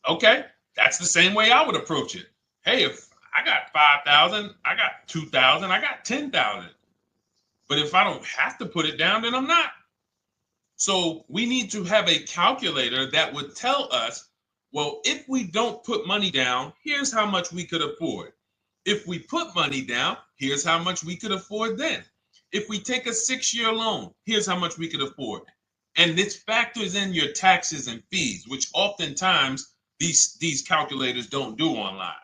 Okay, that's the same way I would approach it. Hey, if I got 5,000, I got 2,000, I got 10,000. But if I don't have to put it down, then I'm not. So we need to have a calculator that would tell us, well, if we don't put money down, here's how much we could afford. If we put money down, here's how much we could afford then. If we take a 6-year loan, here's how much we could afford. And this factors in your taxes and fees, which oftentimes these calculators don't do online.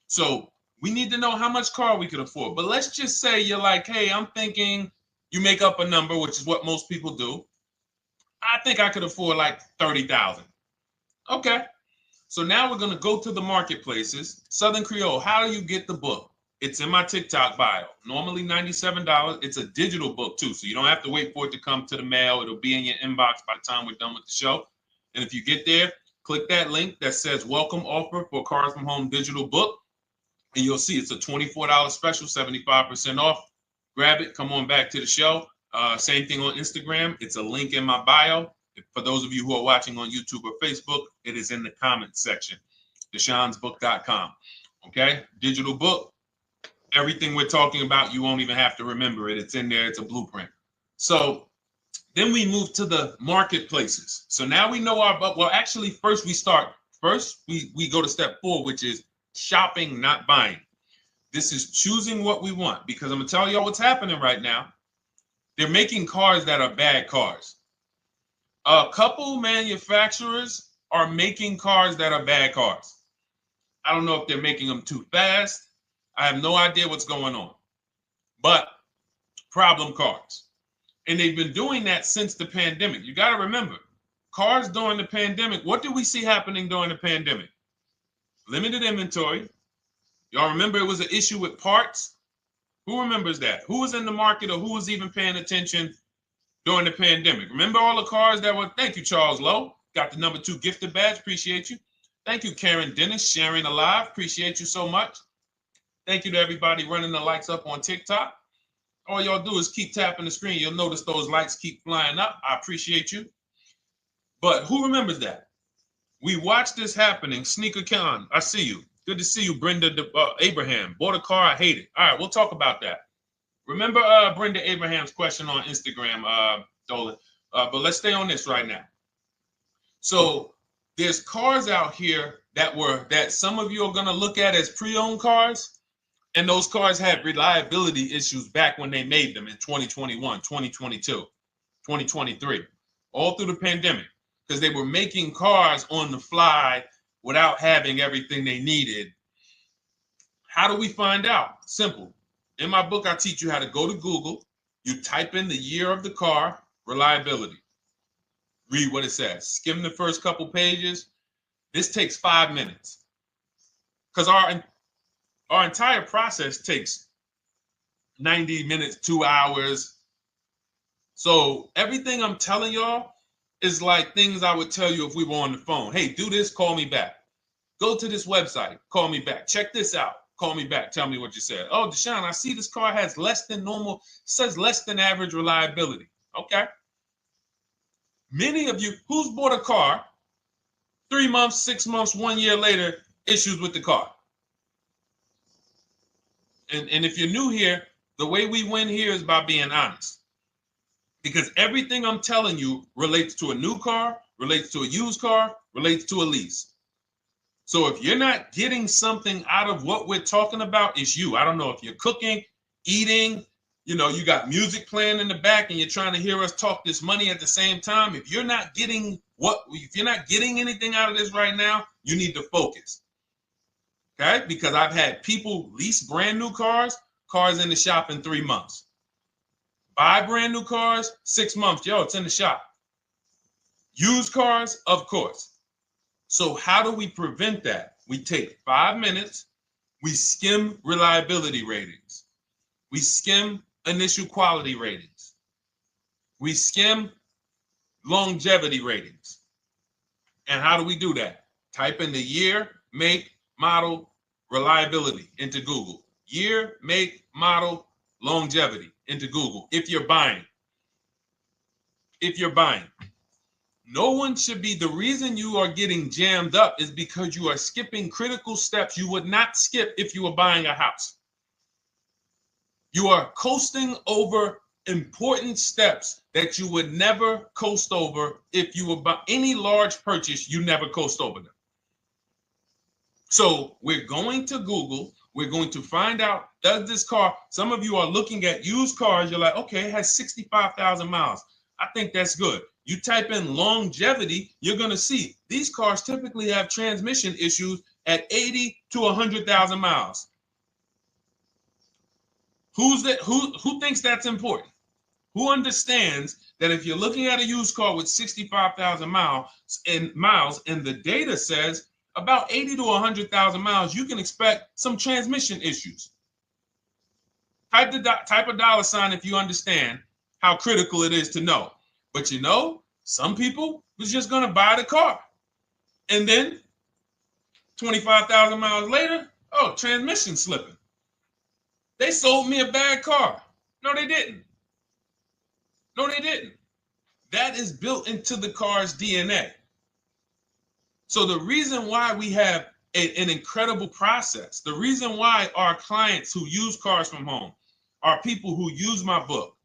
So we need to know how much car we could afford. But let's just say you're like, hey, I'm thinking, you make up a number, which is what most people do. I think I could afford like 30,000. Okay. So now we're going to go to the marketplaces. Southern Creole, how do you get the book? It's in my TikTok bio. Normally $97. It's a digital book too, so you don't have to wait for it to come to the mail. It'll be in your inbox by the time we're done with the show. And if you get there, click that link that says welcome offer for Cars from Home digital book. And you'll see it's a $24 special, 75% off. Grab it. Come on back to the show. Same thing on Instagram. It's a link in my bio. For those of you who are watching on YouTube or Facebook, it is in the comments section. DeshonesBook.com. Okay? Digital book. Everything we're talking about, you won't even have to remember it. It's in there. It's a blueprint. So then we move to the marketplaces. So now we know our, well, actually, first we go to step 4, which is shopping, not buying. This is choosing what we want, because I'm gonna tell y'all what's happening right now. They're making cars that are bad cars. A couple manufacturers are making cars that are bad cars. I don't know if they're making them too fast. I have no idea what's going on, but problem cars. And they've been doing that since the pandemic. You got to remember, cars during the pandemic, what did we see happening during the pandemic? Limited inventory. Y'all remember it was an issue with parts? Who remembers that? Who was in the market, or who was even paying attention during the pandemic? Remember all the cars that were, thank you, Charles Lowe. Got the #2 gifted badge, appreciate you. Thank you, Karen Dennis, sharing alive, appreciate you so much. Thank you to everybody running the likes up on TikTok. All y'all do is keep tapping the screen. You'll notice those likes keep flying up. I appreciate you. But who remembers that? We watched this happening. Sneaker Con, I see you. Good to see you, Brenda Abraham. Bought a car, I hate it. All right, we'll talk about that. Remember Brenda Abraham's question on Instagram, Dolan. But let's stay on this right now. So there's cars out here that some of you are going to look at as pre-owned cars, and those cars had reliability issues back when they made them in 2021, 2022, 2023, all through the pandemic, because they were making cars on the fly without having everything they needed. How do we find out? Simple. In my book, I teach you how to go to Google. You type in the year of the car, reliability. Read what it says. Skim the first couple pages. This takes 5 minutes, because our entire process takes 90 minutes, 2 hours. So everything I'm telling y'all is like things I would tell you if we were on the phone. Hey, do this, call me back. Go to this website, call me back. Check this out, call me back. Tell me what you said. Oh, Deshone, I see this car has less than normal, says less than average reliability. Okay. Many of you, who's bought a car 3 months, 6 months, 1 year later, issues with the car? And if you're new here, the way we win here is by being honest. Because everything I'm telling you relates to a new car, relates to a used car, relates to a lease. So if you're not getting something out of what we're talking about, it's you. I don't know if you're cooking, eating, you got music playing in the back and you're trying to hear us talk this money at the same time. If you're not getting anything out of this right now, you need to focus. Okay? Because I've had people lease brand new cars in the shop in 3 months. Buy brand new cars, 6 months. Yo, it's in the shop. Used cars, of course. So how do we prevent that? We take 5 minutes. We skim reliability ratings. We skim initial quality ratings. We skim longevity ratings. And how do we do that? Type in the year, make, model, reliability into Google. Year, make, model, longevity into Google. If you're buying. No one should be, the reason you are getting jammed up is because you are skipping critical steps you would not skip if you were buying a house. You are coasting over important steps that you would never coast over if you were buying any large purchase. You never coast over them. So we're going to Google. We're going to find out, does this car, some of you are looking at used cars. You're like, okay, it has 65,000 miles. I think that's good. You type in longevity, you're going to see these cars typically have transmission issues at 80 to 100,000 miles. Who thinks that's important? Who understands that if you're looking at a used car with 65,000 miles and the data says about 80 to 100,000 miles, you can expect some transmission issues. Type a dollar sign if you understand how critical it is to know. But some people was just going to buy the car. And then 25,000 miles later, transmission slipping. They sold me a bad car. No, they didn't. That is built into the car's DNA. So the reason why we have an incredible process, the reason why our clients who use cars from home are people who use my book,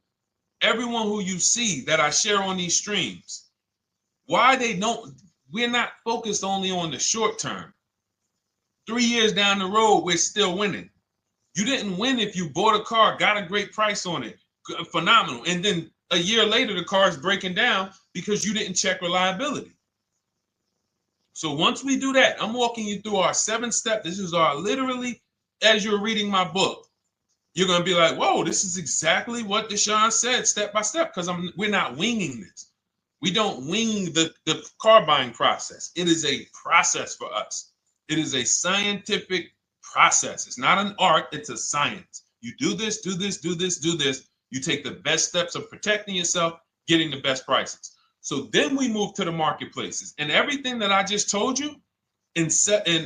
everyone who you see that I share on these streams, we're not focused only on the short term. 3 years down the road, we're still winning. You didn't win if you bought a car, got a great price on it, phenomenal, and then a year later the car is breaking down because you didn't check reliability. So once we do that, I'm walking you through our 7-step. This is our literally, as you're reading my book, you're going to be like, whoa, this is exactly what Deshone said, step by step, because we're not winging this. We don't wing the car buying process. It is a process for us. It is a scientific process. It's not an art, it's a science. You do this, do this, do this, do this. You take the best steps of protecting yourself, getting the best prices. So then we move to the marketplaces. And everything that I just told you, and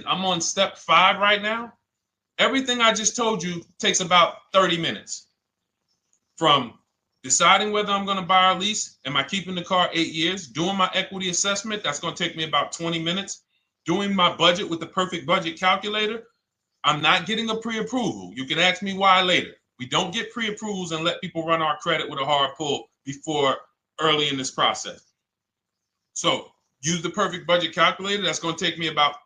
I'm on step 5 right now, everything I just told you takes about 30 minutes. From deciding whether I'm going to buy or lease, am I keeping the car 8 years, doing my equity assessment, that's going to take me about 20 minutes, doing my budget with the perfect budget calculator. I'm not getting a pre-approval. You can ask me why later. We don't get pre-approvals and let people run our credit with a hard pull before early in this process. So use the perfect budget calculator. That's going to take me about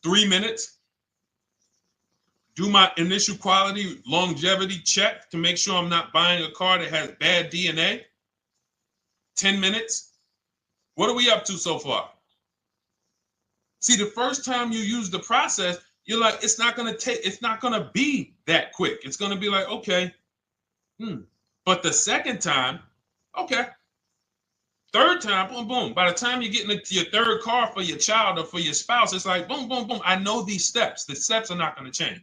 3 minutes. Do my initial quality longevity check to make sure I'm not buying a car that has bad DNA. 10 minutes. What are we up to so far? See, the first time you use the process, you're like, it's not going to be that quick. It's going to be like, okay. But the second time, okay. Third time, boom, boom. By the time you're getting into your third car for your child or for your spouse, it's like, boom, boom, boom. I know these steps. The steps are not going to change.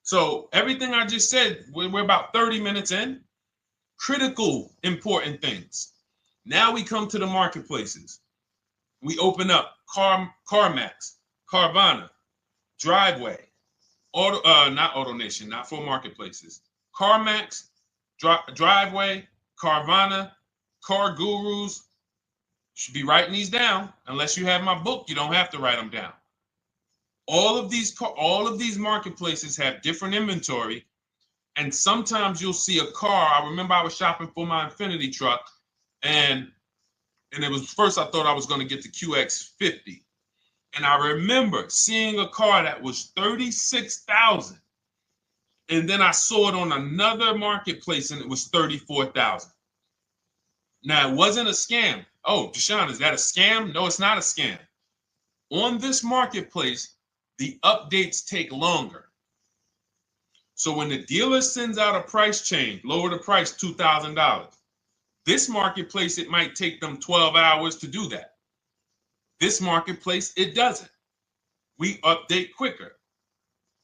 So everything I just said, we're about 30 minutes in. Critical, important things. Now we come to the marketplaces. We open up CarMax, Carvana, Driveway, not AutoNation, not for marketplaces. CarMax, Driveway, Carvana, Car Gurus. Should be writing these down. Unless you have my book, you don't have to write them down. All of these marketplaces have different inventory, and sometimes you'll see a car. I remember I was shopping for my Infinity truck, and it was first I thought I was going to get the QX50, and I remember seeing a car that was $36,000, and then I saw it on another marketplace, and it was $34,000. Now it wasn't a scam. Oh, Deshone, is that a scam? No, it's not a scam. On this marketplace, the updates take longer. So when the dealer sends out a price change, lower the price $2,000. This marketplace, it might take them 12 hours to do that. This marketplace, it doesn't. We update quicker.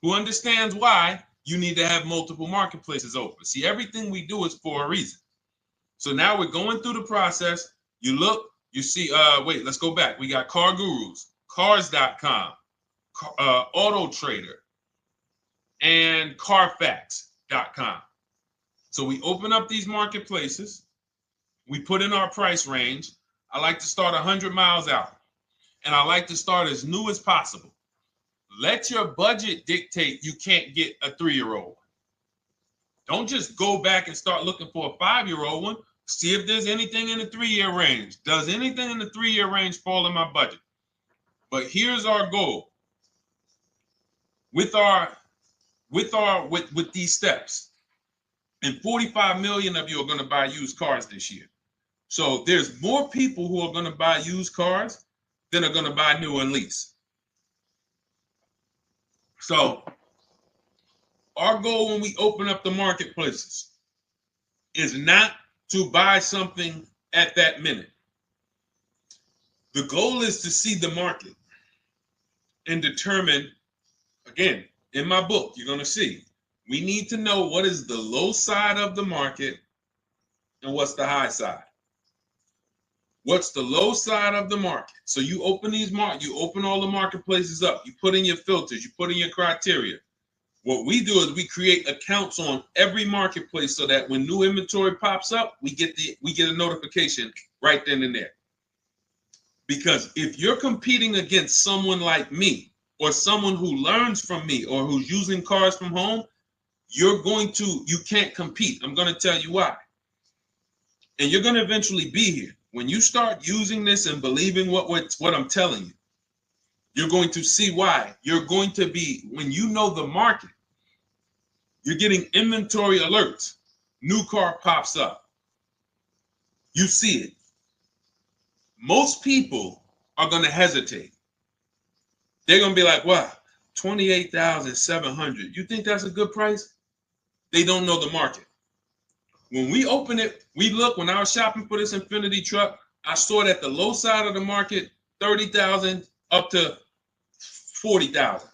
Who understands why you need to have multiple marketplaces open? See, everything we do is for a reason. So now we're going through the process. You look, you see, wait, let's go back. We got Car Gurus, Cars.com, Auto Trader, and Carfax.com. So we open up these marketplaces. We put in our price range. I like to start 100 miles out, and I like to start as new as possible. Let your budget dictate you can't get a 3-year-old. Don't just go back and start looking for a 5-year-old one. See if there's anything in the 3-year range. Does anything in the 3-year range fall in my budget? But here's our goal. With these steps, and 45 million of you are going to buy used cars this year. So there's more people who are going to buy used cars than are going to buy new and lease. So our goal when we open up the marketplaces is not to buy something at that minute. The goal is to see the market and determine, again, in my book, you're going to see, we need to know what is the low side of the market and what's the high side. What's the low side of the market? So you open you open all the marketplaces up. You put in your filters. You put in your criteria. What we do is we create accounts on every marketplace so that when new inventory pops up, we get a notification right then and there. Because if you're competing against someone like me or someone who learns from me or who's using cars from home, you can't compete. I'm going to tell you why. And you're going to eventually be here. When you start using this and believing what I'm telling you, You're going to see why. You're going to be, when you know the market, you're getting inventory alerts. New car pops up. You see it. Most people are going to hesitate. They're going to be like, wow, 28,700. You think that's a good price? They don't know the market. When we open it, we look, when I was shopping for this Infinity truck, I saw it at the low side of the market, 30,000 up to 40,000.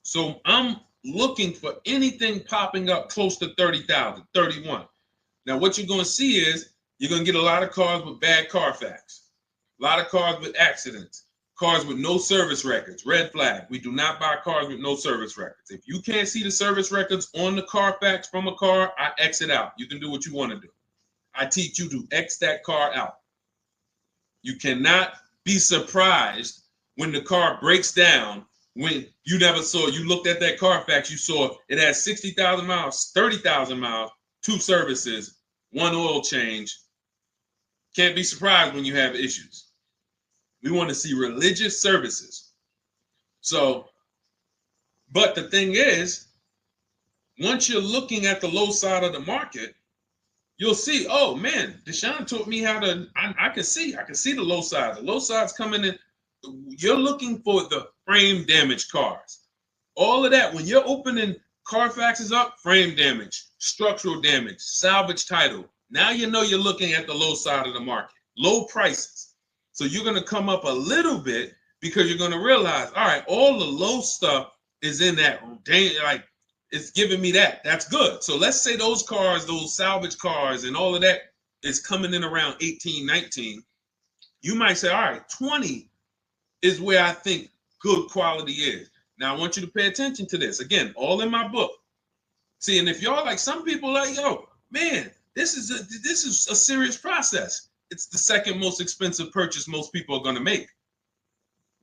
So I'm looking for anything popping up close to 30,000, 31. Now, what you're going to see is you're going to get a lot of cars with bad Carfax, a lot of cars with accidents, cars with no service records, red flag. We do not buy cars with no service records. If you can't see the service records on the Carfax from a car, I exit out. You can do what you want to do. I teach you to X that car out. You cannot be surprised when the car breaks down, when you never saw, you looked at that Carfax, you saw it has 60,000 miles, 30,000 miles, 2 services, 1 oil change. Can't be surprised when you have issues. We want to see religious services. So, but the thing is, once you're looking at the low side of the market, you'll see, oh man, Deshone taught me how to, I can see the low side. The low side's coming in. You're looking for the frame damage cars. All of that, when you're opening Carfaxes up, frame damage, structural damage, salvage title. Now you know you're looking at the low side of the market, low prices. So you're going to come up a little bit because you're going to realize, all right, all the low stuff is in that, like, it's giving me that. That's good. So let's say those cars, those salvage cars and all of that is coming in around 18, 19. You might say, all right, 20 is where I think good quality is. Now, I want you to pay attention to this. Again, all in my book. See, and if y'all like, some people like, yo, man, this is a serious process. It's the second most expensive purchase most people are going to make.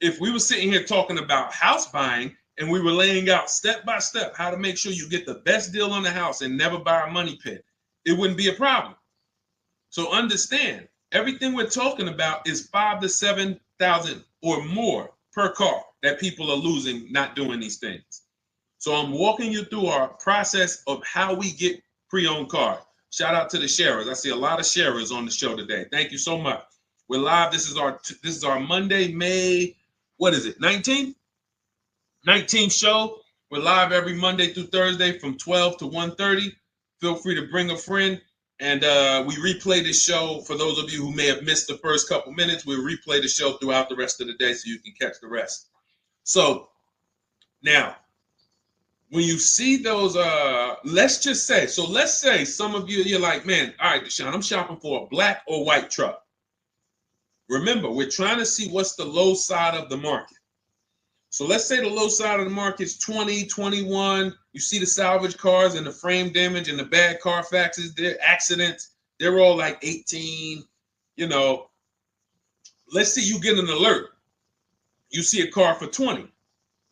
If we were sitting here talking about house buying and we were laying out step by step how to make sure you get the best deal on the house and never buy a money pit, it wouldn't be a problem. So understand, everything we're talking about is 5,000 to 7,000 or more per car that people are losing not doing these things. So I'm walking you through our process of how we get pre-owned cars. Shout out to the sharers. I see a lot of sharers on the show today. Thank you so much. We're live. This is our Monday, May, what is it, 19th? 19th show. We're live every Monday through Thursday from 12 to 1:30. Feel free to bring a friend. And we replay the show. For those of you who may have missed the first couple minutes, we'll replay the show throughout the rest of the day so you can catch the rest. So now, when you see those, let's say some of you, you're like, man, all right, Deshone, I'm shopping for a black or white truck. Remember, we're trying to see what's the low side of the market. So let's say the low side of the market is 20, 21. You see the salvage cars and the frame damage and the bad Carfaxes, their accidents, they're all like 18, you know. Let's say you get an alert. You see a car for 20.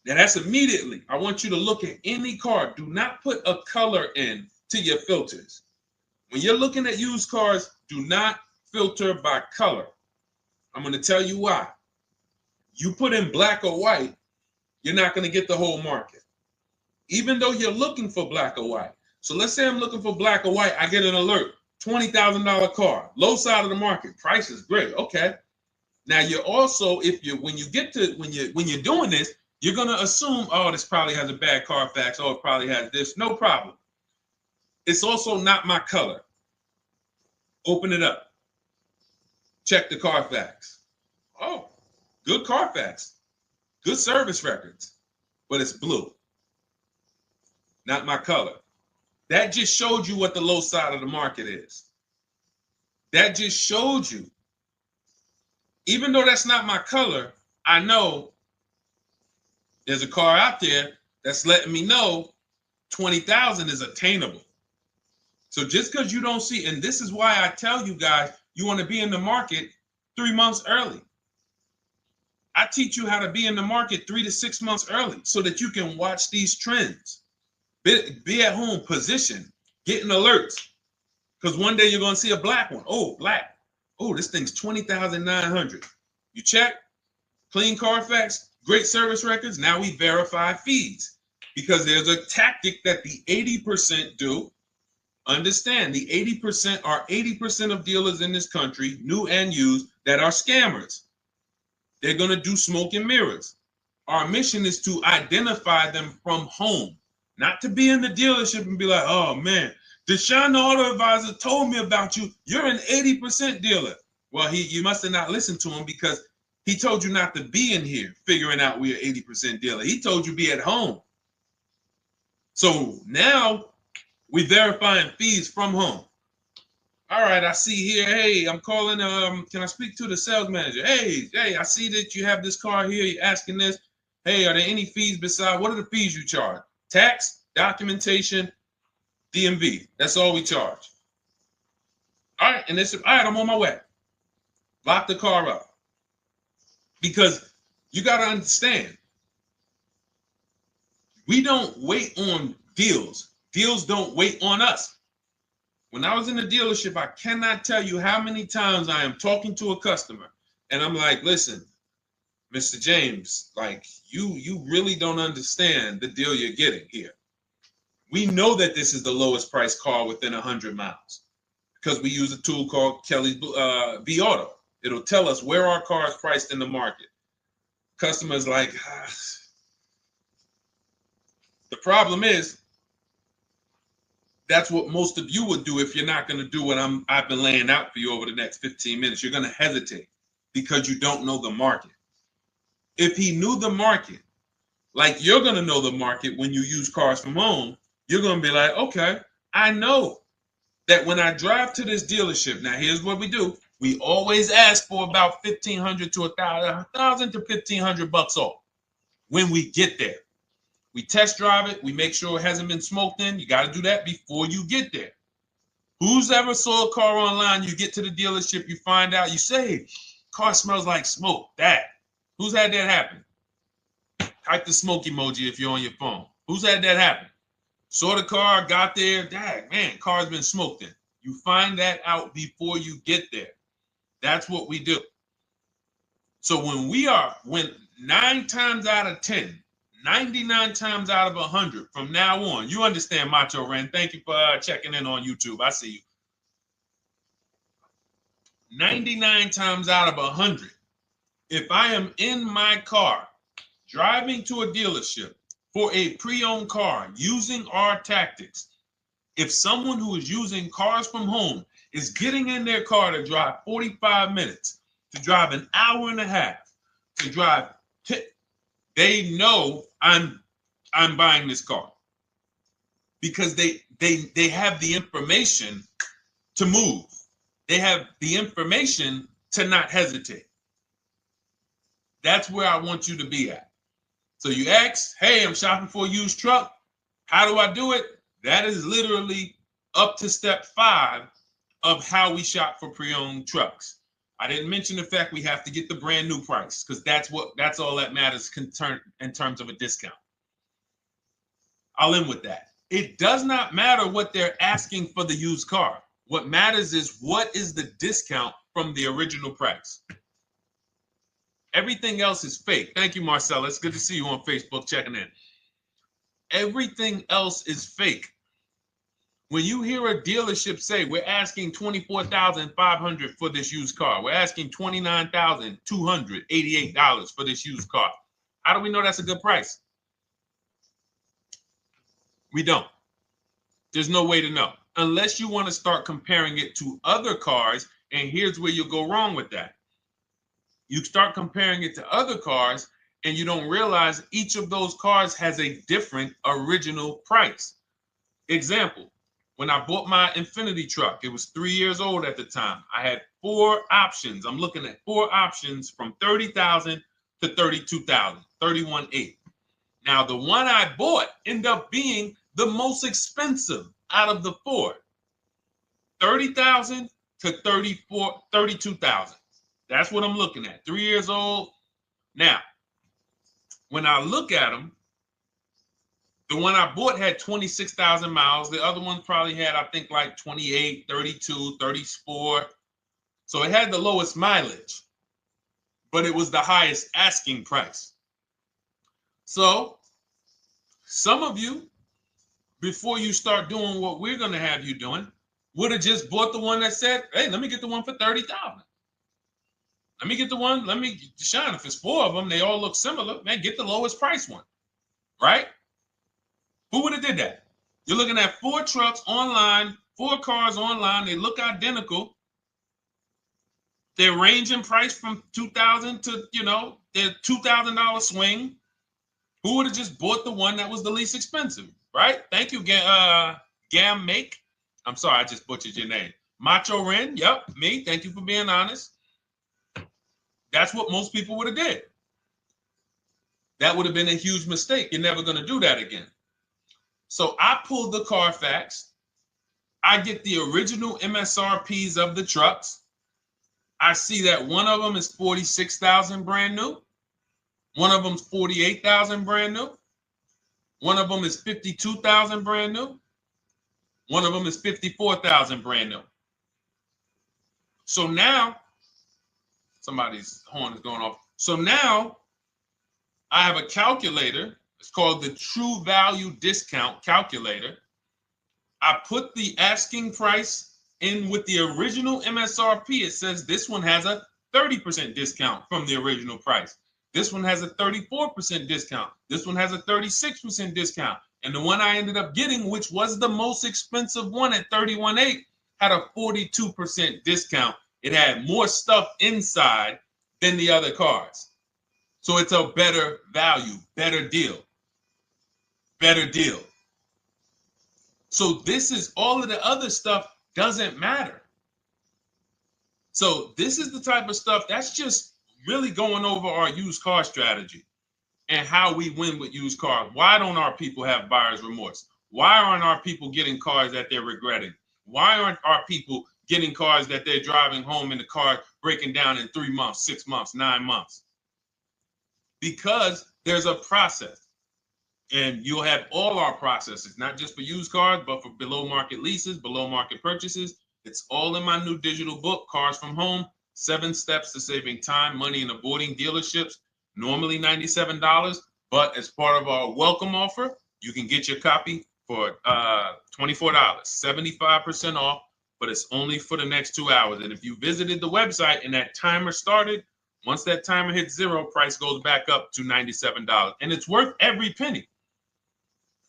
Now that's immediately, I want you to look at any car. Do not put a color in to your filters. When you're looking at used cars, do not filter by color. I'm going to tell you why. You put in black or white, you're not going to get the whole market, even though you're looking for black or white. So let's say I'm looking for black or white. I get an alert, $20,000 car, low side of the market. Price is great. Okay. Now you're also, when you're doing this, you're going to assume, oh, this probably has a bad Carfax. Oh, it probably has this. No problem. It's also not my color. Open it up. Check the Carfax. Oh, good Carfax. Good service records. But it's blue. Not my color. That just showed you what the low side of the market is. That just showed you. Even though that's not my color, I know there's a car out there that's letting me know 20,000 is attainable. So just because you don't see, and this is why I tell you guys, you want to be in the market 3 months early. I teach you how to be in the market 3 to 6 months early so that you can watch these trends. Be at home, position, getting alerts. Because one day you're going to see a black one. Oh, black. Oh, this thing's 20,900. You check. clean Carfax, great service records. Now we verify fees because there's a tactic that the 80% do. Understand, the 80% are 80% of dealers in this country, new and used, that are scammers. They're going to do smoke and mirrors. Our mission is to identify them from home, not to be in the dealership and be like, oh man, Deshone the Auto Advisor told me about you. You're an 80% dealer. Well, you must have not listened to him because he told you not to be in here figuring out we're 80% dealer. He told you be at home. So now we verifying fees from home. All right, I see here. Hey, I'm calling. Can I speak to the sales manager? Hey, I see that you have this car here. You're asking this. Hey, are there any fees besides? What are the fees you charge? Tax, documentation, DMV. That's all we charge. All right, and this. All right, I'm on my way. Lock the car up because you got to understand. We don't wait on deals. Deals don't wait on us. When I was in the dealership, I cannot tell you how many times I am talking to a customer and I'm like, listen, Mr. James, like you really don't understand the deal you're getting here. We know that this is the lowest price car within 100 miles because we use a tool called Kelly's V Auto. It'll tell us where our car is priced in the market. Customers like, the problem is, that's what most of you would do if you're not going to do what I've been laying out for you over the next 15 minutes. You're going to hesitate because you don't know the market. If he knew the market, like you're going to know the market when you use cars from home, you're going to be like, okay, I know that when I drive to this dealership, now here's what we do. We always ask for about $1,500 to $1,000 to $1,500 off when we get there. We test drive it. We make sure it hasn't been smoked in. You got to do that before you get there. Who's ever saw a car online? You get to the dealership, you find out, you say, car smells like smoke. That. Who's had that happen? Type the smoke emoji if you're on your phone. Who's had that happen? Saw the car, got there, dang, man, car's been smoked in. You find that out before you get there. That's what we do. So when 9 times out of 10, 99 times out of 100 from now on, you understand, Macho Ren. Thank you for checking in on YouTube. I see you. 99 times out of 100, if I am in my car driving to a dealership for a pre-owned car using our tactics, if someone who is using cars from home is getting in their car to drive 45 minutes, to drive an hour and a half, to drive, they know I'm buying this car because they have the information to move. They have the information to not hesitate. That's where I want you to be at. So you ask, hey, I'm shopping for a used truck. How do I do it? That is literally up to step 5 of how we shop for pre-owned trucks. I didn't mention the fact we have to get the brand new price because that's all that matters in terms of a discount. I'll end with that. It does not matter what they're asking for the used car. What matters is what is the discount from the original price. Everything else is fake. Thank you, Marcella. It's good to see you on Facebook checking in. Everything else is fake. When you hear a dealership say, we're asking $24,500 for this used car, we're asking $29,288 for this used car, how do we know that's a good price? We don't. There's no way to know unless you want to start comparing it to other cars. And here's where you'll go wrong with that. You start comparing it to other cars and you don't realize each of those cars has a different original price. Example, when I bought my Infinity truck, it was 3 years old at the time. I had 4 options. I'm looking at 4 options from $30,000 to $32,000, $31,800. Now, the one I bought ended up being the most expensive out of the 4. $30,000 to $32,000. That's what I'm looking at. 3 years old. Now, when I look at them, the one I bought had 26,000 miles. The other one probably had, I think, like 28, 32, 34. So it had the lowest mileage. but it was the highest asking price. So some of you, before you start doing what we're going to have you doing, would have just bought the one that said, hey, let me get the one for 30,000. Let me get the one, Deshone, if it's 4 of them, they all look similar, man, get the lowest price one, right? Who would have did that? You're looking at 4 trucks online, 4 cars online, they look identical. They're ranging price from $2,000 to, their $2,000 swing. Who would have just bought the one that was the least expensive, right? Thank you, Gam Make. I'm sorry, I just butchered your name. Macho Ren, yep, me. Thank you for being honest. That's what most people would have did. That would have been a huge mistake. You're never going to do that again. So I pulled the Carfax. I get the original MSRPs of the trucks. I see that one of them is 46,000 brand new. One of them's 48,000 brand new. One of them is 52,000 brand new. One of them is 54,000 brand new. So now, somebody's horn is going off. So now I have a calculator. It's called the True Value Discount Calculator. I put the asking price in with the original MSRP. It says this one has a 30% discount from the original price. This one has a 34% discount. This one has a 36% discount. And the one I ended up getting, which was the most expensive one at $31,800, had a 42% discount. It had more stuff inside than the other cars. So it's a better value, better deal. Better deal. So this is all of the other stuff doesn't matter. So this is the type of stuff that's just really going over our used car strategy and how we win with used cars. Why don't our people have buyer's remorse? Why aren't our people getting cars that they're regretting? Why aren't our people getting cars that they're driving home and the car breaking down in 3 months, 6 months, 9 months? Because there's a process. And you'll have all our processes, not just for used cars, but for below market leases, below market purchases. It's all in my new digital book, Cars from Home, 7 Steps to Saving Time, Money, and Avoiding Dealerships. Normally $97, but as part of our welcome offer, you can get your copy for $24, 75% off, but it's only for the next 2 hours. And if you visited the website and that timer started, once that timer hits 0, price goes back up to $97. And it's worth every penny.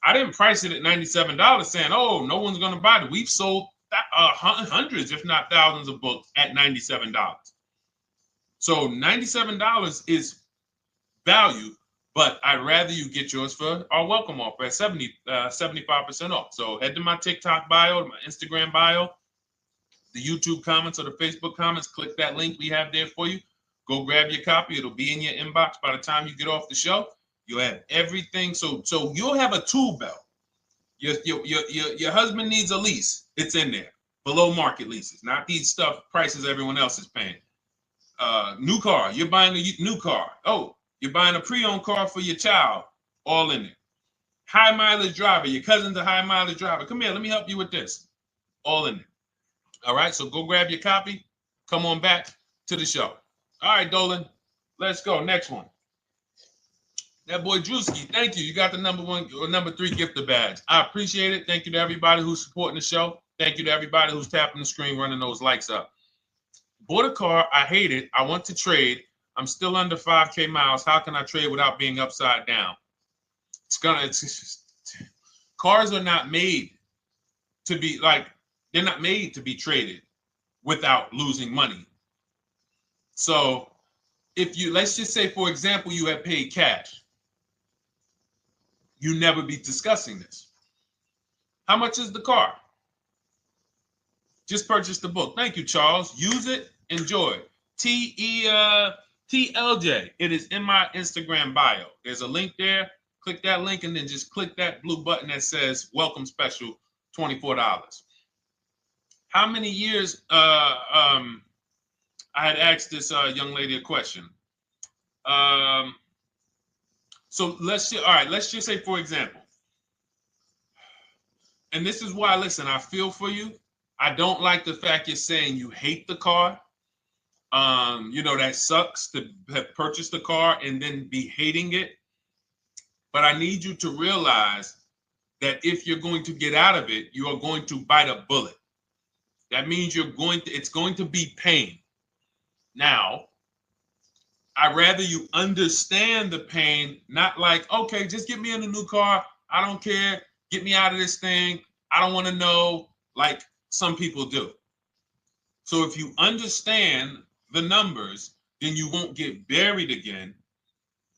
I didn't price it at $97 saying, oh, no one's going to buy it. We've sold hundreds, if not thousands of books at $97. So $97 is value, but I'd rather you get yours for our welcome offer at 75% off. So head to my TikTok bio, my Instagram bio, the YouTube comments or the Facebook comments. Click that link we have there for you. Go grab your copy. It'll be in your inbox by the time you get off the show. You'll have everything. So you'll have a tool belt. Your husband needs a lease. It's in there. Below market leases, not these stuff prices everyone else is paying. New car. You're buying a new car. Oh, you're buying a pre-owned car for your child. All in there. High mileage driver. Your cousin's a high mileage driver. Come here. Let me help you with this. All in there. All right. So go grab your copy. Come on back to the show. All right, Dolan. Let's go. Next one. That boy Drewski, thank you. You got the number 3 gifter badge. I appreciate it. Thank you to everybody who's supporting the show. Thank you to everybody who's tapping the screen, running those likes up. Bought a car. I hate it. I want to trade. I'm still under 5K miles. How can I trade without being upside down? Cars are not made to be they're not made to be traded without losing money. So if let's just say, for example, you have paid cash. You never be discussing this. How much is the car? Just purchase the book. Thank you, Charles. Use it. Enjoy. TLJ. It is in my Instagram bio. There's a link there. Click that link and then just click that blue button that says welcome special, $24. How many years? I had asked this young lady a question. So let's just say, for example, and this is why, listen, I feel for you. I don't like the fact you're saying you hate the car. That sucks to have purchased a car and then be hating it. But I need you to realize that if you're going to get out of it, you are going to bite a bullet. That means it's going to be pain. Now, I'd rather you understand the pain, not like, okay, just get me in a new car. I don't care. Get me out of this thing. I don't want to know, like some people do. So if you understand the numbers, then you won't get buried again.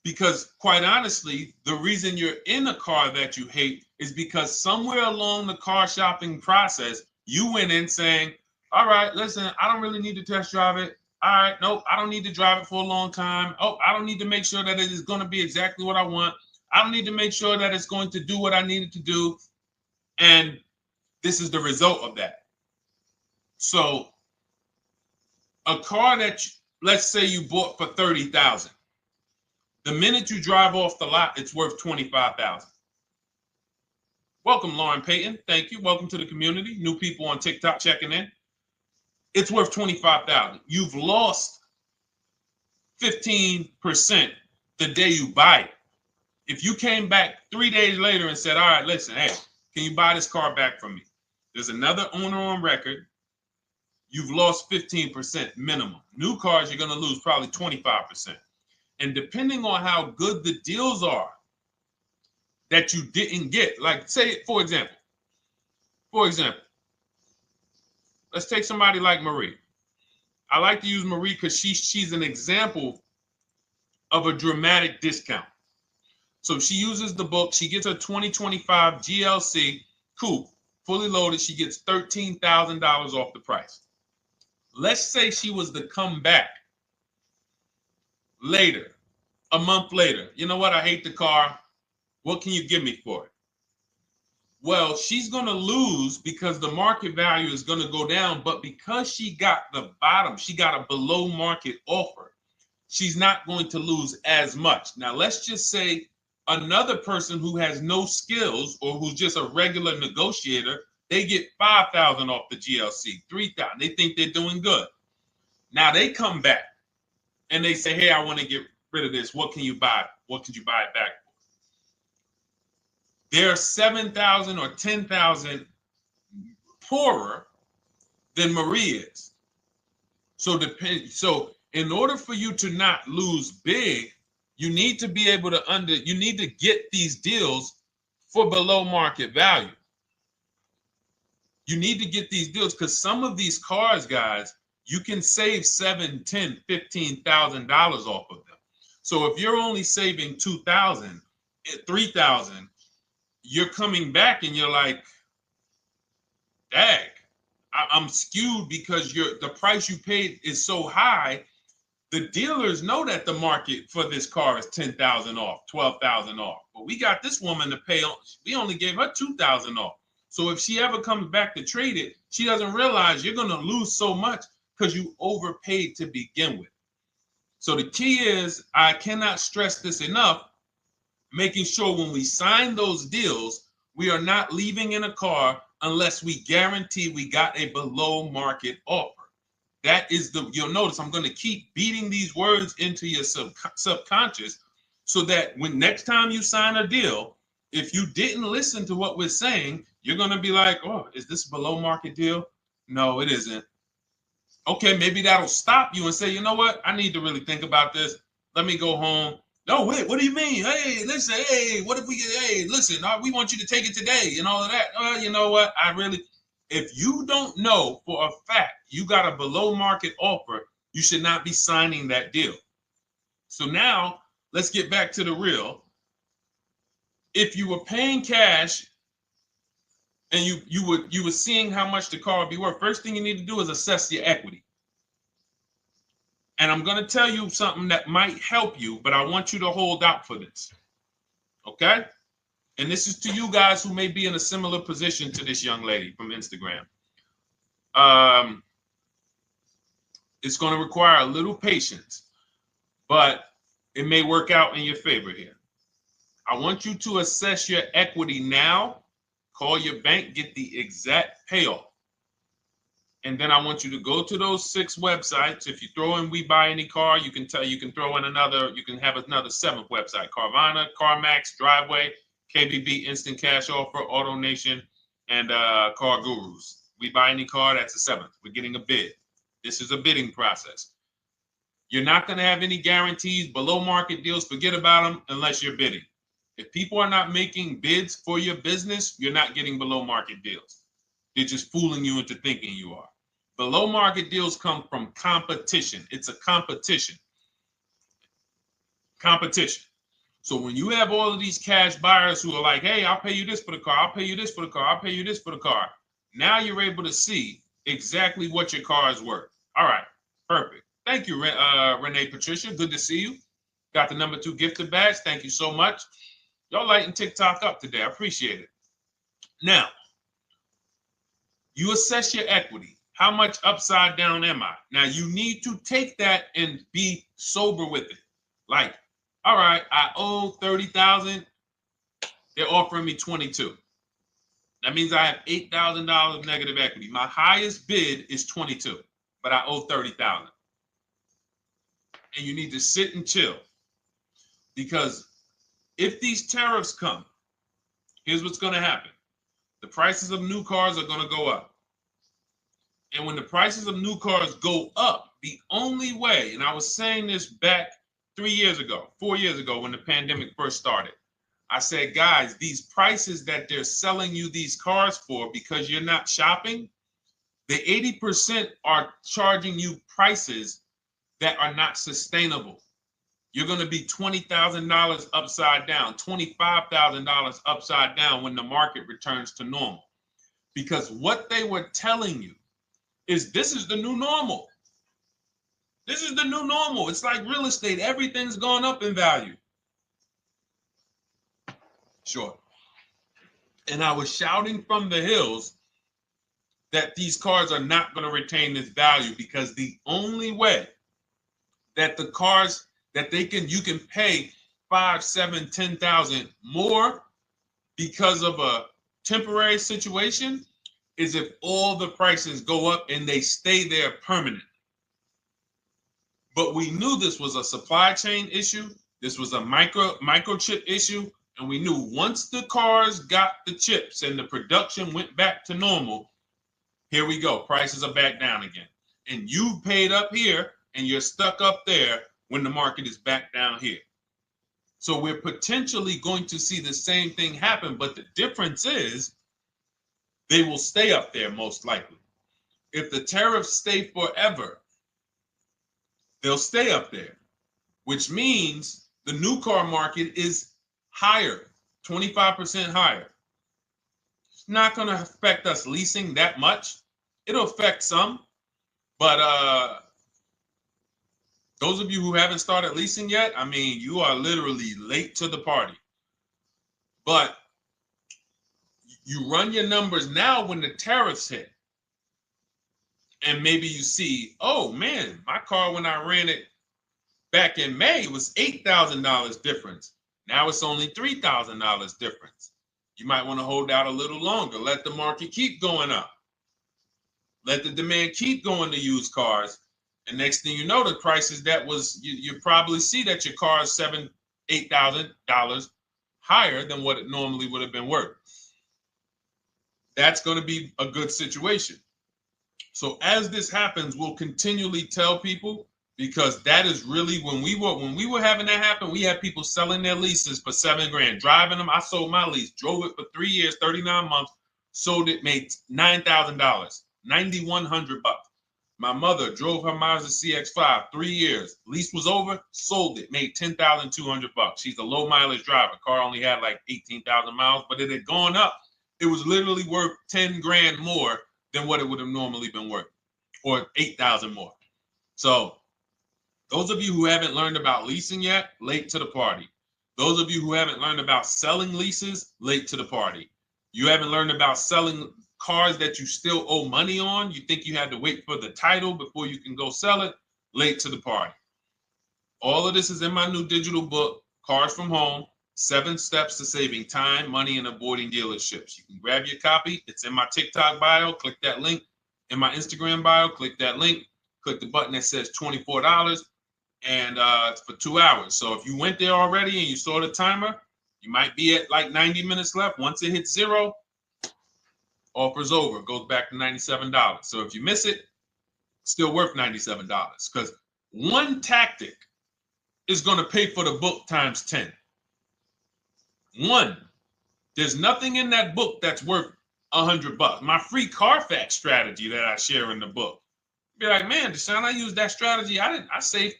Because quite honestly, the reason you're in a car that you hate is because somewhere along the car shopping process, you went in saying, all right, listen, I don't really need to test drive it. All right, nope, I don't need to drive it for a long time. Oh, I don't need to make sure that it is going to be exactly what I want. I don't need to make sure that it's going to do what I need it to do. And this is the result of that. So a car that, let's say you bought for $30,000. The minute you drive off the lot, it's worth $25,000. Welcome, Lauren Payton. Thank you. Welcome to the community. New people on TikTok checking in. It's worth $25,000. You've lost 15% the day you buy it. If you came back 3 days later and said, all right, listen, hey, can you buy this car back from me? There's another owner on record. You've lost 15% minimum. New cars, you're going to lose probably 25%. And depending on how good the deals are that you didn't get, like say, for example, let's take somebody like Marie. I like to use Marie because she's an example of a dramatic discount. So she uses the book. She gets her 2025 GLC coupe, fully loaded. She gets $13,000 off the price. Let's say she was to come back later, a month later. You know what? I hate the car. What can you give me for it? Well, she's going to lose because the market value is going to go down. But because she got the bottom, she got a below market offer, she's not going to lose as much. Now, let's just say another person who has no skills or who's just a regular negotiator, they get $5,000 off the GLC, $3,000. They think they're doing good. Now they come back and they say, hey, I want to get rid of this. What can you buy? What could you buy it back for? They're 7,000 or 10,000 poorer than Marie is. So in order for you to not lose big, you need to be able to you need to get these deals for below market value. You need to get these deals because some of these cars, guys, you can save $7,000, $10,000, $15,000 off of them. So if you're only saving $2,000, $3,000, you're coming back and you're like, dang, I'm skewed because the price you paid is so high. The dealers know that the market for this car is $10,000 off, $12,000 off. But we got this woman to pay. We only gave her $2,000 off. So if she ever comes back to trade it, she doesn't realize you're going to lose so much because you overpaid to begin with. So the key is, I cannot stress this enough, making sure when we sign those deals, we are not leaving in a car unless we guarantee we got a below market offer. That is you'll notice I'm going to keep beating these words into your subconscious so that when next time you sign a deal, if you didn't listen to what we're saying, you're going to be like, oh, is this a below market deal? No, it isn't. Okay, maybe that'll stop you and say, you know what? I need to really think about this. Let me go home. No, wait, what do you mean? Hey, listen, hey, what if we get, hey, listen, we want you to take it today and all of that. You know what? If you don't know for a fact you got a below market offer, you should not be signing that deal. So now let's get back to the real. If you were paying cash and you were seeing how much the car would be worth, first thing you need to do is assess your equity. And I'm going to tell you something that might help you, but I want you to hold out for this. Okay? And this is to you guys who may be in a similar position to this young lady from Instagram. It's going to require a little patience, but it may work out in your favor here. I want you to assess your equity now. Call your bank, get the exact payoff. And then I want you to go to those 6 websites. If you throw in We Buy Any Car, you can throw in another, you can have another 7th website: Carvana, CarMax, Driveway, KBB, Instant Cash Offer, AutoNation, and Car Gurus. We Buy Any Car, that's the 7th. We're getting a bid. This is a bidding process. You're not going to have any guarantees, below market deals. Forget about them unless you're bidding. If people are not making bids for your business, you're not getting below market deals. They're just fooling you into thinking you are. Below market deals come from competition. It's a competition. Competition. So when you have all of these cash buyers who are like, hey, I'll pay you this for the car, I'll pay you this for the car, I'll pay you this for the car. Now you're able to see exactly what your car is worth. All right, perfect. Thank you, Renee Patricia. Good to see you. Got the number 2 gifted badge. Thank you so much. Y'all lighting TikTok up today. I appreciate it. Now, you assess your equity. How much upside down am I? Now, you need to take that and be sober with it. Like, all right, I owe $30,000. They're offering me 22. That means I have $8,000 negative equity. My highest bid is 22, but I owe 30,000. And you need to sit and chill, because if these tariffs come, here's what's going to happen. The prices of new cars are going to go up. And when the prices of new cars go up, the only way, and I was saying this back 4 years ago, when the pandemic first started, I said, guys, these prices that they're selling you these cars for because you're not shopping, the 80% are charging you prices that are not sustainable. You're going to be $20,000 upside down, $25,000 upside down when the market returns to normal. Because what they were telling you is this is the new normal. This is the new normal. It's like real estate. Everything's gone up in value. Sure. And I was shouting from the hills that these cars are not going to retain this value, because the only way that the cars that you can pay 5, 7, 10,000 more because of a temporary situation is if all the prices go up and they stay there permanently. But we knew this was a supply chain issue. This was a microchip issue. And we knew once the cars got the chips and the production went back to normal, here we go. Prices are back down again. And you paid up here and you're stuck up there when the market is back down here. So we're potentially going to see the same thing happen. But the difference is they will stay up there most likely. If the tariffs stay forever, they'll stay up there, which means the new car market is higher, 25% higher. It's not going to affect us leasing that much. It'll affect some, but those of you who haven't started leasing yet, I mean, you are literally late to the party. But you run your numbers now when the tariffs hit. And maybe you see, oh man, my car, when I ran it back in May, it was $8,000 difference. Now it's only $3,000 difference. You might want to hold out a little longer. Let the market keep going up. Let the demand keep going to used cars. And next thing you know, the prices that was, you probably see that your car is $7,000, $8,000 higher than what it normally would have been worth. That's going to be a good situation. So as this happens, we'll continually tell people, because that is really when we were having that happen, we had people selling their leases for $7,000, driving them. I sold my lease, drove it for 3 years, 39 months, sold it, made $9,000, $9,100. My mother drove her Mazda CX-5, 3 years, lease was over, sold it, made $10,200. She's a low mileage driver. Car only had like 18,000 miles, but it had gone up. It was literally worth $10,000 more than what it would have normally been worth, or 8,000 more. So those of you who haven't learned about leasing yet, late to the party. Those of you who haven't learned about selling leases, late to the party. You haven't learned about selling cars that you still owe money on. You think you had to wait for the title before you can go sell it, late to the party. All of this is in my new digital book, Cars from Home, 7 Steps to Saving Time, Money, and Avoiding Dealerships. You can grab your copy. It's in my TikTok bio. Click that link in my Instagram bio. Click that link. Click the button that says $24, and it's for 2 hours. So if you went there already and you saw the timer, you might be at like 90 minutes left. Once it hits 0, offer's over. It goes back to $97. So if you miss it, still worth $97, because one tactic is going to pay for the book times 10. One. There's nothing in that book that's worth $100. My free Carfax strategy that I share in the book. Be like, man, Deshone, I used that strategy. I saved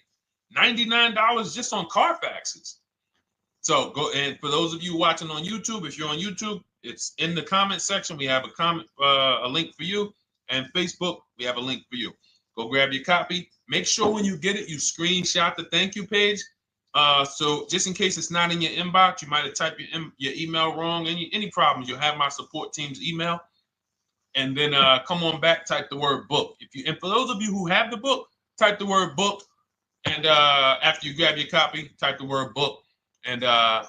$99 just on Carfaxes. So go, and for those of you watching on YouTube, if you're on YouTube, it's in the comment section. We have a link for you, and Facebook, we have a link for you. Go grab your copy. Make sure when you get it, you screenshot the thank you page. So just in case it's not in your inbox, you might have typed your email wrong. Any problems, you'll have my support team's email. And then come on back, type the word book. And for those of you who have the book, type the word book. And after you grab your copy, type the word book. And I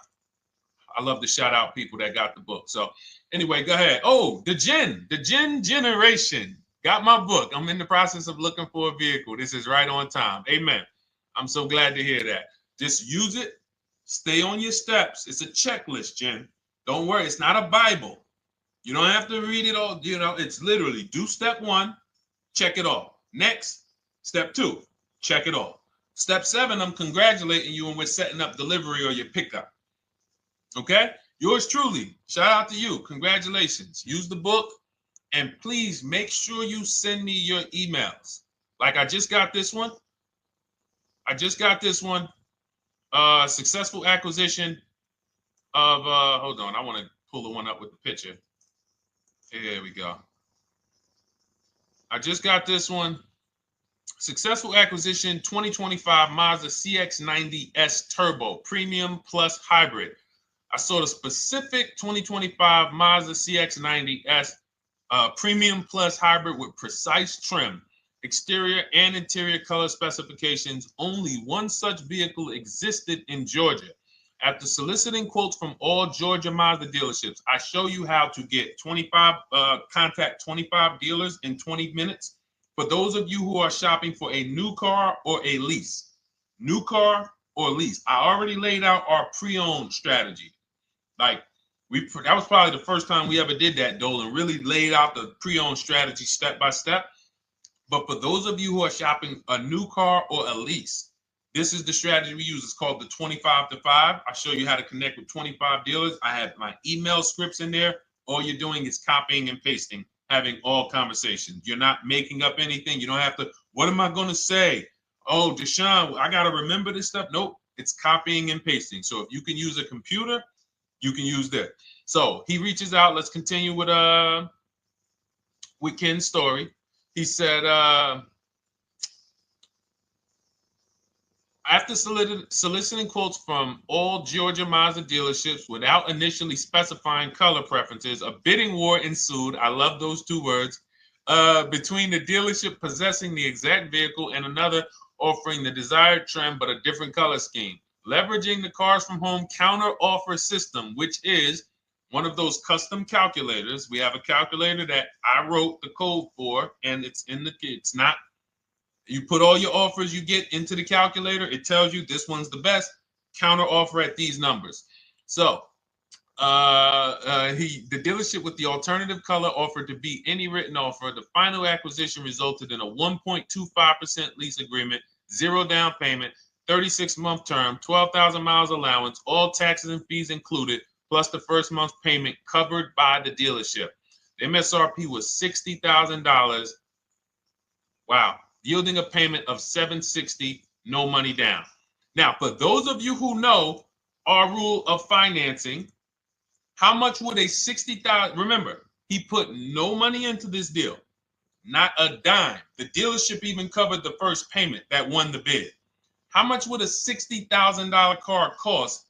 love to shout out people that got the book. So anyway, go ahead. Oh, the Gen Generation got my book. I'm in the process of looking for a vehicle. This is right on time. Amen. I'm so glad to hear that. Just use it. Stay on your steps. It's a checklist, Jen. Don't worry. It's not a Bible. You don't have to read it all. You know, it's literally do step 1, check it off. Next, step 2, check it off. Step 7, I'm congratulating you and we're setting up delivery or your pickup. Okay? Yours truly. Shout out to you. Congratulations. Use the book, and please make sure you send me your emails. Like I just got this one. Successful acquisition of, hold on, I want to pull the one up with the picture. Here we go. I just got this one. Successful acquisition 2025 Mazda CX-90S Turbo Premium Plus Hybrid. I saw the specific 2025 Mazda CX-90S Premium Plus Hybrid with precise trim, exterior and interior color specifications. Only one such vehicle existed in Georgia. After soliciting quotes from all Georgia Mazda dealerships, I show you how to get contact 25 dealers in 20 minutes. For those of you who are shopping for a new car or a lease, new car or lease, I already laid out our pre-owned strategy. Like that was probably the first time we ever did that, Dolan, really laid out the pre-owned strategy step by step. But for those of you who are shopping a new car or a lease, this is the strategy we use. It's called the 25 to 5. I show you how to connect with 25 dealers. I have my email scripts in there. All you're doing is copying and pasting, having all conversations. You're not making up anything. You don't have to, what am I going to say? Oh, Deshone, I got to remember this stuff. Nope, it's copying and pasting. So if you can use a computer, you can use that. So he reaches out. Let's continue with Ken's story. He said, after soliciting quotes from all Georgia Mazda dealerships without initially specifying color preferences, a bidding war ensued. I love those 2 words. Between the dealership possessing the exact vehicle and another offering the desired trim but a different color scheme. Leveraging the Cars from Home counter offer system, which is one of those custom calculators. We have a calculator that I wrote the code for, and it's not. You put all your offers you get into the calculator. It tells you this one's the best. Counter offer at these numbers. So the dealership with the alternative color offered to beat any written offer. The final acquisition resulted in a 1.25% lease agreement, 0 down payment, 36-month term, 12,000 miles allowance, all taxes and fees included, plus the first month's payment covered by the dealership. The MSRP was $60,000. Wow. Yielding a payment of $760, no money down. Now, for those of you who know our rule of financing, how much would a $60,000? Remember, he put no money into this deal, not a dime. The dealership even covered the first payment that won the bid. How much would a $60,000 car cost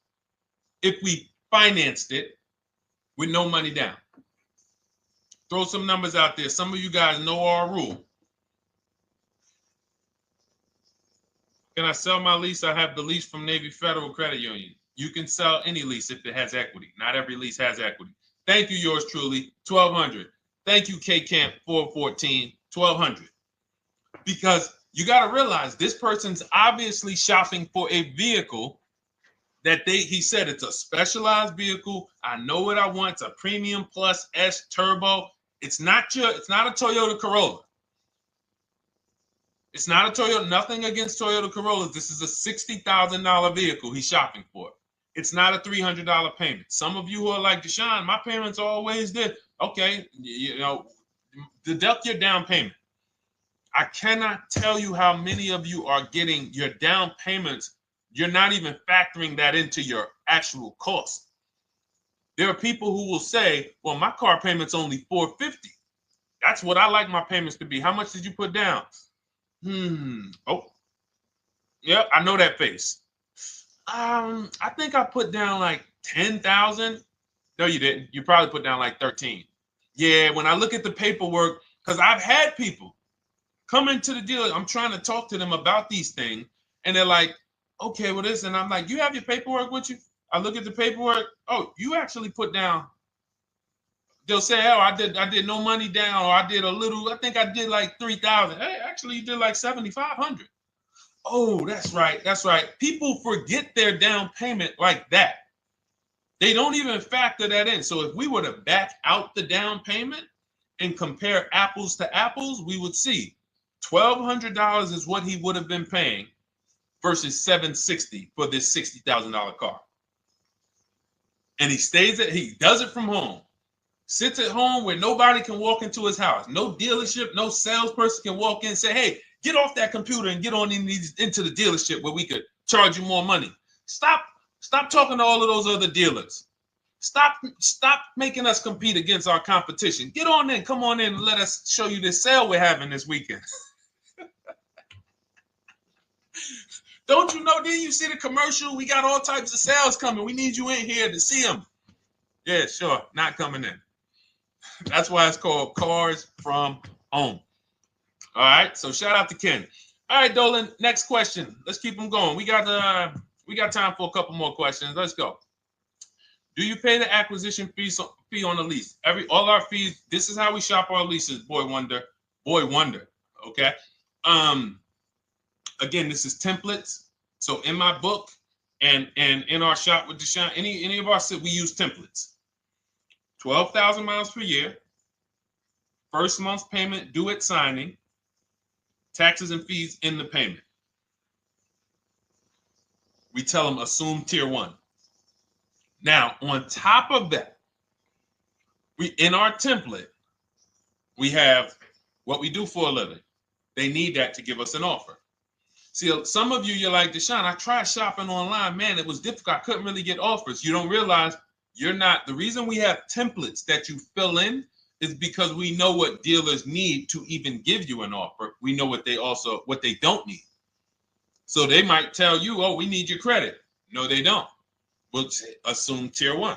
if we financed it with no money down? Throw some numbers out there. Some of you guys know our rule. Can I sell my lease? I have the lease from Navy Federal Credit Union. You can sell any lease if it has equity. Not every lease has equity. Thank you, yours truly, 1200. Thank you, K Camp 414. $1,200. Because you got to realize this person's obviously shopping for a vehicle that he said it's a specialized vehicle. I know what I want. It's a premium plus S turbo. It's not a Toyota Corolla. It's not a Toyota, nothing against Toyota Corollas. This is a $60,000 vehicle he's shopping for. It's not a $300 payment. Some of you who are like, Deshone, my payments always did. Okay, deduct your down payment. I cannot tell you how many of you are getting your down payments. You're not even factoring that into your actual cost. There are people who will say, well, my car payment's only $450. That's what I like my payments to be. How much did you put down? Oh, yeah, I know that face. I think I put down like 10,000. No, you didn't. You probably put down like 13. Yeah, when I look at the paperwork, because I've had people come into the dealer, I'm trying to talk to them about these things, and they're like, okay, well, this, and I'm like, you have your paperwork with you? I look at the paperwork. Oh, you actually put down. They'll say, oh, I did no money down, or I did a little. I think I did like 3,000. Hey, actually, you did like 7,500. Oh, that's right. That's right. People forget their down payment like that. They don't even factor that in. So if we were to back out the down payment and compare apples to apples, we would see $1,200 is what he would have been paying versus $760 for this $60,000 car. And he does it from home. Sits at home where nobody can walk into his house. No dealership, no salesperson can walk in and say, hey, get off that computer and get on into the dealership where we could charge you more money. Stop talking to all of those other dealers. Stop making us compete against our competition. Get on in, come on in and let us show you this sale we're having this weekend. Don't you know, didn't you see the commercial? We got all types of sales coming. We need you in here to see them. Yeah, sure, not coming in. That's why it's called Cars from Home. All right, so shout out to Ken. All right, Dolan, next question. Let's keep them going. We got time for a couple more questions. Let's go. Do you pay the acquisition fee on the lease? All our fees, this is how we shop our leases, Boy Wonder. Okay. Again, this is templates. So in my book and in our shop with Deshone, any of our, we use templates. 12,000 miles per year, first month's payment due at signing, taxes and fees in the payment. We tell them assume tier 1. Now, on top of that, in our template, we have what we do for a living. They need that to give us an offer. See, some of you, you're like, Deshone, I tried shopping online. Man, it was difficult. I couldn't really get offers. You don't realize the reason we have templates that you fill in is because we know what dealers need to even give you an offer. We know what they don't need. So they might tell you, oh, we need your credit. No, they don't. We'll assume tier 1.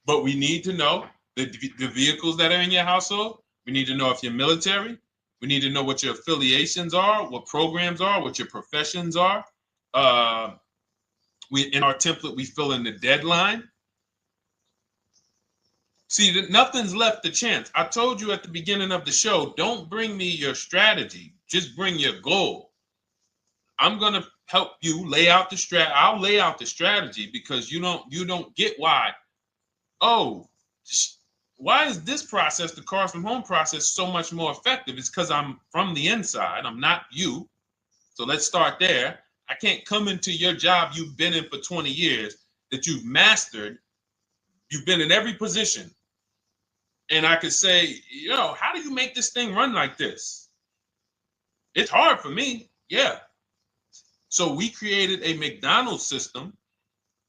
But we need to know the vehicles that are in your household. We need to know if you're military. We need to know what your affiliations are, what programs are, what your professions are. In our template, we fill in the deadline. See, nothing's left to chance. I told you at the beginning of the show, don't bring me your strategy. Just bring your goal. I'm going to help you lay out the strategy. I'll lay out the strategy because you don't get why. Oh, why is this process, the Cars from Home process, so much more effective? It's because I'm from the inside. I'm not you. So let's start there. I can't come into your job you've been in for 20 years that you've mastered. You've been in every position. And I could say, how do you make this thing run like this? It's hard for me. Yeah. So we created a McDonald's system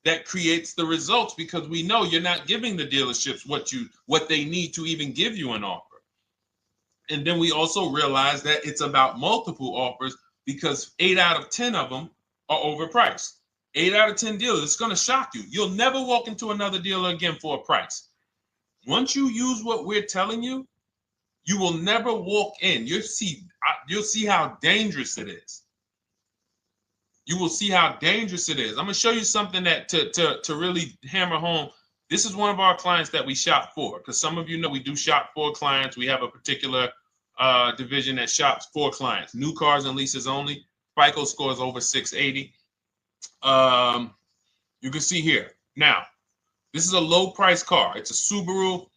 that creates the results because we know you're not giving the dealerships what they need to even give you an offer. And then we also realize that it's about multiple offers because 8 out of 10 of them are overpriced. 8 out of 10 dealers, it's going to shock you. You'll never walk into another dealer again for a price. Once you use what we're telling you, you will never walk in. You'll see how dangerous it is. You will see how dangerous it is. I'm going to show you something that to really hammer home. This is one of our clients that we shop for, because some of you know we do shop for clients. We have a particular division that shops for clients. New cars and leases only. FICO scores over 680. You can see here. Now, this is a low price car. It's a Subaru.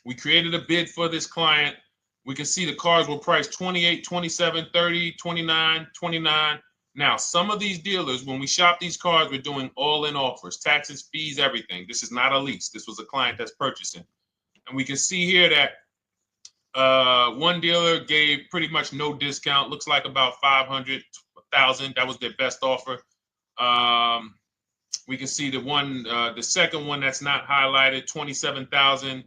We created a bid for this client. We can see the cars were priced 28, 27, 30, 29, 29. Now, some of these dealers, when we shop these cars, we're doing all-in offers, taxes, fees, everything. This is not a lease. This was a client that's purchasing. And we can see here that one dealer gave pretty much no discount. Looks like about 500,000. That was their best offer. We can see the second one that's not highlighted, 27,000.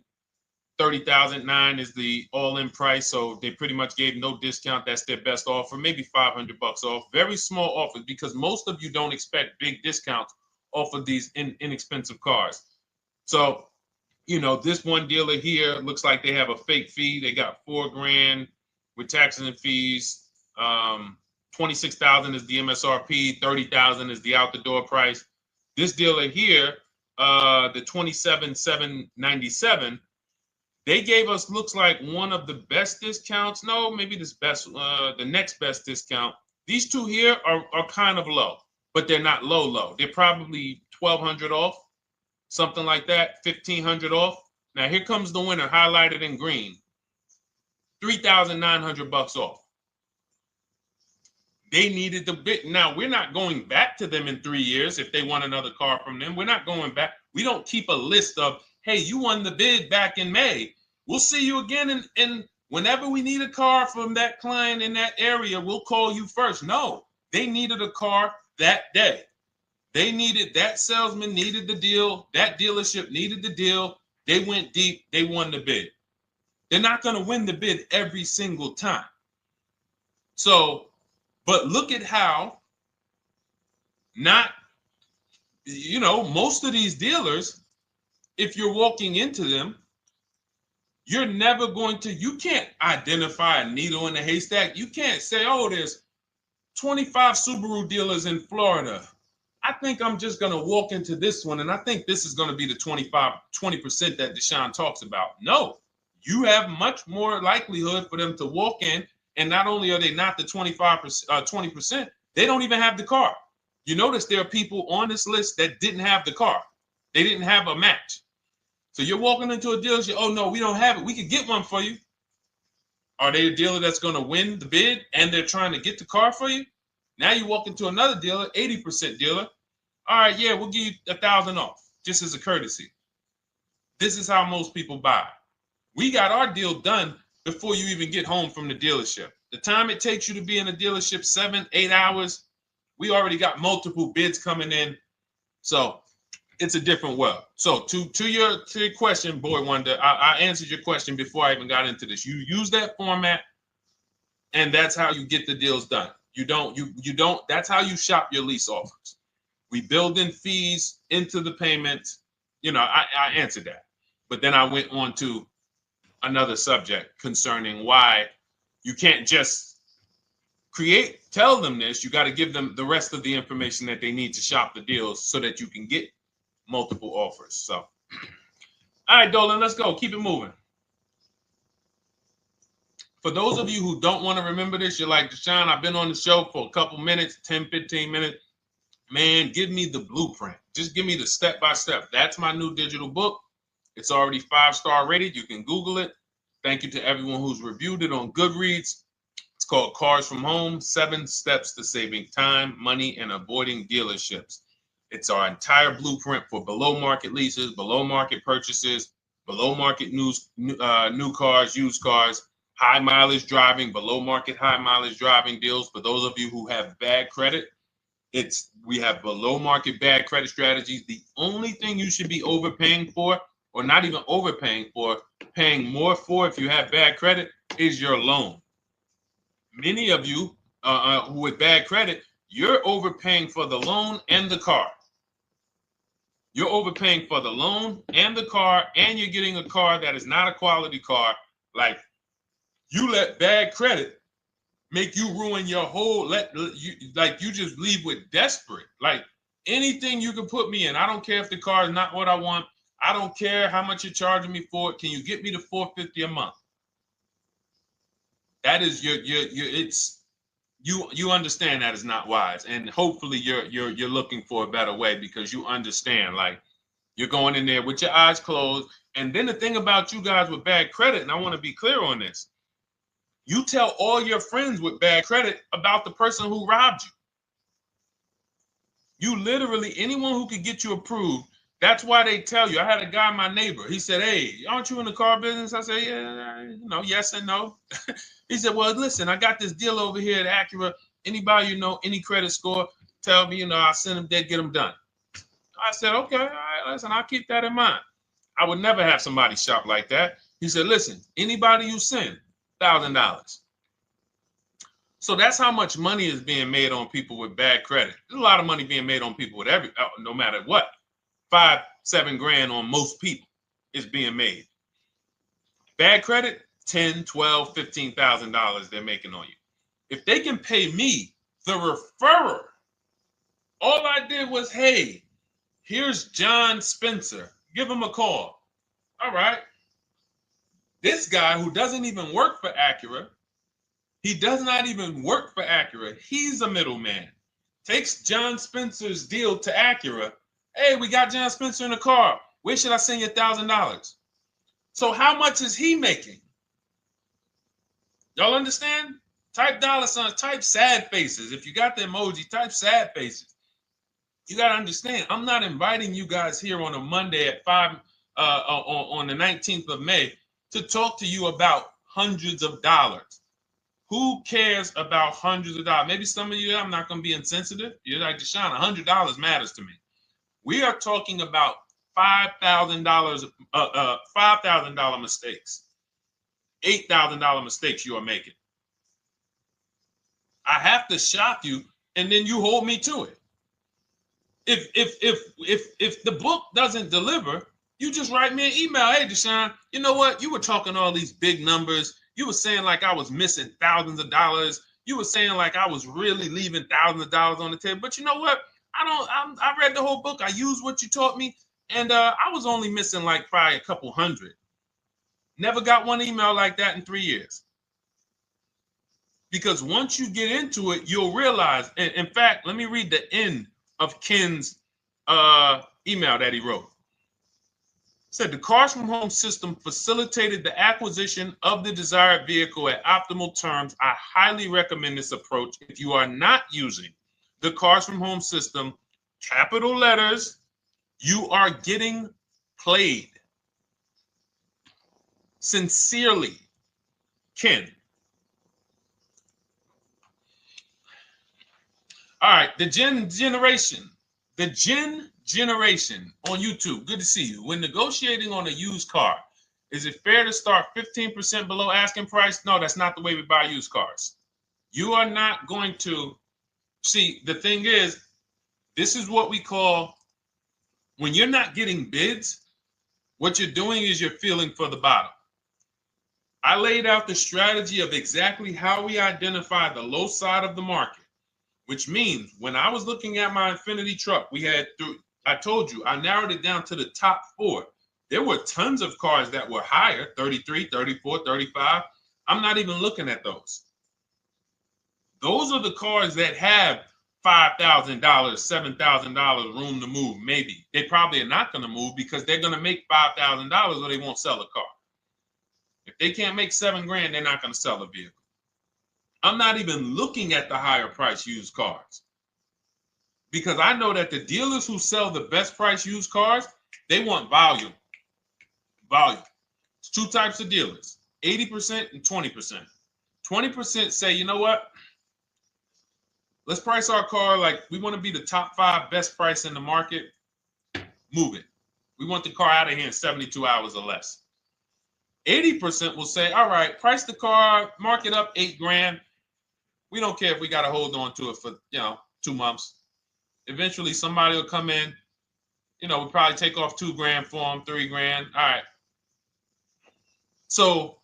30,009 is the all-in price, so they pretty much gave no discount. That's their best offer, maybe $500 off. Very small offers, because most of you don't expect big discounts off of these inexpensive cars. So, you know, this one dealer here looks like they have a fake fee. They got $4,000 with taxes and fees. 26,000 is the MSRP. 30,000 is the out the door price. This dealer here, the 27,797. They gave us, looks like, one of the best discounts. No, maybe the next best discount. These two here are kind of low, but they're not low. They're probably 1,200 off, something like that, 1,500 off. Now here comes the winner, highlighted in green, 3,900 off. They needed the bid. Now we're not going back to them in 3 years if they want another car from them. We're not going back. We don't keep a list of, hey, you won the bid back in May. We'll see you again. And whenever we need a car from that client in that area, we'll call you first. No, they needed a car that day. They needed, that salesman needed the deal. That dealership needed the deal. They went deep. They won the bid. They're not going to win the bid every single time. So, but look at how most of these dealers, if you're walking into them, you're never going to, you can't identify a needle in a haystack. You can't say, oh, there's 25 Subaru dealers in Florida. I think I'm just going to walk into this one, and I think this is going to be the 20% that Deshone talks about. No, you have much more likelihood for them to walk in, and not only are they not the 20%, they don't even have the car. You notice there are people on this list that didn't have the car. They didn't have a match. So you're walking into a dealership, oh no, we don't have it. We could get one for you. Are they a dealer that's going to win the bid and they're trying to get the car for you? Now you walk into another dealer, 80% dealer. All right, yeah, we'll give you 1,000 off, just as a courtesy. This is how most people buy. We got our deal done before you even get home from the dealership. The time it takes you to be in a dealership, 7-8 hours, we already got multiple bids coming in. So it's a different world. So to your question, Boy Wonder, I answered your question before I even got into this. You use that format, and that's how you get the deals done. You don't, that's how you shop your lease offers. We build in fees into the payments. I answered that. But then I went on to another subject concerning why you can't just tell them this. You got to give them the rest of the information that they need to shop the deals so that you can get multiple offers. So, all right, Dolan, let's go. Keep it moving. For those of you who don't want to remember this, you're like, Deshone, I've been on the show for a couple minutes, 10, 15 minutes. Man, give me the blueprint. Just give me the step-by-step. That's my new digital book. It's already 5-star rated. You can Google it. Thank you to everyone who's reviewed it on Goodreads. It's called Cars from Home, 7 Steps to Saving Time, Money, and Avoiding Dealerships. It's our entire blueprint for below market leases, below market purchases, below market new cars, used cars, high mileage driving, below market high mileage driving deals. For those of you who have bad credit, we have below market bad credit strategies. The only thing you should be overpaying for, or not even overpaying for, paying more for if you have bad credit, is your loan. Many of you with bad credit, you're overpaying for the loan and the car. You're overpaying for the loan and the car, and you're getting a car that is not a quality car. Like, you let bad credit make you ruin your whole, you just leave with desperate. Like, anything you can put me in. I don't care if the car is not what I want. I don't care how much you're charging me for it. Can you get me to $450 a month? That is you understand that is not wise, and hopefully you're looking for a better way, because you understand, like, you're going in there with your eyes closed. And then the thing about you guys with bad credit, and I want to be clear on this, you tell all your friends with bad credit about the person who robbed you. You literally, anyone who could get you approved, that's why they tell you. I had a guy, my neighbor, he said, "Hey, aren't you in the car business?" I said, "Yeah, yes and no." He said, "Well, listen, I got this deal over here at Acura. Anybody any credit score, tell me, I'll send them there, get them done." I said, "Okay, all right, listen, I'll keep that in mind." I would never have somebody shop like that. He said, "Listen, anybody you send, $1,000. So that's how much money is being made on people with bad credit. There's a lot of money being made on people with no matter what. 5-7 grand on most people is being made. Bad credit, $10, $12, $15,000 they're making on you. If they can pay me, the referrer, all I did was, hey, here's John Spencer. Give him a call. All right. This guy who doesn't even work for Acura, he does not even work for Acura. He's a middleman. Takes John Spencer's deal to Acura. Hey, we got John Spencer in the car. Where should I send you $1,000? So how much is he making? Y'all understand? Type dollar signs, type sad faces. If you got the emoji, type sad faces. You got to understand, I'm not inviting you guys here on a Monday at 5 on the 19th of May to talk to you about hundreds of dollars. Who cares about hundreds of dollars? Maybe some of you, I'm not going to be insensitive. You're like, Deshone, $100 matters to me. We are talking about $5,000, $5,000 mistakes, $8,000 mistakes you are making. I have to shock you, and then you hold me to it. If the book doesn't deliver, you just write me an email. Hey, Deshone, you know what? You were talking all these big numbers. You were saying like I was missing thousands of dollars. You were saying like I was really leaving thousands of dollars on the table. But you know what? I read the whole book. I used what you taught me. And I was only missing like probably a couple hundred. Never got one email like that in 3 years. Because once you get into it, you'll realize. And in fact, let me read the end of Ken's email that he wrote. Said the Cars from Home system facilitated the acquisition of the desired vehicle at optimal terms. I highly recommend this approach. If you are not using the Cars from Home system, capital letters, you are getting played. Sincerely, Ken. All right, the Gen Generation on YouTube. Good to see you. When negotiating on a used car, is it fair to start 15% below asking price? No, that's not the way we buy used cars. You are not going to see. The thing is, this is what we call, when you're not getting bids, what you're doing is you're feeling for the bottom. I laid out the strategy of exactly how we identify the low side of the market, which means when I was looking at my Infiniti truck, I told you, I narrowed it down to the top 4. There were tons of cars that were higher, 33, 34, 35. I'm not even looking at those. Those are the cars that have $5,000, $7,000 room to move, maybe. They probably are not going to move because they're going to make $5,000 or they won't sell a car. If they can't make $7 grand, they're not going to sell a vehicle. I'm not even looking at the higher price used cars, because I know that the dealers who sell the best price used cars, they want volume. Volume. It's 2 types of dealers, 80% and 20%. 20% say, you know what? Let's price our car like we want to be the top 5 best price in the market. Move it. We want the car out of here in 72 hours or less. 80% will say, all right, price the car, mark it up 8 grand. We don't care if we got to hold on to it for, 2 months. Eventually, somebody will come in. We'll probably take off 2 grand for them, 3 grand. All right. So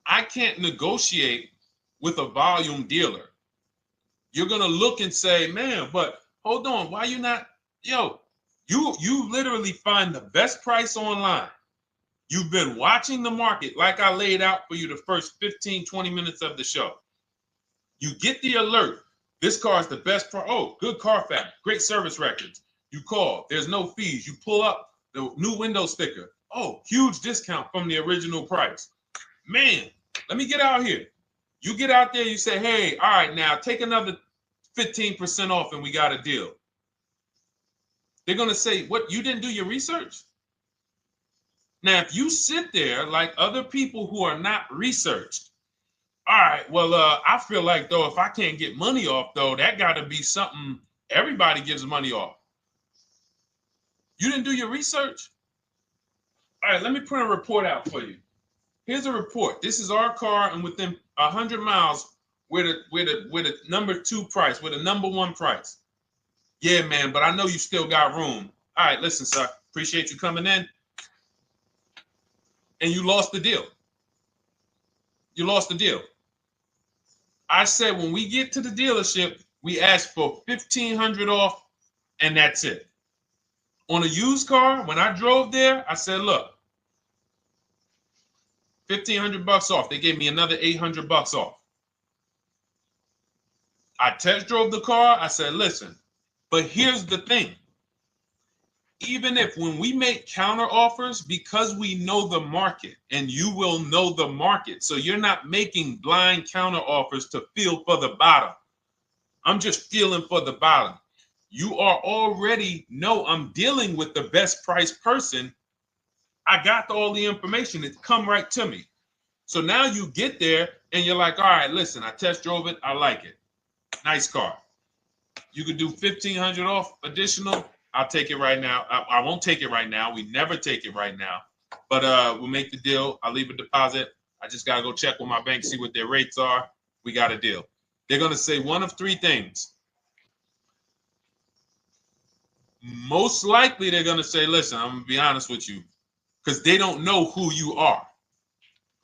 I can't negotiate with a volume dealer. You're going to look and say, man, but hold on. Why you not? You literally find the best price online. You've been watching the market like I laid out for you the first 15, 20 minutes of the show. You get the alert. This car is the best price. Oh, good Carfax, great service records. You call. There's no fees. You pull up the new window sticker. Oh, huge discount from the original price. Man, let me get out here. You get out there, you say, hey, all right, now take another 15% off and we got a deal. They're going to say, what, you didn't do your research? Now, if you sit there like other people who are not researched, all right, well, I feel like, though, if I can't get money off, though, that got to be something everybody gives money off. You didn't do your research? All right, let me print a report out for you. Here's a report. This is our car, and within 100 miles, we're the number 2 price, we're the number 1 price. Yeah, man, but I know you still got room. All right, listen, sir, appreciate you coming in. And you lost the deal. You lost the deal. I said when we get to the dealership, we ask for $1,500 off, and that's it. On a used car, when I drove there, I said, look, $1,500 off. They gave me another $800 off. I test drove the car. I said, listen, but here's the thing. Even if when we make counter offers, because we know the market, and you will know the market, so you're not making blind counter offers to feel for the bottom. I'm just feeling for the bottom. You are already know I'm dealing with the best price person. I got all the information. It come right to me. So now you get there and you're like, all right, listen, I test drove it. I like it. Nice car. You could do $1,500 off additional. I'll take it right now. I won't take it right now. We never take it right now. But we'll make the deal. I'll leave a deposit. I just got to go check with my bank, see what their rates are. We got a deal. They're going to say one of 3 things. Most likely they're going to say, listen, I'm going to be honest with you, because they don't know who you are.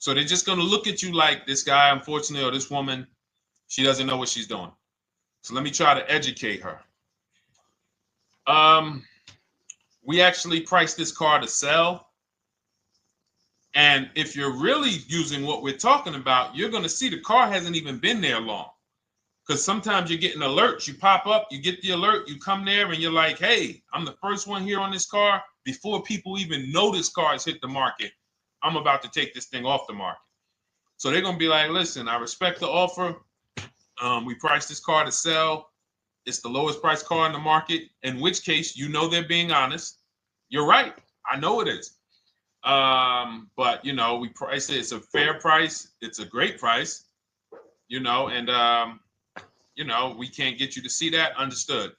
So they're just going to look at you like this guy, unfortunately, or this woman, she doesn't know what she's doing. So let me try to educate her. We actually priced this car to sell. And if you're really using what we're talking about, you're going to see the car hasn't even been there long. Because sometimes you're getting alerts. You pop up, you get the alert, you come there, and you're like, hey, I'm the first one here on this car. Before people even know this car has hit the market, I'm about to take this thing off the market. So they're going to be like, listen, I respect the offer. We priced this car to sell. It's the lowest price car in the market, in which case, you know they're being honest. You're right. I know it is. But, you know, we priced it. It's a fair price. It's a great price, you know, and, you know, we can't get you to see that. Understood.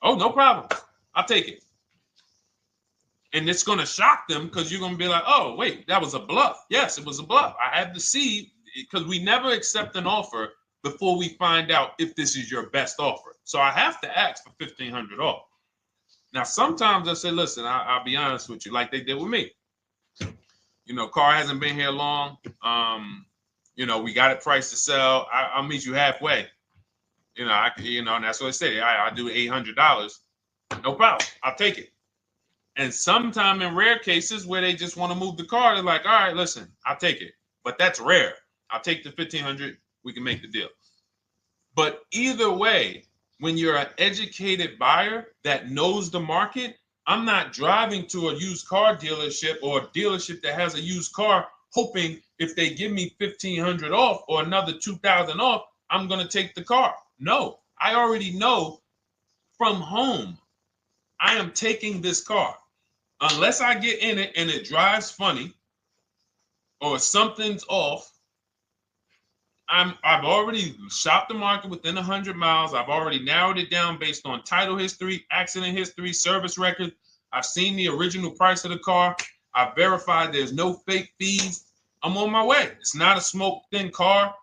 Oh, no problem. I'll take it. And it's going to shock them because you're going to be like, oh, wait, that was a bluff. Yes, it was a bluff. I had to see, because we never accept an offer before we find out if this is your best offer. So I have to ask for $1,500 off. Now, sometimes I say, listen, I'll be honest with you, like they did with me. You know, car hasn't been here long. You know, we got it priced to sell. I'll meet you halfway. You know, and that's what I say. I'll do $800. No problem. I'll take it. And sometime in rare cases where they just want to move the car, they're like, all right, listen, I'll take it. But that's rare. I'll take the $1,500. We can make the deal. But either way, when you're an educated buyer that knows the market, I'm not driving to a used car dealership or a dealership that has a used car hoping if they give me $1,500 off or another $2,000 off, I'm going to take the car. No, I already know from home, I am taking this car. Unless I get in it and it drives funny or something's off, I've already shopped the market within 100 miles. I've already narrowed it down based on title history, accident history, service record. I've seen the original price of the car. I've verified there's no fake fees. I'm on my way. It's not a smoke thin car.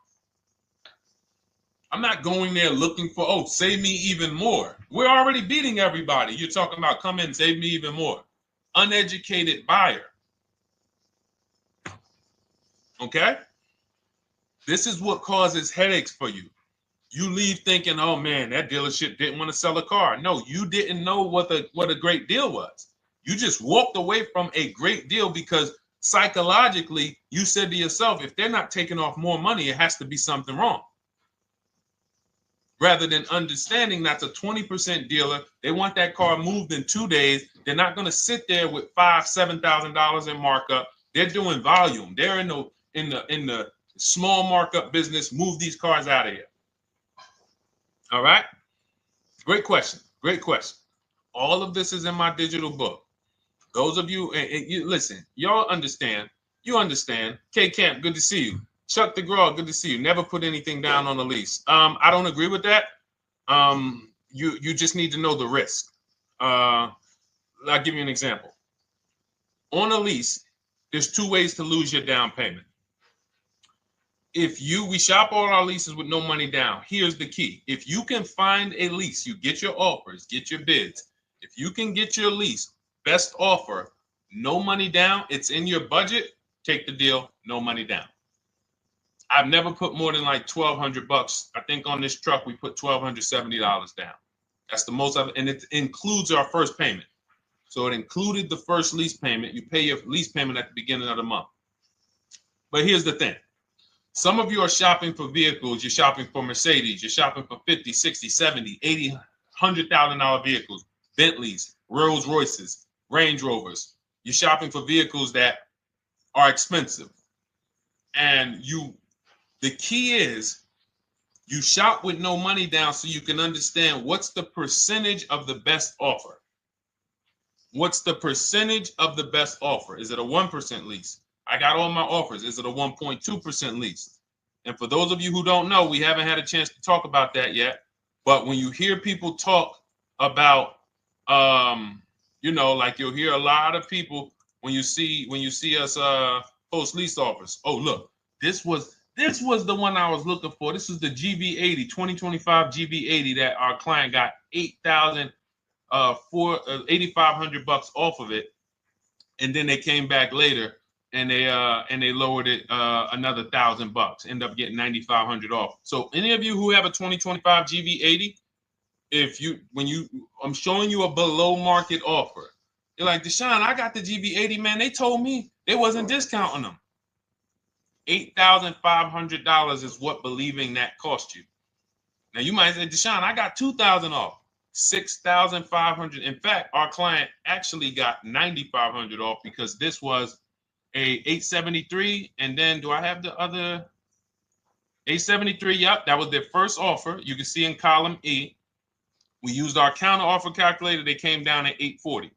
I'm not going there looking for, oh, save me even more. We're already beating everybody. You're talking about come in, save me even more. Uneducated buyer. Okay? This is what causes headaches for you. You leave thinking, oh man, that dealership didn't want to sell a car. No, you didn't know what a great deal was. You just walked away from a great deal because psychologically you said to yourself, if they're not taking off more money, it has to be something wrong. Rather than understanding that's a 20% dealer, they want that car moved in 2 days. They're not going to sit there with $5,000-$7,000 in markup. They're doing volume. They're in the small markup business. Move these cars out of here. All right. Great question. Great question. All of this is in my digital book. Those of you, and you listen, y'all understand. You understand. K Camp, good to see you. Chuck DeGraw, good to see you. Never put anything down on a lease. I don't agree with that. You just need to know the risk. I'll give you an example. On a lease, there's 2 ways to lose your down payment. We shop all our leases with no money down. Here's the key. If you can find a lease, you get your offers, get your bids. If you can get your lease, best offer, no money down, it's in your budget, take the deal, no money down. I've never put more than like $1,200. I think on this truck, we put $1,270 down. That's the most of it. And it includes our first payment. So it included the first lease payment. You pay your lease payment at the beginning of the month. But here's the thing. Some of you are shopping for vehicles. You're shopping for Mercedes. You're shopping for 50, 60, 70, 80, $100,000 vehicles, Bentleys, Rolls Royces, Range Rovers. You're shopping for vehicles that are expensive. And the key is you shop with no money down so you can understand what's the percentage of the best offer. What's the percentage of the best offer? Is it a 1% lease? I got all my offers. Is it a 1.2% lease? And for those of you who don't know, we haven't had a chance to talk about that yet. But when you hear people talk about, like you'll hear a lot of people when you see us post lease offers. Oh, look, this was the one I was looking for. This is the GV80, 2025 GV80 that our client got $8,500 off of it, and then they came back later and they lowered it another $1,000, end up getting $9,500 off. So any of you who have a 2025 GV80, I'm showing you a below market offer, you're like, Deshone, I got the GV80, man. They told me they wasn't discounting them. $8,500 is what believing that cost you. Now you might say, Deshone, I got $2,000 off. $6,500. In fact, our client actually got $9,500 off because this was a 873. And then do I have the other 873? Yep, that was their first offer. You can see in column E. We used our counter offer calculator. They came down at 840.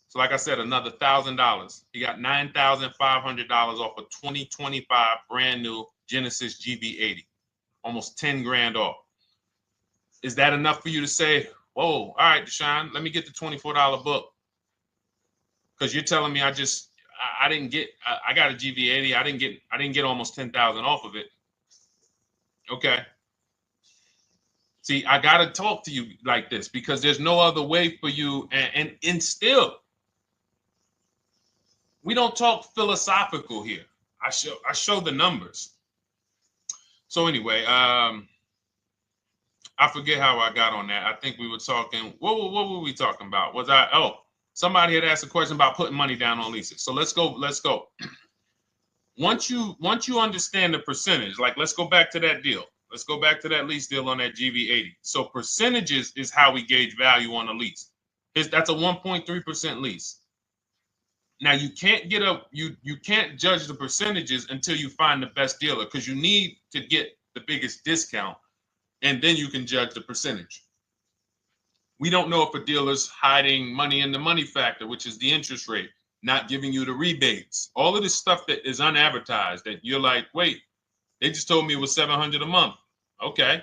So like I said, another $1,000. He got $9,500 off a 2025 brand new Genesis GV80, almost 10 grand off. Is that enough for you to say, whoa, all right, Deshone, let me get the $24 book? Because you're telling me I got a GV80. I didn't get almost 10,000 off of it. Okay. See, I got to talk to you like this because there's no other way for you. And still, we don't talk philosophical here. I show the numbers. So anyway, I forget how I got on that. I think we were talking. What were we talking about? Somebody had asked a question about putting money down on leases. So let's go. Once you understand the percentage, like let's go back to that deal. Let's go back to that lease deal on that GV80. So percentages is how we gauge value on a lease. That's a 1.3% lease. Now you can't you can't judge the percentages until you find the best dealer because you need to get the biggest discount, and then you can judge the percentage. We don't know if a dealer's hiding money in the money factor, which is the interest rate, not giving you the rebates, all of this stuff that is unadvertised that you're like, wait, they just told me it was $700 a month. Okay.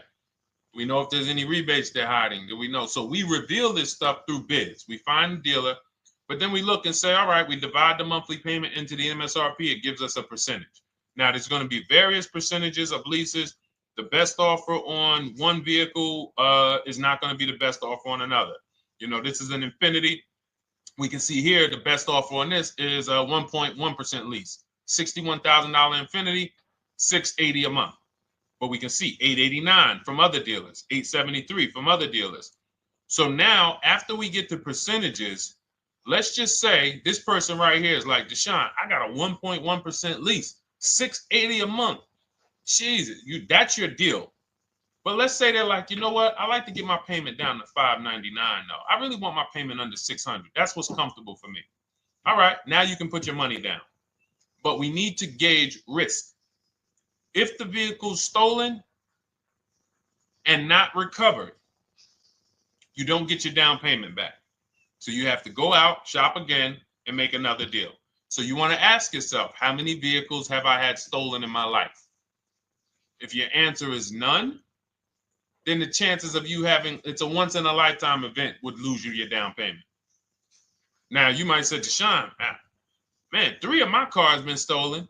We know if there's any rebates they're hiding. Do we know? So we reveal this stuff through bids. We find the dealer, but then we look and say, all right, we divide the monthly payment into the MSRP. It gives us a percentage. Now, there's going to be various percentages of leases. The best offer on one vehicle is not going to be the best offer on another. This is an Infinity. We can see here the best offer on this is a 1.1% lease. $61,000 Infinity, $680 a month. But we can see $889 from other dealers, $873 from other dealers. So now, after we get the percentages, let's just say this person right here is like, Deshone, I got a 1.1% lease, $680 a month. Jesus, that's your deal. But let's say they're like, you know what? I like to get my payment down to $599 though. I really want my payment under $600. That's what's comfortable for me. All right, now you can put your money down. But we need to gauge risk. If the vehicle's stolen and not recovered, you don't get your down payment back. So you have to go out, shop again, and make another deal. So you want to ask yourself, how many vehicles have I had stolen in my life? If your answer is none, then the chances of you having, it's a once in a lifetime event, would lose you your down payment. Now you might say, Deshone, man, 3 of my cars been stolen.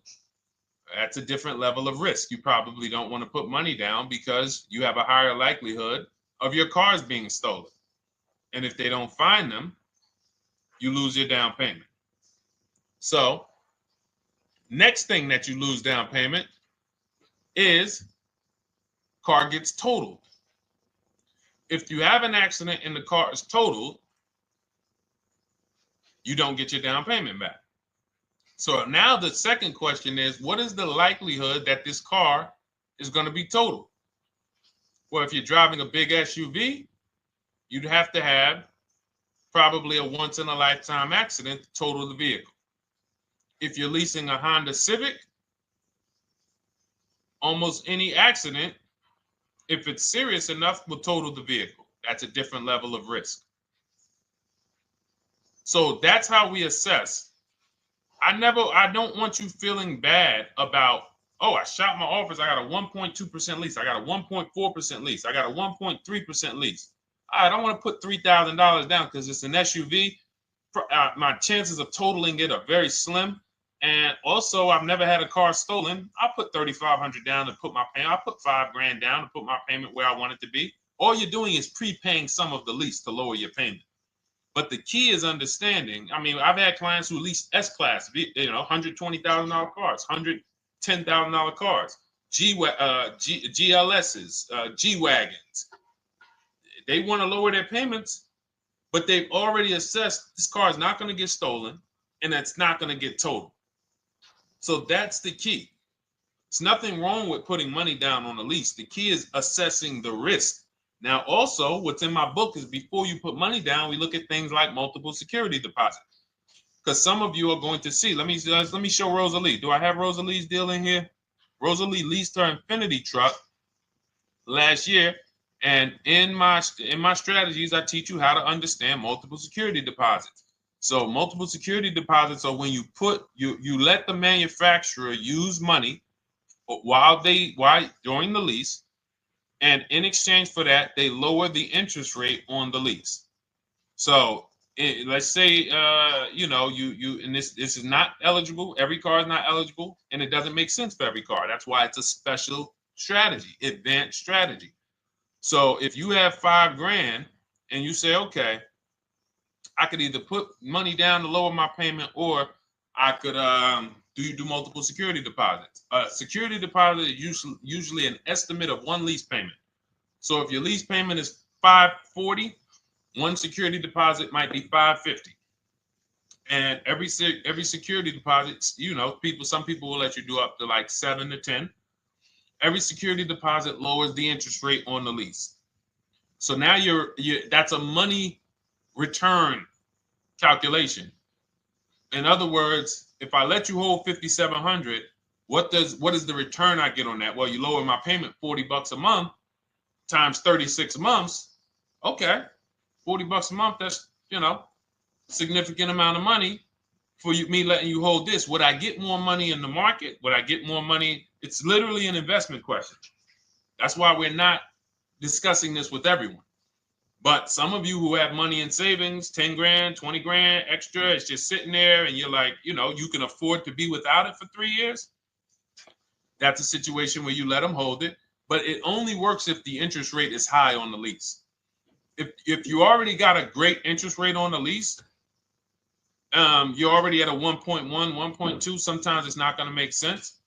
That's a different level of risk. You probably don't want to put money down because you have a higher likelihood of your cars being stolen. And if they don't find them, you lose your down payment. So next thing that you lose down payment is car gets totaled. If you have an accident and the car is totaled, you don't get your down payment back. So now the second question is, what is the likelihood that this car is going to be totaled? Well, if you're driving a big SUV, you'd have to have probably a once in a lifetime accident to total the vehicle. If you're leasing a Honda Civic, almost any accident, if it's serious enough, will total the vehicle. That's a different level of risk. So that's how we assess. I don't want you feeling bad about, oh, I shot my office, I got a 1.2% lease, I got a 1.4% lease, I got a 1.3% lease. I don't want to put $3,000 down because it's an SUV. My chances of totaling it are very slim. And also, I've never had a car stolen. I put $3,500 down to put my payment. I put $5,000 down to put my payment where I want it to be. All you're doing is prepaying some of the lease to lower your payment. But the key is understanding. I mean, I've had clients who lease S-Class, $120,000 cars, $110,000 cars, GLSs, G-Wagons. They want to lower their payments, but they've already assessed this car is not going to get stolen and it's not going to get totaled. So that's the key. There's nothing wrong with putting money down on a lease. The key is assessing the risk. Now, also, what's in my book is before you put money down, we look at things like multiple security deposit. Because some of you are going to see, let me show Rosalie. Do I have Rosalie's deal in here? Rosalie leased her Infinity truck last year. And in my strategies, I teach you how to understand multiple security deposits. So multiple security deposits are when you let the manufacturer use money during the lease, and in exchange for that, they lower the interest rate on the lease. So let's say and this is not eligible. Every car is not eligible, and it doesn't make sense for every car. That's why it's a special strategy, advanced strategy. So if you have $5,000 and you say, okay, I could either put money down to lower my payment, or I could do multiple security deposits. Security deposit is usually an estimate of one lease payment. So if your lease payment is $540, one security deposit might be $550. And every security deposit, some people will let you do up to like 7 to 10. Every security deposit lowers the interest rate on the lease. So now that's a money return calculation. In other words, if I let you hold $5,700, what is the return I get on that? Well, you lower my payment $40 a month times 36 months. Okay, $40 a month. That's significant amount of money for me letting you hold this. Would I get more money in the market? Would I get more money? It's literally an investment question. That's why we're not discussing this with everyone. But some of you who have money in savings, 10 grand, 20 grand extra, it's just sitting there and you're like, you can afford to be without it for 3 years. That's a situation where you let them hold it, but it only works if the interest rate is high on the lease. If you already got a great interest rate on the lease, you're already at a 1.1, 1.2. Sometimes it's not going to make sense,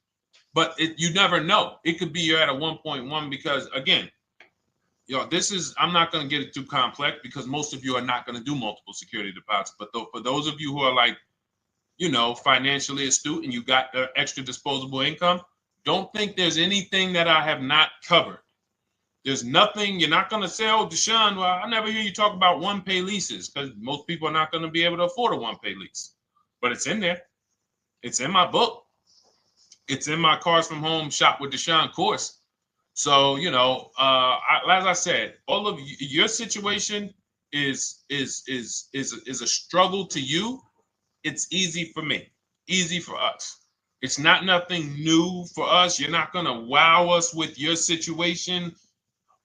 but you never know. It could be you're at a 1.1 because, again, I'm not going to get it too complex because most of you are not going to do multiple security deposits. But for those of you who are like, financially astute and you got the extra disposable income, don't think there's anything that I have not covered. There's nothing. You're not going to say, oh, Deshone, well, I never hear you talk about one-pay leases, because most people are not going to be able to afford a one-pay lease. But it's in there. It's in my book. It's in my Cars from Home Shop with Deshone course. So, as I said, all of your situation is a struggle to you. It's easy for me, easy for us. It's not nothing new for us. You're not going to wow us with your situation.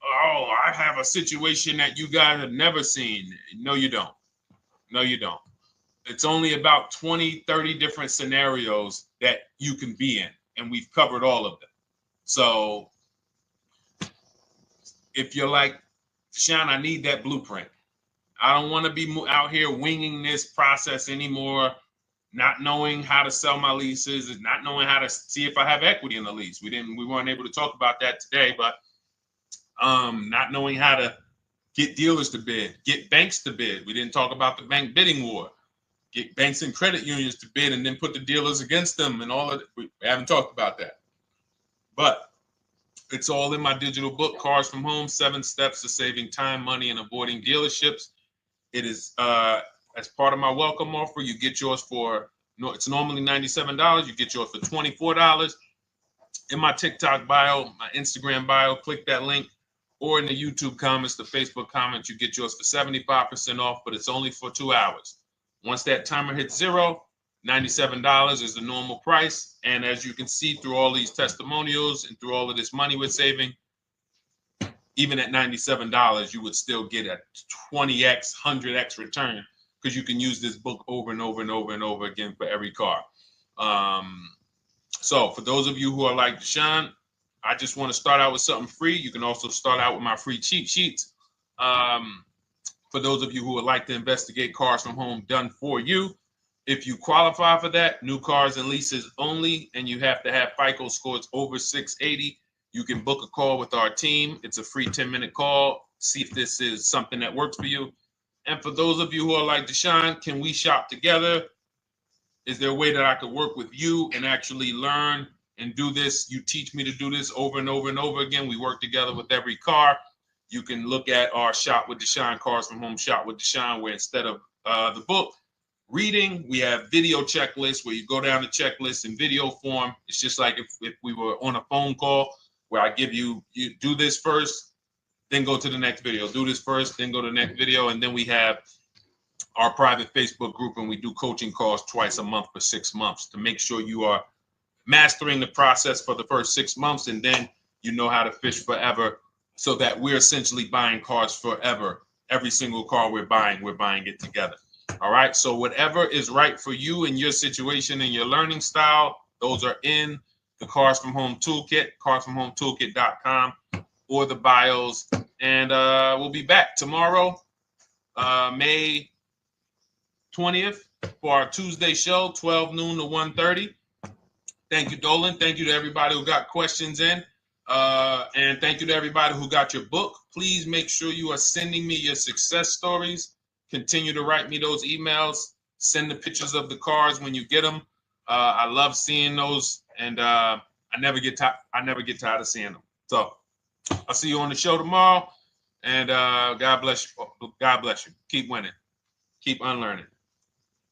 Oh, I have a situation that you guys have never seen. No, you don't. No, you don't. It's only about 20, 30 different scenarios that you can be in, and we've covered all of them. So if you're like, Deshone, I need that blueprint. I don't want to be out here winging this process anymore, not knowing how to sell my leases and not knowing how to see if I have equity in the lease. We weren't able to talk about that today, but not knowing how to get dealers to bid, get banks to bid. We didn't talk about the bank bidding war. Get banks and credit unions to bid and then put the dealers against them and all of it. We haven't talked about that. But it's all in my digital book, Cars from Home, 7 Steps to Saving Time, Money, and Avoiding Dealerships. It is as part of my welcome offer. You get yours it's normally $97. You get yours for $24. In my TikTok bio, my Instagram bio, click that link, or in the YouTube comments, the Facebook comments, you get yours for 75% off, but it's only for 2 hours. Once that timer hits 0, $97 is the normal price. And as you can see through all these testimonials and through all of this money we're saving, even at $97, you would still get a 20x, 100x return, because you can use this book over and over and over and over again for every car. So for those of you who are like, Deshone, I just want to start out with something free, you can also start out with my free cheat sheets. For those of you who would like to investigate Cars from Home done for you, if you qualify for that, new cars and leases only, and you have to have FICO scores over 680, you can book a call with our team. It's a free 10-minute call. See if this is something that works for you. And for those of you who are like, Deshone, can we shop together? Is there a way that I could work with you and actually learn and do this? You teach me to do this over and over and over again. We work together with every car. You can look at our Shop with Deshone, Cars from Home Shop with Deshone, where instead of the book reading, we have video checklists where you go down the checklist in video form. It's just like if we were on a phone call, where I give you do this first, then go to the next video. Do this first, then go to the next video. And then we have our private Facebook group, and we do coaching calls twice a month for 6 months to make sure you are mastering the process for the first 6 months, and then you know how to fish forever, so that we're essentially buying cars forever. Every single car we're buying it together. All right. So whatever is right for you in your situation and your learning style, those are in the Cars from Home Toolkit, carsfromhometoolkit.com, or the bios. And we'll be back tomorrow, May 20th, for our Tuesday show, 12 noon to 1:30. Thank you, Dolan. Thank you to everybody who got questions in. And thank you to everybody who got your book. Please make sure you are sending me your success stories. Continue to write me those emails. Send the pictures of the cars when you get them. I love seeing those, and I never get tired of seeing them. So I'll see you on the show tomorrow, and God bless you. God bless you. Keep winning. Keep unlearning.